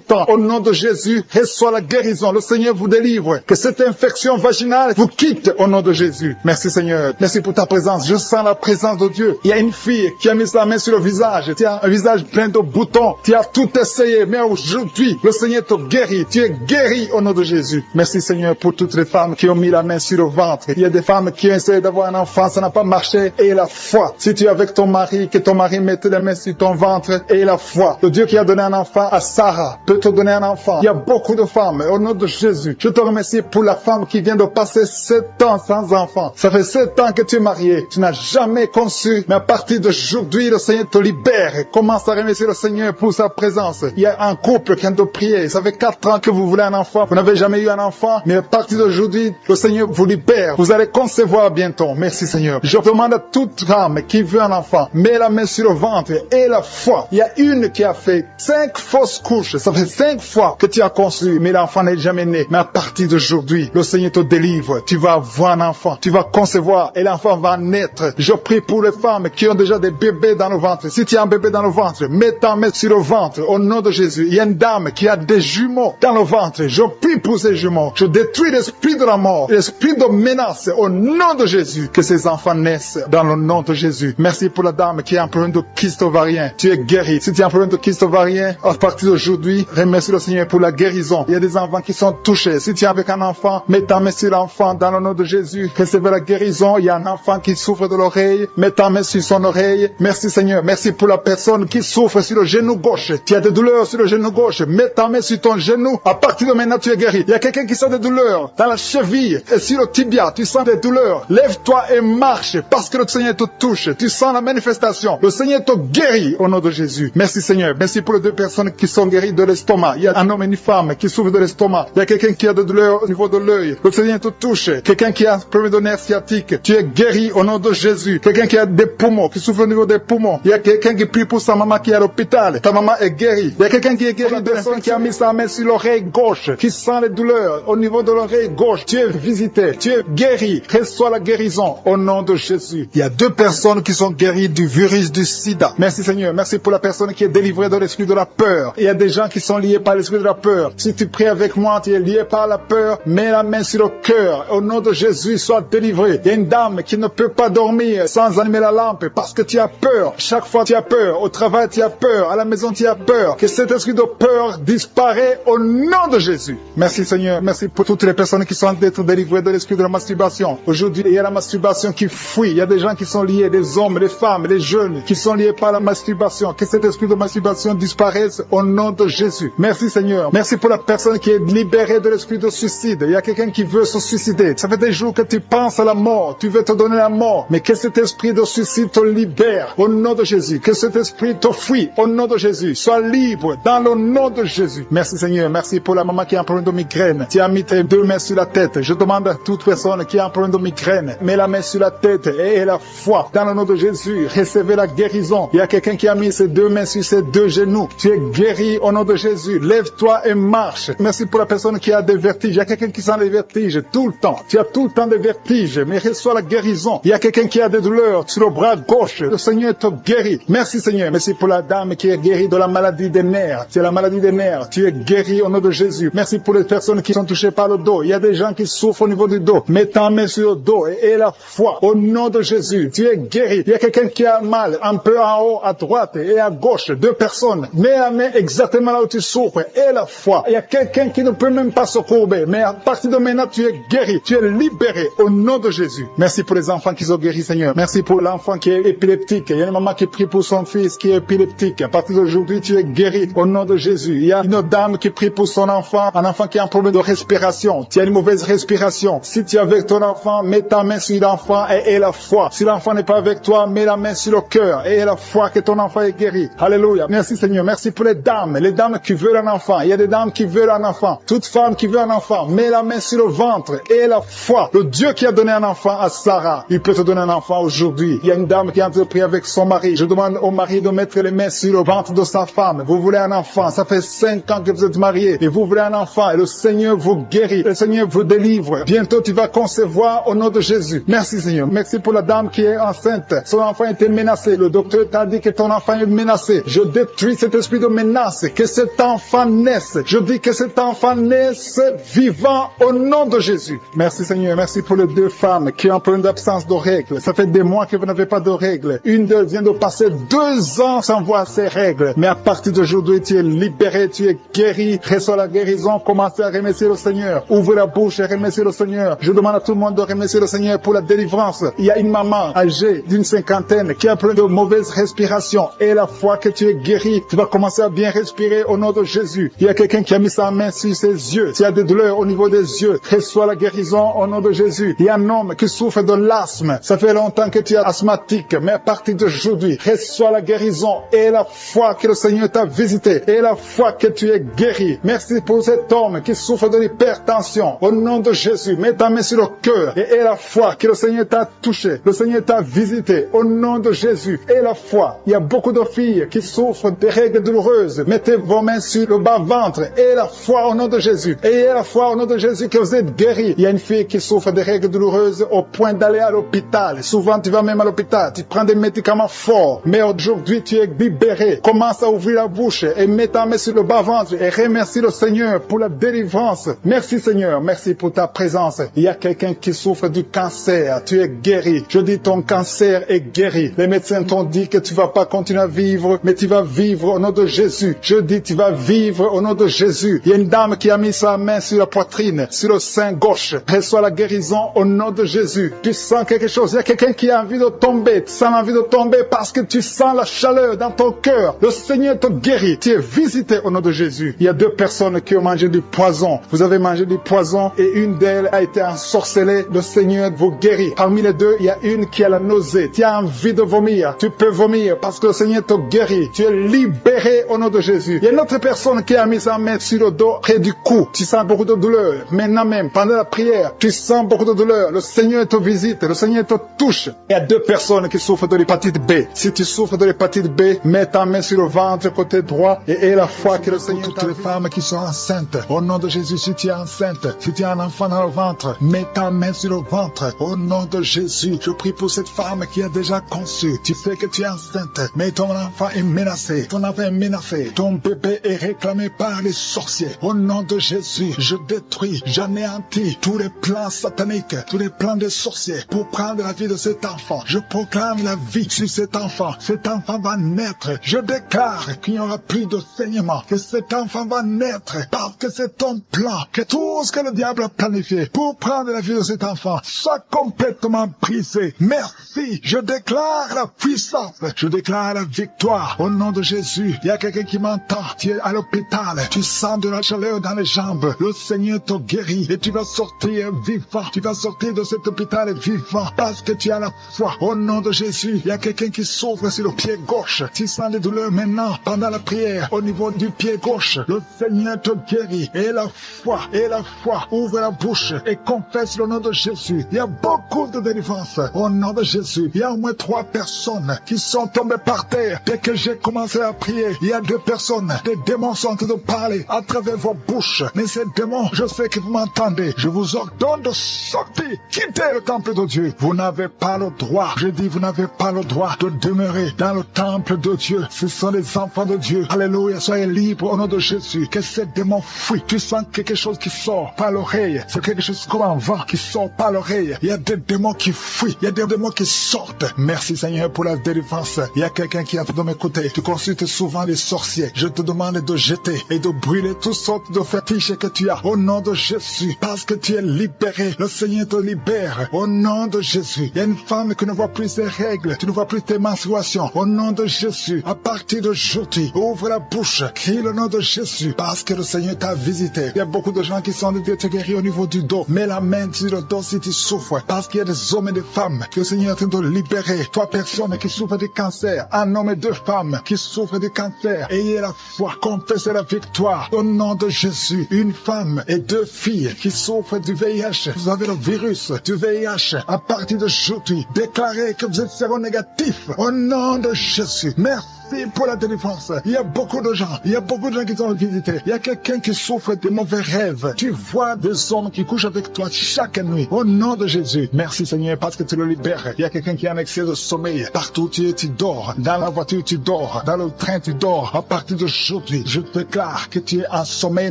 temps. Au nom de Jésus, reçois la guérison. Le Seigneur vous délivre. Que cette infection vaginale vous quitte au nom de Jésus. Merci Seigneur. Merci pour ta présence. Je sens la présence de Dieu. Il y a une fille qui a mis sa main sur le visage. Tu as un visage plein de boutons. Tu as tout essayé. Mais aujourd'hui, le Seigneur te guérit. Tu es guéri au nom de Jésus. Merci Seigneur pour toutes les femmes qui ont mis la main sur le ventre. Il y a des femmes qui ont essayé d'avoir un enfant. Ça n'a pas marché. Et la foi. Si tu es avec ton mari, que ton mari mette la main sur ton ventre. Et la foi. Le Dieu qui a donné un enfant à Sarah peut te donner un enfant. Il y a beaucoup de femmes. Au nom de Jésus. Je te remercie pour la femme qui vient de passer 7 ans sans enfant. Ça fait 7 ans que tu es marié. Tu n'as jamais conçu. Mais à partir d'aujourd'hui, le Seigneur te libère. Commence à remercier le Seigneur pour sa présence. Il y a un couple qui vient de prier. Ça fait 4 ans que vous voulez un enfant. Vous n'avez jamais eu un enfant. Mais à partir d'aujourd'hui, le Seigneur vous libère. Vous allez concevoir bientôt. Merci Seigneur. Je demande à toute femme qui veut un enfant, mets la main sur le ventre et la foi. Il y a une qui a fait 5 fausses couches. Ça fait 5 fois que tu as conçu, mais l'enfant n'est jamais né. Mais à partir d'aujourd'hui, le Seigneur te délivre. Tu vas avoir un enfant. Tu vas concevoir et l'enfant va naître. Je prie pour les femmes qui ont déjà des bébés dans le ventre. Si tu as un bébé dans le ventre, mets ta main sur le ventre au nom de Jésus. Il y a une dame qui a des jumeaux dans le ventre. Je prie pour ces jumeaux. Je détruis l'esprit de la mort, l'esprit de menace au nom de Jésus. Que ces enfants naissent dans le nom de Jésus. Merci pour la dame qui a un problème de kyste ovarien. Tu es guéri. Si tu as un problème de kyste ovarien, à partir d'aujourd'hui, remercie le Seigneur pour la guérison. Il y a des enfants qui sont touchés. Si tu es avec un enfant, mets ta main sur l'enfant dans le nom de Jésus. Recevez la guérison. Il y a un enfant qui souffre de l'oreille. Mets ta main sur son oreille. Merci Seigneur. Merci pour la personne qui souffre sur le genou gauche. Tu as des douleurs sur le genou gauche. Mets ta main sur ton genou. À partir de maintenant, tu es guéri. Il y a quelqu'un qui sent des douleurs dans la cheville et sur le tibia. Tu sens des douleurs. Lève-toi et marche parce que le Seigneur te touche. Tu sens la manifestation. Le Seigneur te guérit au nom de Jésus. Merci Seigneur. Merci pour les 2 personnes qui sont guéries de l'estomac. Il y a un homme et une femme qui souffrent de l'estomac. Il y a quelqu'un qui a des douleurs au niveau de l'œil. Le Seigneur te touche. Quelqu'un qui a un problème de nerf sciatique. Tu es guéri au nom de Jésus. Quelqu'un qui a des poumons, qui souffre au niveau des poumons. Il y a quelqu'un qui prie pour sa maman qui est à l'hôpital. Ta maman est guérie. Il y a quelqu'un qui est guéri. La personne qui a mis sa main sur l'oreille gauche, qui sent les douleurs au niveau de l'oreille gauche. Tu es visité. Tu es guéri. Reçois la guérison au nom de Jésus. Il y a 2 personnes qui sont guéries du virus du sida. Merci Seigneur. Merci pour la personne qui est délivrée de l'esprit de la peur. Il y a des gens qui sont liés par l'esprit de la peur. Si tu pries avec moi, tu es lié par la peur. Mets la main sur le cœur. Au nom de Jésus, sois délivré. Il y a une dame qui ne peut pas dormir sans allumer la lampe parce que tu as peur. Chaque fois tu as peur. Au travail tu as peur. À la maison tu as peur. Que cet esprit de peur disparaît au nom de Jésus. Merci Seigneur. Merci pour toutes les personnes qui sont d'être délivrées de l'esprit de la masturbation. Aujourd'hui, il y a la masturbation qui fuit. Il y a des gens qui sont liés, des hommes, des femmes, des jeunes qui sont liés par la masturbation. Que cet esprit de masturbation disparaisse au nom de Jésus. Merci Seigneur. Merci pour la personne qui est libérée de l'esprit de suicide. Il y a quelqu'un qui veut se suicider. Ça fait des jours que tu penses à la mort. Tu veux te donner la mort. Mais que cet esprit de suicide te libère au nom de Jésus. Que cet esprit te fuit au nom de Jésus. Sois libre dans le nom de Jésus. Merci Seigneur. Merci pour la maman qui a un problème de migraine. Tu as mis tes 2 mains sur la tête. Je demande à toute personne qui a un problème de migraine, mets la main sur la tête et la foi. Dans le nom de Jésus, recevez la guérison. Il y a quelqu'un qui a mis ses 2 mains sur ses 2 genoux. Tu es guéri au nom de Jésus. Lève-toi et marche. Merci pour la personne qui a des vertiges. Il y a quelqu'un qui sent les vertiges tout le temps. Tu as tout le temps des vertiges, mais reçois la guérison. Il y a quelqu'un qui a des douleurs sur le bras gauche. Le Seigneur te guérit. Merci Seigneur. Merci pour la dame qui est guérie de la maladie des nerfs. C'est la maladie des nerfs. Tu es guéri au nom de Jésus. Merci pour les personnes qui sont touchées par le dos. Il y a des gens qui souffrent au niveau du dos. Mets ta main sur le dos et la foi au nom de Jésus. Tu es guéri. Il y a quelqu'un qui a mal un peu en haut, à droite et à gauche. 2 personnes. Mets la main exactement là où tu souffres et la foi. Il y a quelqu'un qui ne peut même pas se courber. Mais à partir de maintenant, tu es guéri. Tu es libéré au nom de Jésus. Merci pour les enfants qui sont guéris, Seigneur. Merci pour l'enfant qui est épileptique. Il y a une maman qui prie pour son fils qui est épileptique. À partir d'aujourd'hui, tu es guéri au nom de Jésus. Il y a une dame qui prie pour son enfant, un enfant qui a un problème de respiration. Tu as une mauvaise respiration. Si tu es avec ton enfant, mets ta main sur l'enfant et la foi. Si l'enfant n'est pas avec toi, mets la main sur le cœur et la foi que ton enfant est guéri. Alléluia. Merci Seigneur. Merci pour les dames qui veulent un enfant. Il y a des dames qui veulent un enfant. Toute femme qui veut un enfant, mets la main sur le ventre et la foi. Le Dieu qui a donné un enfant à Sarah, il peut te donner un enfant aujourd'hui. Il y a une dame qui a entrepris avec son mari. Je demande au mari de mettre les mains sur le ventre de sa femme. Vous voulez un enfant. Ça fait 5 ans que vous êtes mariés et vous voulez un enfant et le Seigneur vous guérit. Le Seigneur vous délivre. Bientôt tu vas concevoir au nom de Jésus. Merci Seigneur. Merci pour la dame qui est enceinte. Son enfant était menacé. Le docteur t'a dit que ton enfant est menacé. Je détruis cet esprit de menace. Que cet enfant naisse. Je dis que cet enfant naisse vivant au nom de Jésus. Merci Seigneur. Merci pour les 2 femmes qui ont un problème d'absence de règles. Ça fait des mois que vous n'avez pas de règles. Une d'elles vient de passer 2 ans sans voir ses règles. Mais à partir d'aujourd'hui, tu es libéré, tu es guéri. Reçois la guérison. Commencez à remercier le Seigneur. Ouvrez la bouche et remerciez le Seigneur. Je demande à tout le monde de remercier le Seigneur pour la délivrance. Il y a une maman âgée d'une 50aine qui a plein de mauvaise respiration. Et la fois que tu es guéri, tu vas commencer à bien respirer au nom de Jésus. Il y a quelqu'un qui a mis sa main sur ses yeux. S'il y a des douleurs au niveau des yeux, reçois la guérison au nom de Jésus. Il y a un homme qui souffre de l'asthme. Ça fait longtemps que tu es asthmatique, mais à partir d'aujourd'hui, reçois la guérison et la foi que le Seigneur t'a visité et la foi que tu es guéri. Merci pour cet homme qui souffre de l'hypertension. Au nom de Jésus, mets ta main sur le cœur et la foi que le Seigneur t'a touché. Le Seigneur t'a visité. Au nom de Jésus et la foi. Il y a beaucoup de filles qui souffrent des règles douloureuses. Mettez vos mains sur le bas-ventre et la foi au nom de Jésus. Et la foi au nom de Jésus que vous êtes guéris. Il y a une fille qui souffre des règles douloureuses au point d'aller à l'hôpital. Souvent, tu vas même à l'hôpital. Tu prends des médicaments forts. Mais aujourd'hui, tu es libéré. Commence à ouvrir la bouche et mets ta main sur le bas-ventre et remercie le Seigneur pour la délivrance. Merci Seigneur. Merci pour ta présence. Il y a quelqu'un qui souffre du cancer. Tu es guéri. Je dis ton cancer est guéri. Les médecins t'ont dit que tu vas pas continuer à vivre, mais tu vas vivre au nom de Jésus. Je dis tu vas vivre au nom de Jésus. Il y a une dame qui a mis sa main sur la poitrine, sur le sein gauche. Reçois la guérison au nom de Jésus. Tu sens quelque chose. Il y a quelqu'un qui a envie de tomber. Tu sens l'envie de tomber parce que tu sens la chaleur dans ton cœur. Le Seigneur te guérit. Tu es visité au nom de Jésus. Il y a 2 personnes qui ont mangé du poison. Vous avez mangé du poison et une d'elles a été ensorcelée. Le Seigneur vous guérit. Parmi les 2, il y a une qui a la nausée. Tu as envie de vomir. Tu peux vomir parce que le Seigneur te guérit. Tu es libéré au nom de Jésus. Il y a une autre personne qui a mis sa main sur le dos près du cou. Tu sens beaucoup de douleur. Maintenant même, pendant la prière, tu sens beaucoup de douleur. Le Seigneur te visite. Le Seigneur te touche. Il y a 2 personnes qui souffrent de l'hépatite B. Si tu souffres de l'hépatite B, mets ta main sur le ventre côté droit et aie la foi que le Seigneur t'a. Toutes les femmes qui sont enceintes, au nom de Jésus, si tu es enceinte, si tu as un enfant dans le ventre, mets ta main sur le ventre. Au nom de Jésus, je prie pour cette femme qui a déjà conçu. Tu sais que tu es enceinte, mais ton enfant est menacé. Ton enfant est menacé. Ton bébé est réclamé par les sorciers. Au nom de Jésus, je détruis, j'anéantis tous les plans sataniques, tous les plans des sorciers pour prendre la vie de cet enfant. Je proclame la vie sur cet enfant. Cet enfant va naître. Je déclare qu'il n'y aura plus de saignement, que cet enfant va naître parce que c'est ton plan, que tout ce que le diable a planifié pour prendre la vie de cet enfant soit complètement brisé. Merci. Je déclare la puissance. Je déclare la victoire au nom de Jésus. Il y a quelqu'un qui m'entend. Tu es à l'hôpital. Tu sens de la chaleur dans les jambes. Le Seigneur te guérit et tu vas sortir vivant. Tu vas sortir de cet hôpital vivant parce que tu as la foi. Au nom de Jésus, il y a quelqu'un qui souffre sur le pied gauche. Tu sens les douleurs maintenant pendant la prière au niveau du pied gauche. Le Seigneur te guérit. Et la foi, ouvre la bouche et confesse le nom de Jésus. Il y a beaucoup de délivrance au nom de Jésus. Il y a au moins 3 personnes qui sont tombées par terre. Dès que j'ai commencé à prier, il y a 2 personnes. Des démons sont en train de parler à travers vos bouches. Mais ces démons, je sais que vous m'entendez. Je vous ordonne de sortir. Quittez le temple de Dieu. Vous n'avez pas le droit. Je dis, vous n'avez pas le droit de demeurer dans le temple de Dieu. Ce sont les enfants de Dieu. Alléluia. Soyez libres au nom de Jésus. Que ces démons fuient. Tu sens quelque chose qui sort par l'oreille. C'est quelque chose comme un vent qui sort par l'oreille. Il y a des démons qui fuient. Il y a des démons qui sortent. Merci Seigneur pour la délivrance. Il y a quelqu'un qui est en train de m'écouter. Tu consultes souvent les sorciers. Je te demande de jeter et de brûler toutes sortes de fétiches que tu as au nom de Jésus. Parce que tu es libéré. Le Seigneur te libère au nom de Jésus. Il y a une femme qui ne voit plus ses règles. Tu ne vois plus tes menstruations. Au nom de Jésus. À partir d'aujourd'hui, ouvre la bouche. Crie le nom de Jésus. Parce que le Seigneur t'a visité. Il y a beaucoup de gens qui sont de Dieu te guérir au niveau du dos. Mets la main sur le dos si tu souffres. Parce qu'il y a des hommes et des femmes que le Seigneur est en train de libérer. 3 personnes qui souffrent du cancer. Un homme et 2 femmes qui souffrent du cancer. Ayez la foi. Confessez la victoire. Au nom de Jésus. Une femme et 2 filles qui souffrent du VIH. Vous avez le virus du VIH. À partir d'aujourd'hui, déclarez que vous êtes séronégatif. Au nom de Jésus. Merci. Merci pour la délivrance. Il y a beaucoup de gens qui sont visités. Il y a quelqu'un qui souffre de mauvais rêves. Tu vois des hommes qui couchent avec toi chaque nuit. Au nom de Jésus, merci Seigneur parce que tu le libères. Il y a quelqu'un qui a un excès de sommeil. Partout où tu es, tu dors. Dans la voiture, tu dors. Dans le train, tu dors. À partir d'aujourd'hui, je déclare que tu es en sommeil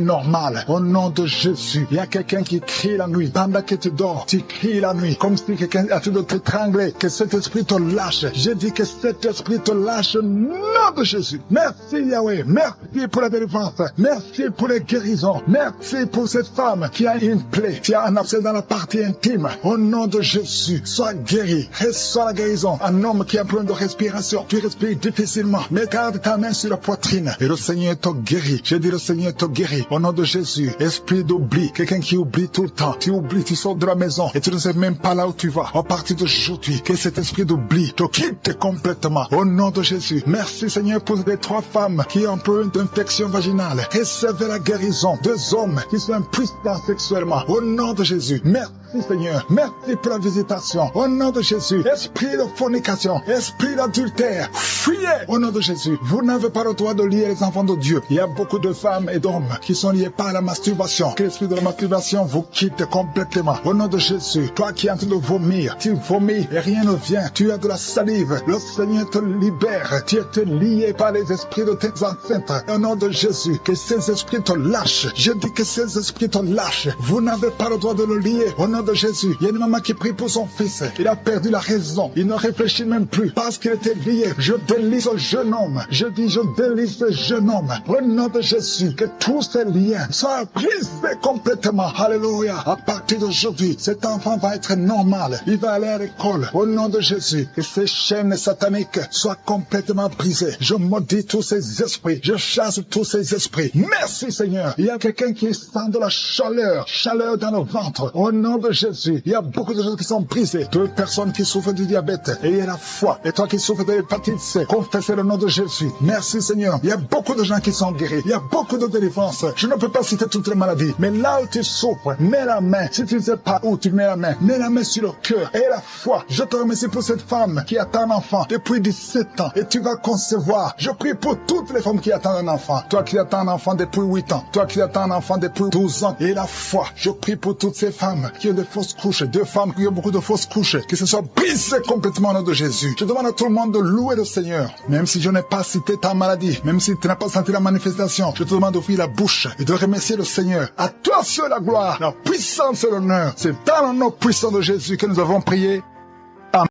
normal. Au nom de Jésus, il y a quelqu'un qui crie la nuit. Pendant que tu dors, tu cries la nuit. Comme si quelqu'un a tout de t'étrangler. Que cet esprit te lâche. Je dis que cet esprit te lâche au nom de Jésus. Merci Yahweh. Merci pour la délivrance. Merci pour les guérisons. Merci pour cette femme qui a une plaie, qui a un abcès dans la partie intime. Au nom de Jésus, sois guéri. Reçois la guérison. Un homme qui a un problème de respiration. Tu respires difficilement. Mais garde ta main sur la poitrine. Et le Seigneur te guérit. Je dis le Seigneur te guérit. Au nom de Jésus, esprit d'oubli. Quelqu'un qui oublie tout le temps. Tu oublies, tu sors de la maison et tu ne sais même pas là où tu vas. À partir d'aujourd'hui, que cet esprit d'oubli te quitte complètement. Au nom de Jésus. Merci Seigneur pour les 3 femmes qui ont un problème d'infection vaginale. Recevez la guérison. 2 hommes qui sont impuissants sexuellement. Au nom de Jésus. Merci Seigneur. Merci pour la visitation. Au nom de Jésus. Esprit de fornication. Esprit d'adultère. Fuyez. Au nom de Jésus. Vous n'avez pas le droit de lier les enfants de Dieu. Il y a beaucoup de femmes et d'hommes qui sont liés par la masturbation. Que l'esprit de la masturbation vous quitte complètement. Au nom de Jésus. Toi qui es en train de vomir. Tu vomis et rien ne vient. Tu as de la salive. Le Seigneur te libère. Tu es lié par les esprits de tes ancêtres. Au nom de Jésus. Que ces esprits te lâchent. Je dis que ces esprits te lâchent. Vous n'avez pas le droit de le lier. Au nom de Jésus. Il y a une maman qui prie pour son fils. Il a perdu la raison. Il ne réfléchit même plus parce qu'il était lié. Je délie ce jeune homme. Je dis, je délie ce jeune homme. Au nom de Jésus. Que tous ces liens soient brisés complètement. Alléluia. À partir d'aujourd'hui, cet enfant va être normal. Il va aller à l'école. Au nom de Jésus. Que ces chaînes sataniques soient complètement brisées. Je maudis tous ces esprits. Je chasse tous ces esprits. Merci Seigneur. Il y a quelqu'un qui sent de la chaleur. Chaleur dans le ventre. Au nom de Jésus. Il y a beaucoup de gens qui sont brisés. 2 personnes qui souffrent du diabète. Et il y a la foi. Et toi qui souffres de l'hépatite C. Confessez le nom de Jésus. Merci Seigneur. Il y a beaucoup de gens qui sont guéris. Il y a beaucoup de délivrance. Je ne peux pas citer toutes les maladies. Mais là où tu souffres, mets la main. Si tu ne sais pas où tu mets la main sur le cœur. Et la foi. Je te remercie pour cette femme qui attend un enfant depuis 17 ans. Et tu vas concevoir. Je prie pour toutes les femmes qui attendent un enfant. Toi qui attends un enfant depuis 8 ans. Toi qui attends un enfant depuis 12 ans. Et la foi. Je prie pour toutes ces femmes qui ont des fausses couches. 2 femmes qui ont beaucoup de fausses couches. Que ce soit brisé complètement au nom de Jésus. Je demande à tout le monde de louer le Seigneur. Même si je n'ai pas cité ta maladie. Même si tu n'as pas senti la manifestation. Je te demande d'ouvrir la bouche et de remercier le Seigneur. À toi seul la gloire, la puissance et l'honneur. C'est dans le nom puissant de Jésus que nous avons prié.